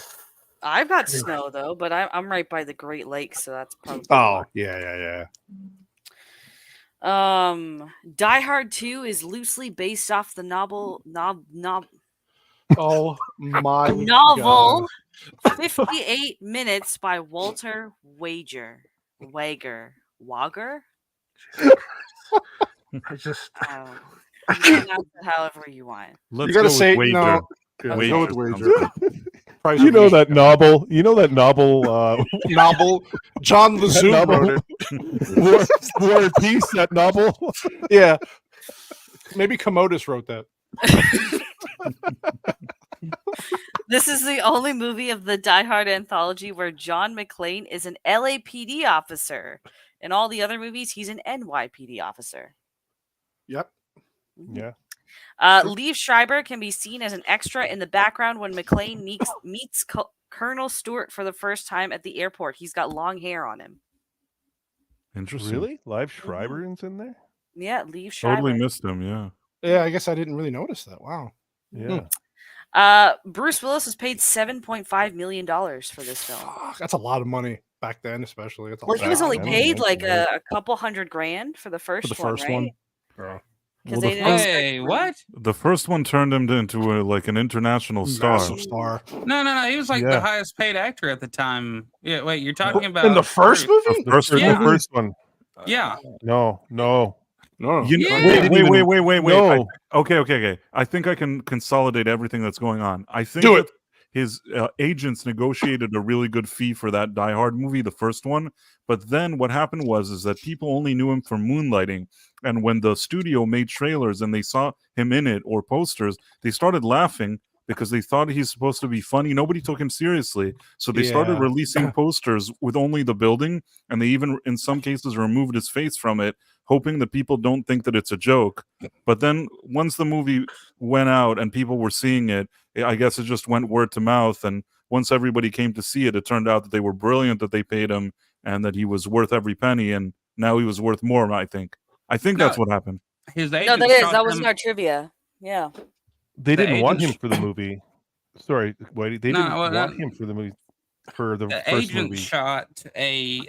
I've got snow though, but I'm right by the Great Lakes, so that's probably. Oh yeah. Die Hard 2 is loosely based off the novel. Oh my novel. 58 minutes by Walter Wager. I just however you want. You gotta say Wager. No. Go with Wager. You know that novel. Novel. John Lezoom wrote it. War and Peace. That novel. Yeah. Maybe Commodus wrote that. This is the only movie of the Die Hard anthology where John McClane is an LAPD officer. In all the other movies, he's an NYPD officer. Yep. Yeah. Liev Schreiber can be seen as an extra in the background when McClane meets Colonel Stewart for the first time at the airport. He's got long hair on him. Interesting. Really? Liev Schreiber is in there? Yeah, Liev Schreiber. Totally missed him, yeah. Yeah, I guess I didn't really notice that. Wow. Yeah. Bruce Willis was paid $7.5 million for this film. That's a lot of money back then, especially. He was only paid like a couple $100,000 for the first one, right? Well, what? The first one turned him into an international star. No. He was like the highest paid actor at the time. Yeah, wait, you're talking about in the first movie? The first one. Yeah. No. Wait. No. Okay. I think I can consolidate everything that's going on. I think his agents negotiated a really good fee for that Die Hard movie, the first one. But then what happened was that people only knew him for moonlighting. And when the studio made trailers and they saw him in it or posters, they started laughing because they thought he's supposed to be funny. Nobody took him seriously. So they started releasing posters with only the building, and they even, in some cases, removed his face from it, hoping that people don't think that it's a joke. But then once the movie went out and people were seeing it, I guess it just went word to mouth. And once everybody came to see it, it turned out that they were brilliant, that they paid him, and that he was worth every penny. And now he was worth more, I think. That's what happened. His agent that wasn't our trivia. Yeah. They didn't want him for the movie. Sorry, Whitey. They didn't want him for the movie. For the first agent movie. shot a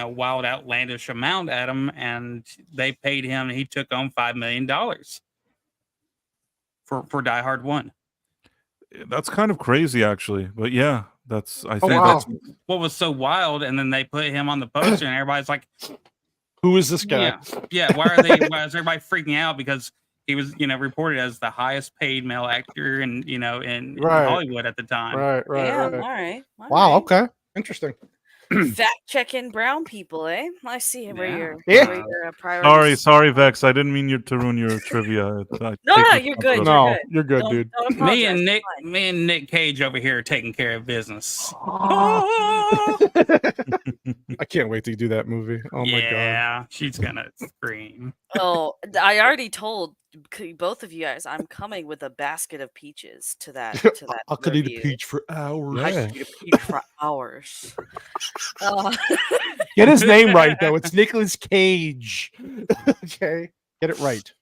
wild, outlandish amount at him, and they paid him. And he took on $5 million for Die Hard 1. That's kind of crazy, actually. But yeah, that's that's what was so wild. And then they put him on the poster, and everybody's like, "Who is this guy?" Yeah. Why is everybody freaking out? Because he was, reported as the highest paid male actor in Hollywood at the time. Right. Yeah, all right. Wow. Okay. Interesting. Fact checking brown people, eh? I see where your priorities. Sorry, Vex. I didn't mean to ruin your trivia. No, you're good. No, you're good, dude. Me and Nick Cage over here are taking care of business. I can't wait to do that movie. Oh my god. Yeah, she's gonna scream. Oh, I already told both of you guys I'm coming with a basket of peaches to that. I could eat a peach for hours. I could eat a peach for hours. Get his name right though. It's Nicolas Cage. Okay, get it right.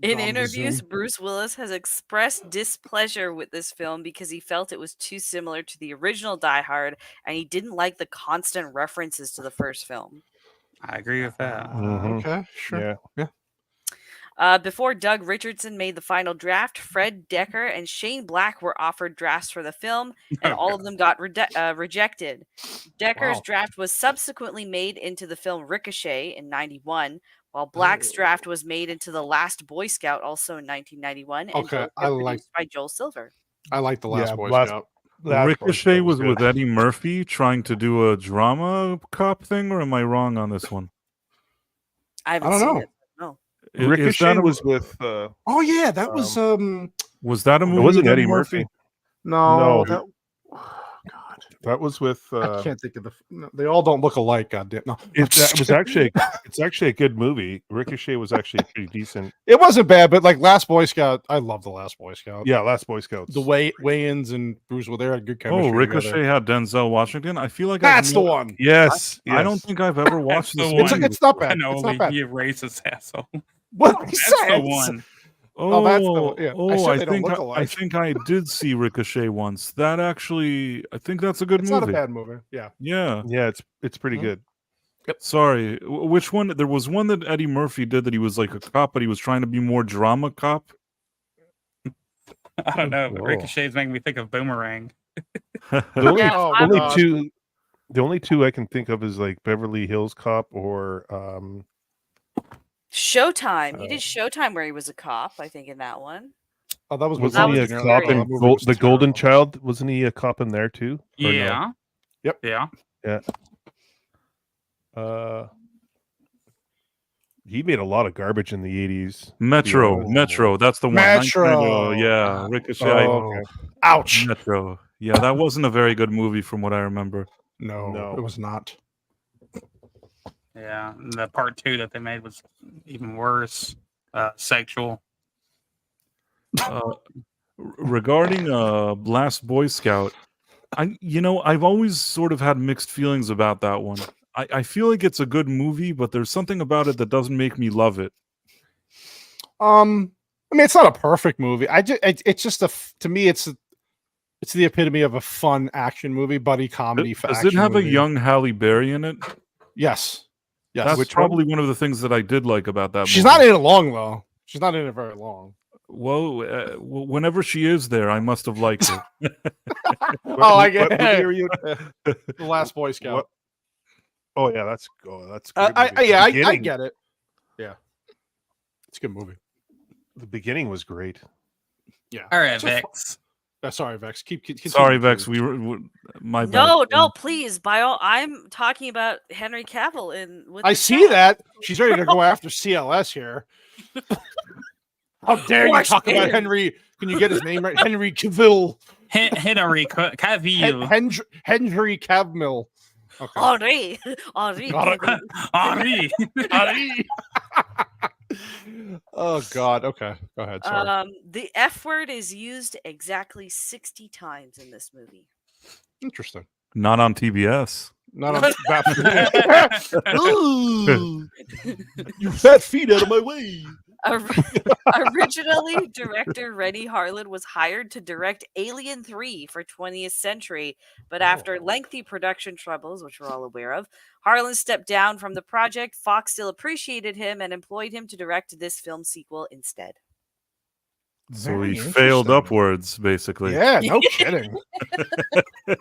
In interviews, Bruce Willis has expressed displeasure with this film because he felt it was too similar to the original Die Hard, and he didn't like the constant references to the first film. I agree with that. Okay, sure. Yeah. Before Doug Richardson made the final draft, Fred Decker and Shane Black were offered drafts for the film, and all of them got rejected. Decker's draft was subsequently made into the film Ricochet in 1991, while Black's draft was made into The Last Boy Scout, also in 1991, and produced by Joel Silver. I like The Last Boy Scout. Ricochet was with Eddie Murphy trying to do a drama cop thing, or am I wrong on this one? I don't know. No. Ricochet was with. Oh yeah, that was. Was that a movie? It wasn't Eddie Murphy. No. That was with. I can't think of the. No, they all don't look alike. Goddamn. No. It's actually a good movie. Ricochet was actually pretty decent. It wasn't bad, but like Last Boy Scout, I love The Last Boy Scout. Yeah, Last Boy Scouts. The weigh-ins and Bruce Willis, they had good chemistry. Oh, Ricochet had Denzel Washington. I feel like that's the one. Yes, I don't think I've ever watched this. It's not bad. No, it's not bad. You racist asshole. What? That's the one. That's the one. Yeah. I think I did see Ricochet once. That actually, I think that's a good movie. It's not a bad movie. Yeah. Yeah. It's pretty good. Yep. Sorry, which one? There was one that Eddie Murphy did that he was like a cop, but he was trying to be more drama cop. I don't know, but Ricochet's making me think of Boomerang. The only two I can think of is like Beverly Hills Cop or Showtime. He did Showtime where he was a cop, I think, in that one. Oh, that was wasn't he a cop in The Golden Child? Wasn't he a cop in there too? Yeah. No? Yep. Yeah. He made a lot of garbage in the 80s. Metro. That's the one. Metro. Yeah. Ricochet. Okay. Ouch. Metro. Yeah, that wasn't a very good movie from what I remember. No, it was not. Yeah, the part 2 that they made was even worse. Sexual. Regarding Last Boy Scout, I've always sort of had mixed feelings about that one. I feel like it's a good movie, but there's something about it that doesn't make me love it. I mean, it's not a perfect movie. It's just to me, it's the epitome of a fun action movie, buddy comedy. Does it have a young Halle Berry in it? Yes. That's probably one of the things that I did like about that movie. She's not in it long, though. She's not in it very long. Well, whenever she is there, I must have liked her. I get it. The Last Boy Scout. Oh yeah, that's I get it. Yeah, it's a good movie. The beginning was great. Yeah. All right, Vex. Sorry, Vex. Keep Sorry, Vex. My bad. No, please. I'm talking about Henry Cavill I see that. She's ready to go after CLS here. How dare you talk about Henry? Can you get his name right? Henry Cavill. Henry Cavill. Henry Cavill. Okay. Henri. Oh God. Okay. Go ahead. Sorry. The F word is used exactly 60 times in this movie. Interesting. Not on TBS. Not on you fat feet out of my way. Originally, director Rennie Harlan was hired to direct Alien 3 for 20th Century, but after lengthy production troubles, which we're all aware of, Harlan stepped down from the project. Fox still appreciated him and employed him to direct this film sequel instead. So he failed upwards, basically. Yeah, no kidding.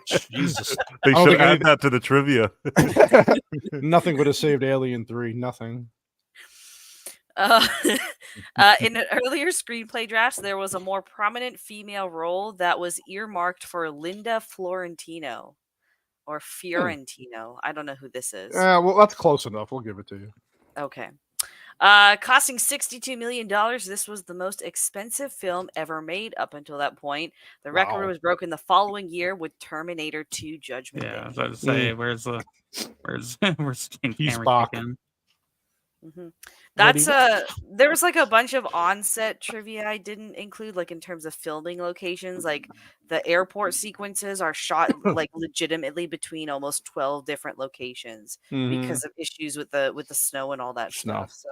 Jesus. They should add that to the trivia. Nothing would have saved Alien 3. Nothing. In an earlier screenplay draft, there was a more prominent female role that was earmarked for Linda Florentino or Fiorentino. I don't know who this is. Well, that's close enough. We'll give it to you. Okay. Costing $62 million, this was the most expensive film ever made up until that point. The record was broken the following year with Terminator 2 Judgment Day. I was about to say, where's He's back. That's there was like a bunch of on-set trivia I didn't include, like in terms of filming locations. Like the airport sequences are shot like legitimately between almost 12 different locations because of issues with the snow and all that stuff. So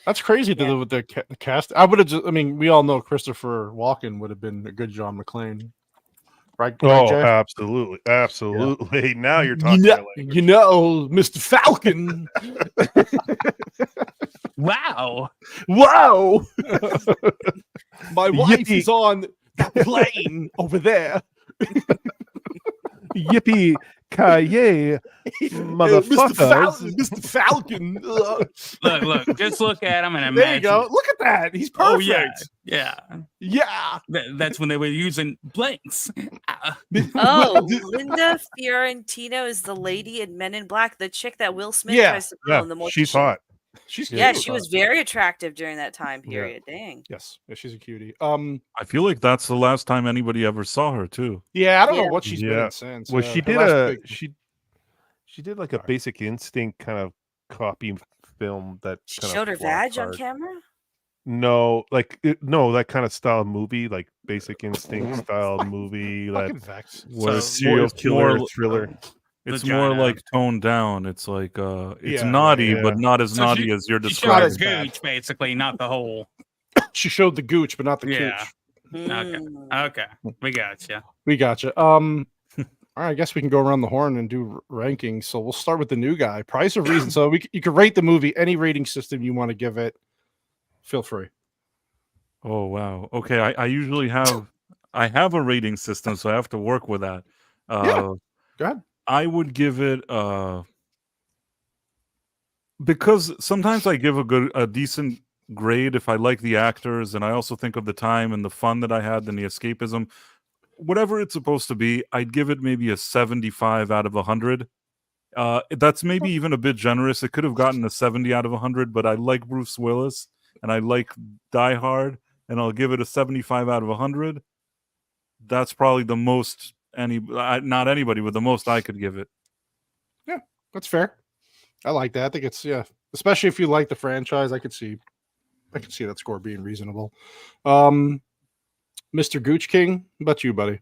that's crazy to do with the cast. I would have. I mean, we all know Christopher Walken would have been a good John McClane. Right? Oh, Jay? absolutely. Yeah. Now you're talking. Mr. Falcon. Wow. My wife is on that plane over there. Yippee ki-yay, motherfuckers. Mr. Falcon. Look, just look at him and imagine. There you go. Look at that. He's perfect. Oh, yeah. That's when they were using blanks. Linda Fiorentino is the lady in Men in Black, the chick that Will Smith tries to pull in the more. She's hot. She was very attractive during that time period. Dang. Yes, she's a cutie. I feel like that's the last time anybody ever saw her too. Yeah, I don't know what she's been in since. Well, she did she did like a Basic Instinct kind of copy film that she showed her vag on camera. No, that kind of style of movie, like Basic Instinct style movie, like serial killer thriller. It's more like toned down. It's like it's naughty, but not as naughty as you're describing. She showed gooch, basically, not the whole. She showed the gooch, but not the cooch. Okay, we gotcha. All right, I guess we can go around the horn and do rankings. So we'll start with the new guy. Price of Reason. So you can rate the movie any rating system you want to give it. Feel free. Oh wow. Okay, I usually have a rating system, so I have to work with that. Go ahead. I would give it because sometimes I give a decent grade if I like the actors and I also think of the time and the fun that I had and the escapism. Whatever it's supposed to be, I'd give it maybe a 75 out of 100. That's maybe even a bit generous. It could have gotten a 70 out of 100, but I like Bruce Willis and I like Die Hard, and I'll give it a 75 out of 100. That's probably the most not anybody, but the most I could give it. Yeah, that's fair. I like that. I think it's especially if you like the franchise, I could see that score being reasonable. Mr. Gooch King, how about you, buddy?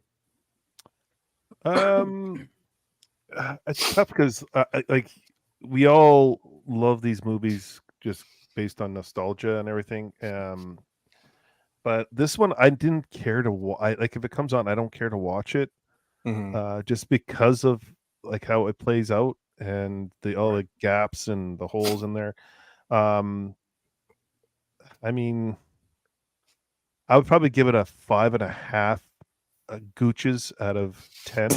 It's tough because like we all love these movies just based on nostalgia and everything. But this one I didn't care to watch. Like if it comes on, I don't care to watch it. Just because of like how it plays out and all the gaps and the holes in there. I mean, I would probably give it a 5.5 Gooches out of 10.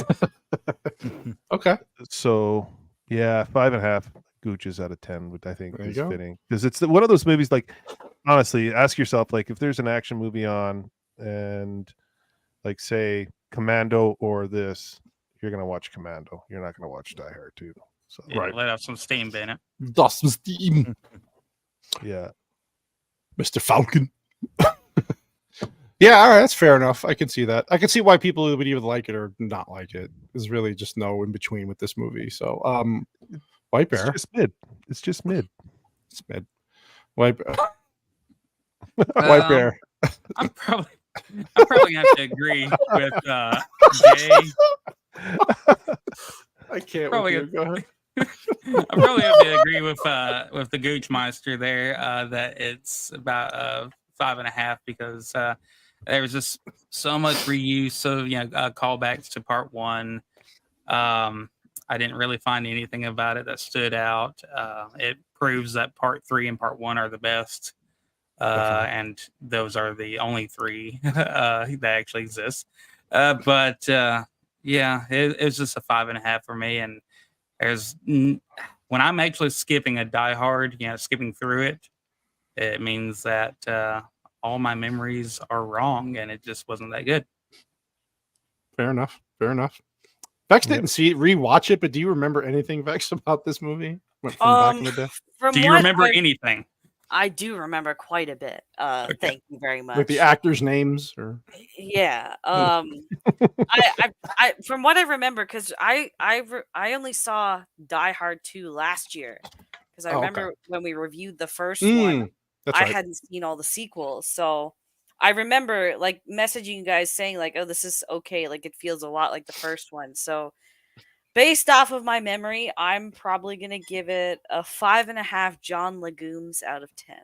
Okay. So yeah, 5.5 Gooches out of 10 would I think is fitting, because it's one of those movies. Like honestly, ask yourself, like if there's an action movie on and like say Commando or this, you're gonna watch Commando. You're not gonna watch Die Hard 2. So yeah, let off some steam, Bennett. Dust some steam. Yeah, Mr. Falcon. Yeah, all right, that's fair enough. I can see that. I can see why people would either like it or not like it. There's really just no in between with this movie. So, White Bear. It's just mid. It's just mid. It's mid. White Bear. White Bear. I'm probably gonna have to agree with Jay. I can't. Probably Go ahead. I'm probably have to agree with the Goochmeister there that it's about 5.5 because there was just so much reuse of callbacks to part 1. I didn't really find anything about it that stood out. It proves that part 3 and part 1 are the best, and those are the only 3 that actually exist. But it was just a 5.5 for me. And there's when I'm actually skipping a Die Hard, skipping through it, it means that all my memories are wrong, and it just wasn't that good. Fair enough. Vex didn't rewatch it, but do you remember anything, Vex, about this movie from back in the day? Do you remember anything? I do remember quite a bit. Okay. Thank you very much. With the actors' names, or yeah. I from what I remember, because I only saw Die Hard 2 last year, because I remember when we reviewed the first one, I hadn't seen all the sequels, so I remember like messaging you guys saying like, "Oh, this is okay. Like it feels a lot like the first one." So, based off of my memory, I'm probably gonna give it a 5.5 John Legumes out of 10.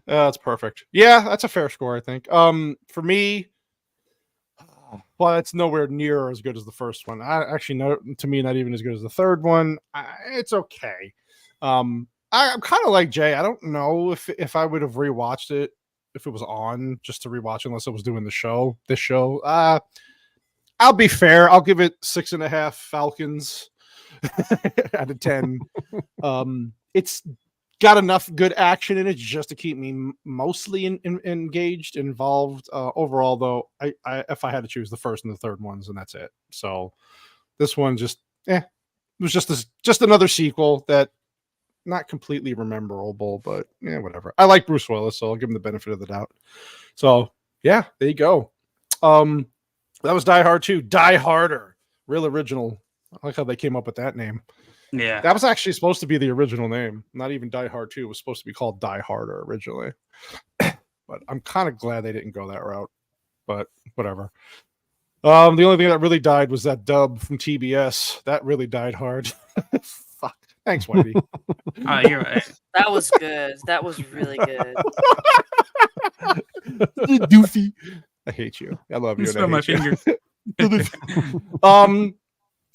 That's perfect. Yeah, that's a fair score, I think. For me, well, it's nowhere near as good as the first one. To me, not even as good as the third one. It's okay. I'm kind of like Jay. I don't know if I would have rewatched it if it was on just to rewatch, unless I was doing this show. I'll be fair. I'll give it 6.5 Falcons out of 10. It's got enough good action in it just to keep me mostly engaged, involved. Overall, though, if I had to choose the first and the third ones, and that's it. So this one it was just another sequel that not completely memorable, but whatever. I like Bruce Willis, so I'll give him the benefit of the doubt. So yeah, there you go. That was Die Hard 2. Die Harder, real original. I like how they came up with that name. Yeah, that was actually supposed to be the original name. Not even Die Hard 2. It was supposed to be called Die Harder originally. But I'm kind of glad they didn't go that route. But whatever. The only thing that really died was that dub from TBS. That really died hard. Fuck. Thanks, Whitey. You're right. That was good. That was really good. Doofy. I hate you. I love you. Smell my fingers.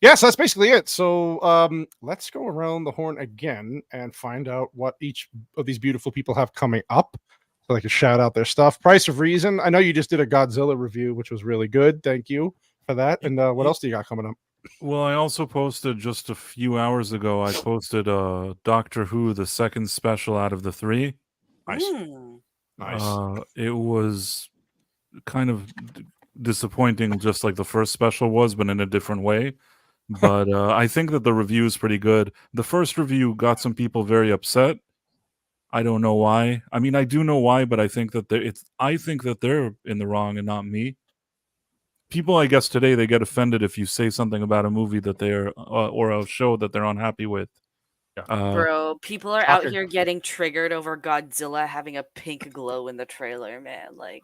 Yes, that's basically it. So let's go around the horn again and find out what each of these beautiful people have coming up. So they can shout out their stuff. Price of Reason. I know you just did a Godzilla review, which was really good. Thank you for that. And what else do you got coming up? Well, I also posted just a few hours ago. I posted Doctor Who, the second special out of the 3. Nice. Nice. It was kind of disappointing, just like the first special was, but in a different way. But I think that the review is pretty good. The first review got some people very upset. I don't know why. I mean, I do know why, but I think that they're in the wrong and not me. People, I guess, today they get offended if you say something about a movie that they're or a show that they're unhappy with. Bro, people are out here getting triggered over Godzilla having a pink glow in the trailer, man. Like,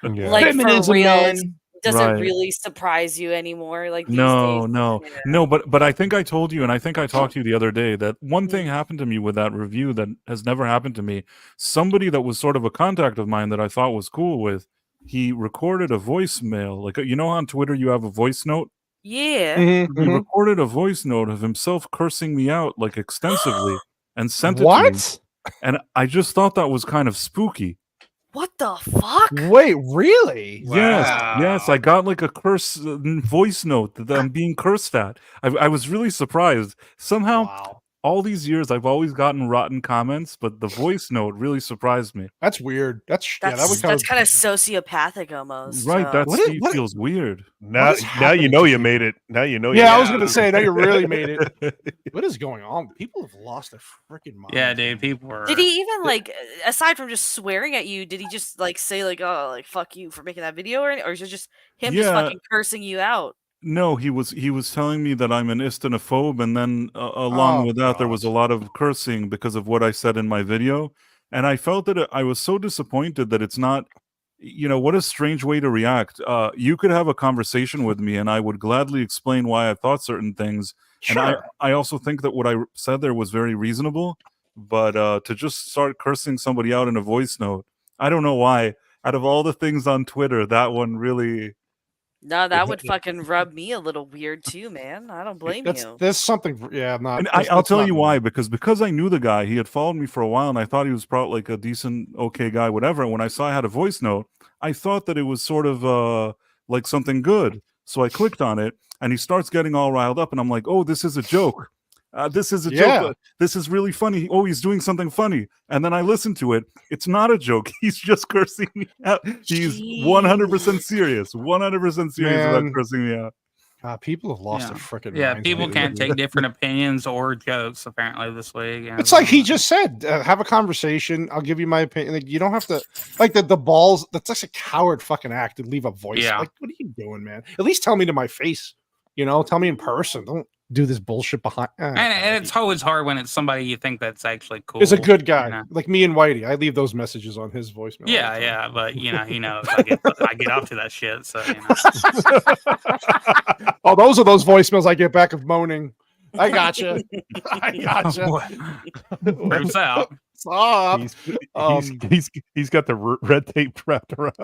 like Feminism, for real, man. does it really surprise you anymore? Like, these No. days? No, but I think I told you, and I think I talked to you the other day, that one thing happened to me with that review that has never happened to me. Somebody that was sort of a contact of mine that I thought was cool with, he recorded a voicemail. Like, you know, on Twitter you have a voice note? Yeah. He recorded a voice note of himself cursing me out, like, extensively, and sent it to me. And I just thought that was kind of spooky. What the fuck? Wait, really? Yes. I got like a curse voice note that I'm being cursed at. I was really surprised. Somehow, all these years I've always gotten rotten comments, but the voice note really surprised me. That's weird. That's kind of sociopathic almost. Right, feels weird. Now you know you made it. Now you know. Yeah, I was gonna say now you really made it. What is going on? People have lost their freaking mind. Yeah, dude. People were. Did he even aside from just swearing at you? Did he just say oh fuck you for making that video, or is it just him just fucking cursing you out? No, he was telling me that I'm an istinophobe, and then along with that, there was a lot of cursing because of what I said in my video, and I felt that I was so disappointed that it's not, what a strange way to react. You could have a conversation with me, and I would gladly explain why I thought certain things. Sure. And I also think that what I said there was very reasonable, but to just start cursing somebody out in a voice note, I don't know why. Out of all the things on Twitter, that one really... No, that would fucking rub me a little weird too, man. I don't blame you. There's something, yeah. Not. And I'll tell you why. Because I knew the guy. He had followed me for a while, and I thought he was probably like a decent, okay guy, whatever. And when I saw I had a voice note, I thought that it was sort of like something good. So I clicked on it, and he starts getting all riled up, and I'm like, oh, this is a joke. This is a joke. This is really funny. Oh, he's doing something funny. And then I listened to it. It's not a joke. He's just cursing me out. He's 100% serious. 100% serious about cursing me out. People have lost their freaking minds. People can't take different opinions or jokes, apparently, this week. It's like he just said, have a conversation. I'll give you my opinion. Like, you don't have to, the balls. That's just a coward fucking act to leave a voice. Yeah. Like, what are you doing, man? At least tell me to my face. Tell me in person. Don't do this bullshit behind. And it's always hard when it's somebody you think that's actually cool. Is a good guy, like me and Whitey. I leave those messages on his voicemail. Yeah, but he knows I get up to that shit. So oh, those are those voicemails I get back of moaning. I gotcha. I gotcha. Rips out. Stop. He's got the red tape wrapped around.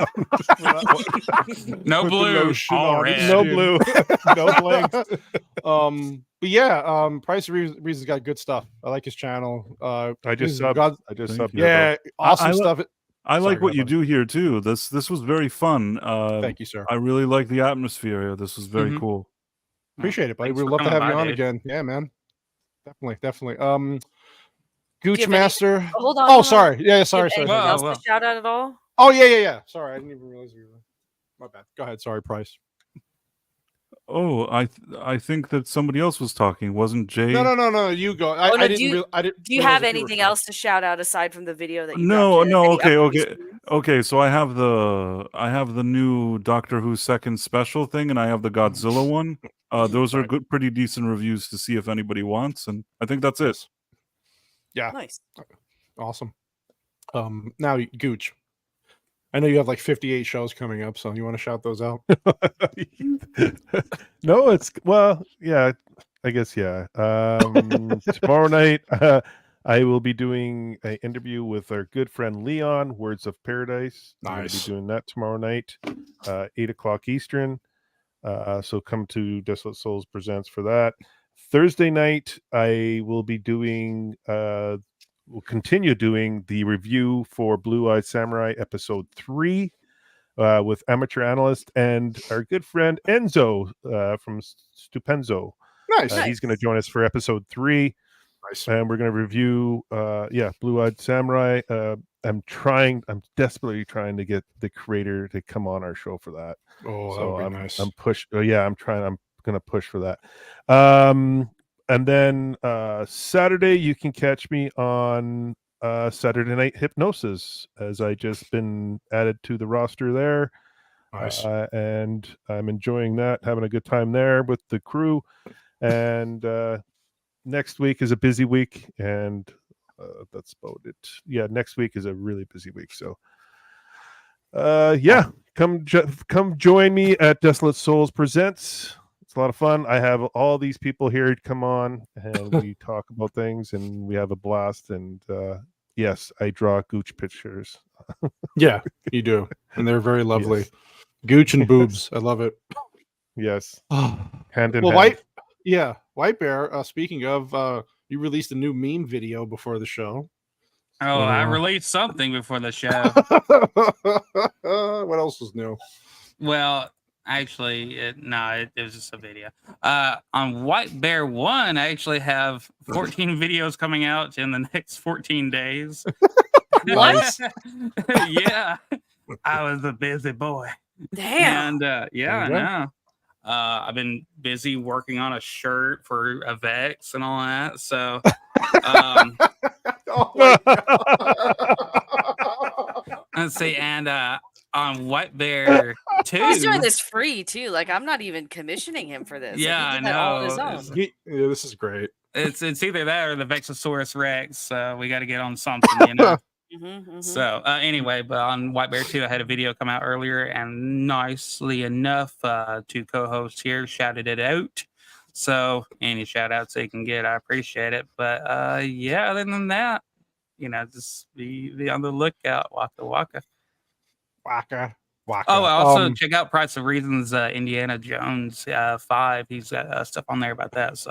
No blue. All red. No blue. No blanks. But yeah, Price of Reason's got good stuff. I like his channel. I just subbed. Yeah, awesome stuff. I like what you do here too. This was very fun. Thank you, sir. I really like the atmosphere here. This was very cool. Appreciate it, buddy. We'd love to have you on again. Yeah, man. Definitely. Gooch Master. Hold on. Oh, sorry. Yeah, sorry. Anything else to shout out at all? Oh, yeah. Sorry, I didn't even realize you were. My bad. Go ahead. Sorry, Price. Oh, I think that somebody else was talking. Wasn't Jay? No. You go. I didn't. Do you have anything else to shout out aside from the video that you? No. Okay. So I have the new Doctor Who second special thing, and I have the Godzilla one. Those are good, pretty decent reviews to see if anybody wants, and I think that's it. Yeah. Nice. Awesome. Now, Gooch, I know you have like 58 shows coming up, so you want to shout those out? No, yeah, I guess, yeah. Tomorrow night, I will be doing an interview with our good friend Leon, Words of Paradise. Nice. I'll be doing that tomorrow night, 8:00 Eastern. So come to Desolate Souls Presents for that. Thursday night, I will be doing, we'll continue doing the review for Blue-Eyed Samurai episode 3 with amateur analyst and our good friend Enzo from Stupenzo. Nice. He's going to join us for episode 3. Nice. And we're going to review, Blue-Eyed Samurai. I'm desperately trying to get the creator to come on our show for that. Oh, so that would be nice. I'm going to push for that. And then Saturday, you can catch me on Saturday Night Hypnosis, as I just been added to the roster there. Nice. And I'm enjoying that, having a good time there with the crew. And next week is a busy week, and that's about it. Yeah, next week is a really busy week. So come join me at Desolate Souls Presents. It's a lot of fun. I have all these people here to come on, and we talk about things, and we have a blast. And yes, I draw Gooch pictures. Yeah, you do, and they're very lovely. Yes. Gooch and boobs. I love it. Yes. Hand in hand. White Bear. Speaking of, you released a new meme video before the show. Oh, I released something before the show. What else is new? Well, Actually, it was just a video. On White Bear 1, I actually have 14 videos coming out in the next 14 days. What? Yeah. I was a busy boy. Damn. And I know. I've been busy working on a shirt for Avex and all that. So let's see, and on White Bear 2. He's doing this free too. Like, I'm not even commissioning him for this. Yeah, like, I know. All on his own. Yeah, this is great. It's either that or the Vexosaurus Rex. We got to get on something, you know. So anyway, but on White Bear 2, I had a video come out earlier, and nicely enough, two co-hosts here shouted it out. So any shout outs they can get, I appreciate it. But other than that, just be on the lookout. Waka waka. Waka. Oh, also check out Price of Reason's Indiana Jones 5. He's got stuff on there about that. So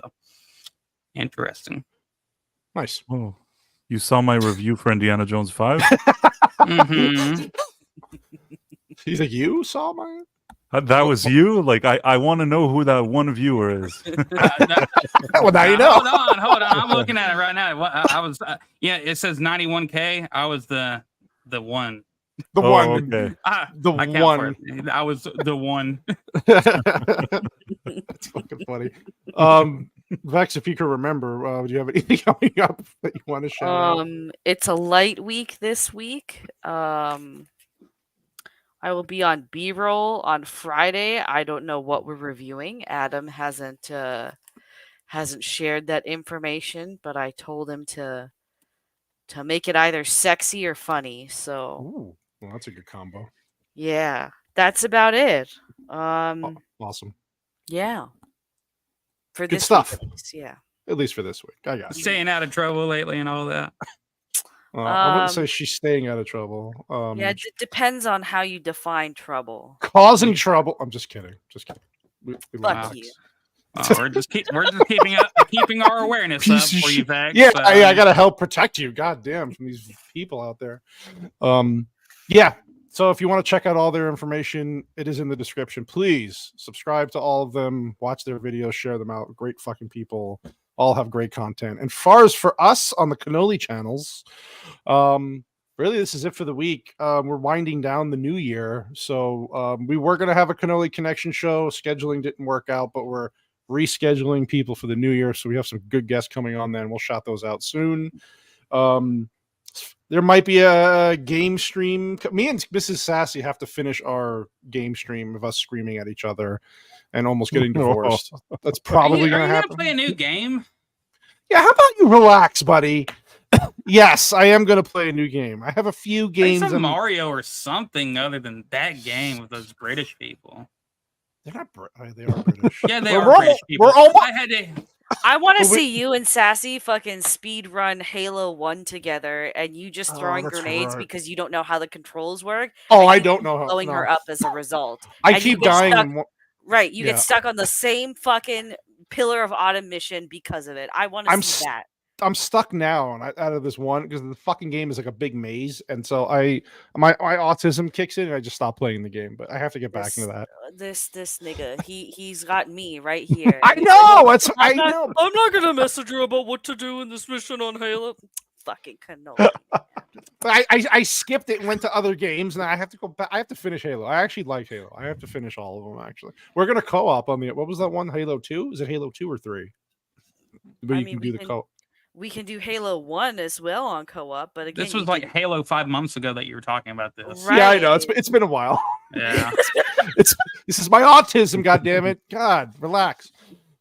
interesting. Nice. Oh, you saw my review for Indiana Jones 5? He's like, you saw my. That was you? Like, I want to know who that one viewer is. Well, now you know. Hold on. I'm looking at it right now. I was, it says 91K. I was the one. The one. Okay. I was the one. That's fucking funny. Vex, if you can remember, do you have anything coming up that you want to share? It's a light week this week. I will be on B-roll on Friday. I don't know what we're reviewing. Adam hasn't shared that information, but I told him to make it either sexy or funny. So, ooh, well, that's a good combo. Yeah, that's about it. Awesome. Yeah. For good this stuff. week, at least, yeah. At least for this week. I got you. Staying out of trouble lately and all that. I wouldn't say she's staying out of trouble. Yeah, it depends on how you define trouble. Causing trouble. I'm just kidding. We Fuck you. We're just keeping our awareness up for you, Vex. Yeah, I gotta help protect you. God damn, from these people out there. Yeah. So if you want to check out all their information, it is in the description. Please subscribe to all of them. Watch their videos. Share them out. Great fucking people. All have great content. And far as for us on the Cannoli channels, really this is it for the week. We're winding down the new year, so we were going to have a Cannoli Connection show. Scheduling didn't work out, but we're rescheduling people for the new year, so we have some good guests coming on then. We'll shout those out soon. There might be a game stream. Me and Mrs. Sassy have to finish our game stream of us screaming at each other and almost getting divorced. That's probably going to happen. Are you going to play a new game? Yeah, how about you relax, buddy? Yes, I am going to play a new game. I have a few games. Play some Mario or something other than that game with those British people. They're not. They are British. Yeah, they are British people. We're almost. I want to see you and Sassy fucking speed run Halo 1 together, and you just throwing grenades because you don't know how the controls work. Oh, I don't know how. Blowing her up as a result. I keep dying. Right, you get stuck on the same fucking Pillar of Autumn mission because of it. I want to see that. I'm stuck now out of this one because the fucking game is like a big maze, and so my autism kicks in, and I just stop playing the game. But I have to get back into that. This nigga, he's got me right here. I know. I know. I'm not gonna message you about what to do in this mission on Halo. Fucking cannoli. I skipped it and went to other games, and I have to go back. I have to finish Halo. I actually like Halo. I have to finish all of them. Actually, we're gonna co-op on the. What was that one? Halo 2? Is it Halo 2 or 3? But you can do the co-op. We can do Halo 1 as well on co-op, but again, this was like Halo 5 months ago that you were talking about this. Right. Yeah, I know. It's been a while. Yeah. This is my autism, goddammit. God, relax.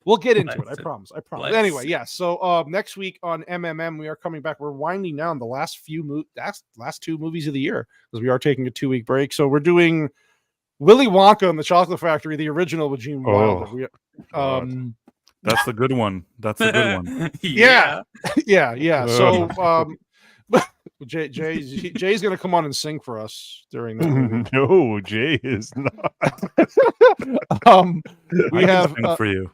We'll get into it. I promise. Anyway, yeah. So next week on MMM, we are coming back. We're winding down the last two movies of the year because we are taking a 2-week break. So we're doing Willy Wonka and the Chocolate Factory, the original with Gene Wilder. That's the good one. That's a good one. Yeah. So Jay's gonna come on and sing for us during that movie. No, Jay is not. We have sing for you.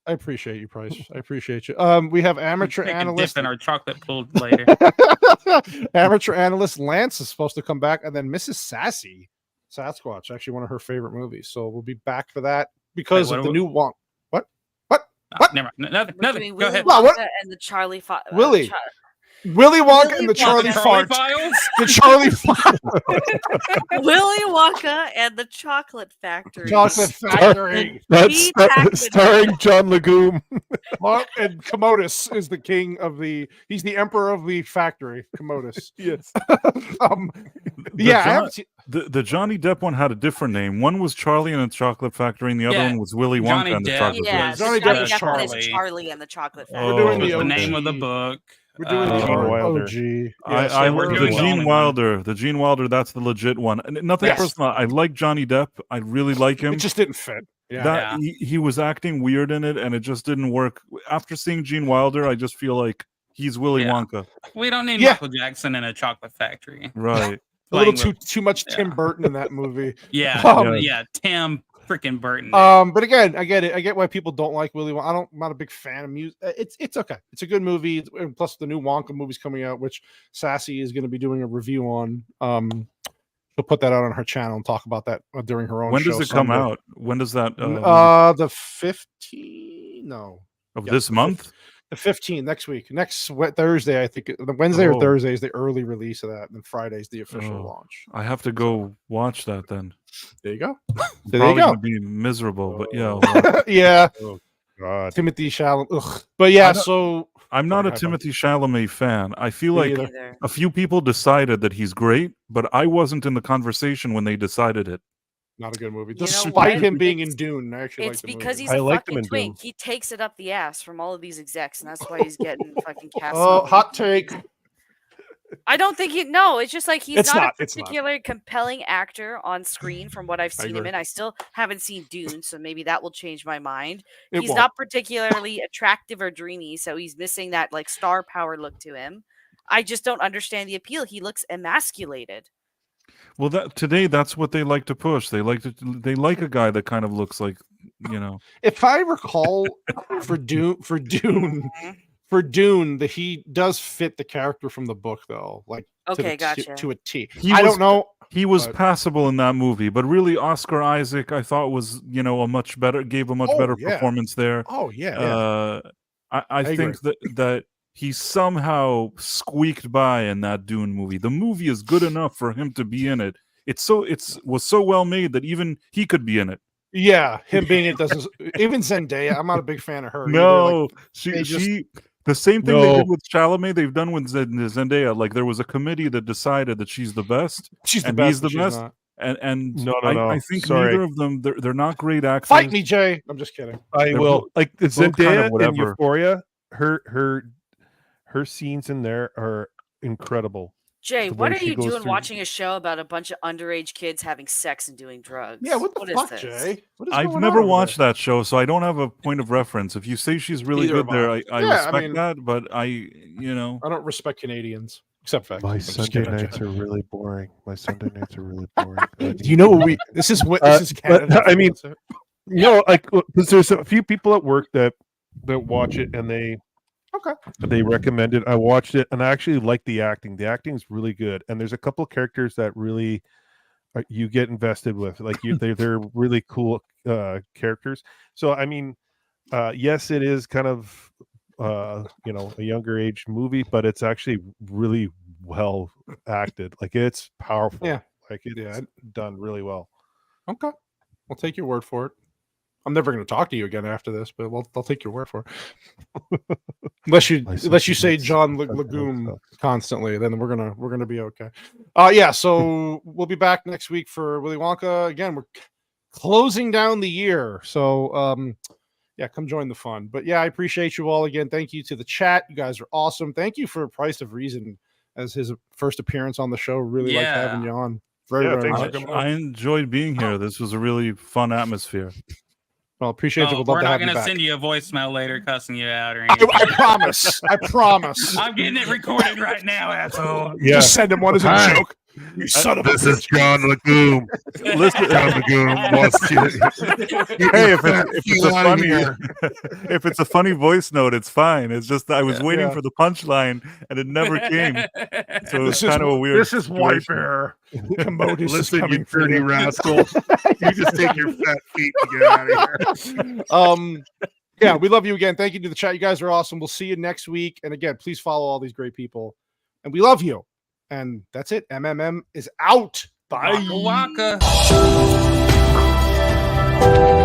I appreciate you, Price. I appreciate you. We have amateur analyst in our chocolate pulled later. Amateur analyst Lance is supposed to come back, and then Mrs. Sassy Sasquatch, actually one of her favorite movies. So we'll be back for that because of the new Wonka. What? Never mind. Nothing. Go ahead. And the Charlie Willy Wonka and the Charlie Fart. The Charlie Fart. Willy Wonka and the Chocolate Factory. Chocolate Factory. That's starring John Legume. And Commodus is the king of he's the emperor of the factory. Commodus. Yes. The Johnny Depp one had a different name. One was Charlie and the Chocolate Factory, and the other one was Willy Wonka and the Chocolate Factory. Johnny Depp is Charlie and the Chocolate Factory. We're doing the name of the book. We're doing the Gene Wilder. OG. I heard the Gene Wilder. The Gene Wilder, that's the legit one. Nothing personal. I like Johnny Depp. I really like him. It just didn't fit. He was acting weird in it, and it just didn't work. After seeing Gene Wilder, I just feel like he's Willy Wonka. We don't need Michael Jackson in a Chocolate Factory. Right. A little too much Tim Burton in that movie. Tim freaking Burton. But again, I get it. I get why people don't like Willy Wonka. I'm not a big fan of music. It's okay. It's a good movie. And plus, the new Wonka movie's coming out, which Sassy is going to be doing a review on. She'll put that out on her channel and talk about that during her own. When does it come out? When does that? The 15th. No. Of this month. The 15th, next week. Next Thursday, I think. The Wednesday or Thursday is the early release of that. And then Friday's the official launch. I have to go watch that then. There you go. Probably going to be miserable, but yeah. Yeah. Oh, God. Timothy Chalamet. Ugh. But yeah, I'm not a Timothy Chalamet fan. I feel like a few people decided that he's great, but I wasn't in the conversation when they decided it. Not a good movie. Despite him being in Dune, I actually like the movie. It's because he's a fucking twink. He takes it up the ass from all of these execs, and that's why he's getting fucking cast. Oh, hot take. I don't think it's just like he's not a particularly compelling actor on screen from what I've seen him in. I still haven't seen Dune, so maybe that will change my mind. He's not particularly attractive or dreamy, so he's missing that like star power look to him. I just don't understand the appeal. He looks emasculated. Well, today that's what they like to push. They like a guy that kind of looks like, If I recall, for Dune, that he does fit the character from the book, though. Like, gotcha. To a T. I don't know. He was passable in that movie, but really, Oscar Isaac, I thought was, gave a much better performance there. Oh yeah. I think that he somehow squeaked by in that Dune movie. The movie is good enough for him to be in it. It was so well made that even he could be in it. Yeah, him being it doesn't. Even Zendaya, I'm not a big fan of her. No, she the same thing they did with Chalamet. They've done with Zendaya. Like there was a committee that decided that she's the best. He's the best. And no. I think neither of them. They're not great actors. Fight me, Jay. I'm just kidding. I will. Like Zendaya in Euphoria. Her scenes in there are incredible. Jay, what are you doing watching a show about a bunch of underage kids having sex and doing drugs? Yeah, what the fuck, Jay? I've never watched that show, so I don't have a point of reference. If you say she's really good there, I respect that, but I don't respect Canadians. Except fact. My Sunday nights are really boring. You know what this is Canada. I mean, because there's a few people at work that watch it and they recommend it. I watched it and I actually like the acting. The acting is really good, and there's a couple of characters that really you get invested with. Like they're really cool characters. So I mean, yes, it is kind of a younger age movie, but it's actually really well acted. Like it's powerful. Yeah, like it's done really well. Okay, I'll take your word for it. I'm never going to talk to you again after this, but I'll take your word for it. unless you say John Legume constantly, then we're gonna be okay. So we'll be back next week for Willy Wonka. Again, we're closing down the year, so come join the fun. But I appreciate you all again. Thank you to the chat. You guys are awesome. Thank you for Price of Reason as his first appearance on the show. Really like having you on. Very much. I enjoyed being here. This was a really fun atmosphere. Well, appreciate it. We're not going to send you a voicemail later cussing you out or anything. I promise. I promise. I'm getting it recorded right now, asshole. Yeah. Just send him one as a joke. You son of a This is John Legume. Listen, John Legume wants you. Hey, if it's a funny voice note, it's fine. It's just I was waiting for the punchline and it never came. So it's kind of a weird. This is White Bear. Commodus Listen, you dirty rascal. You just take your fat feet and get out of here. Yeah, we love you again. Thank you to the chat. You guys are awesome. We'll see you next week. And again, please follow all these great people. And we love you. And that's it. MMM is out. Bye. Waka waka.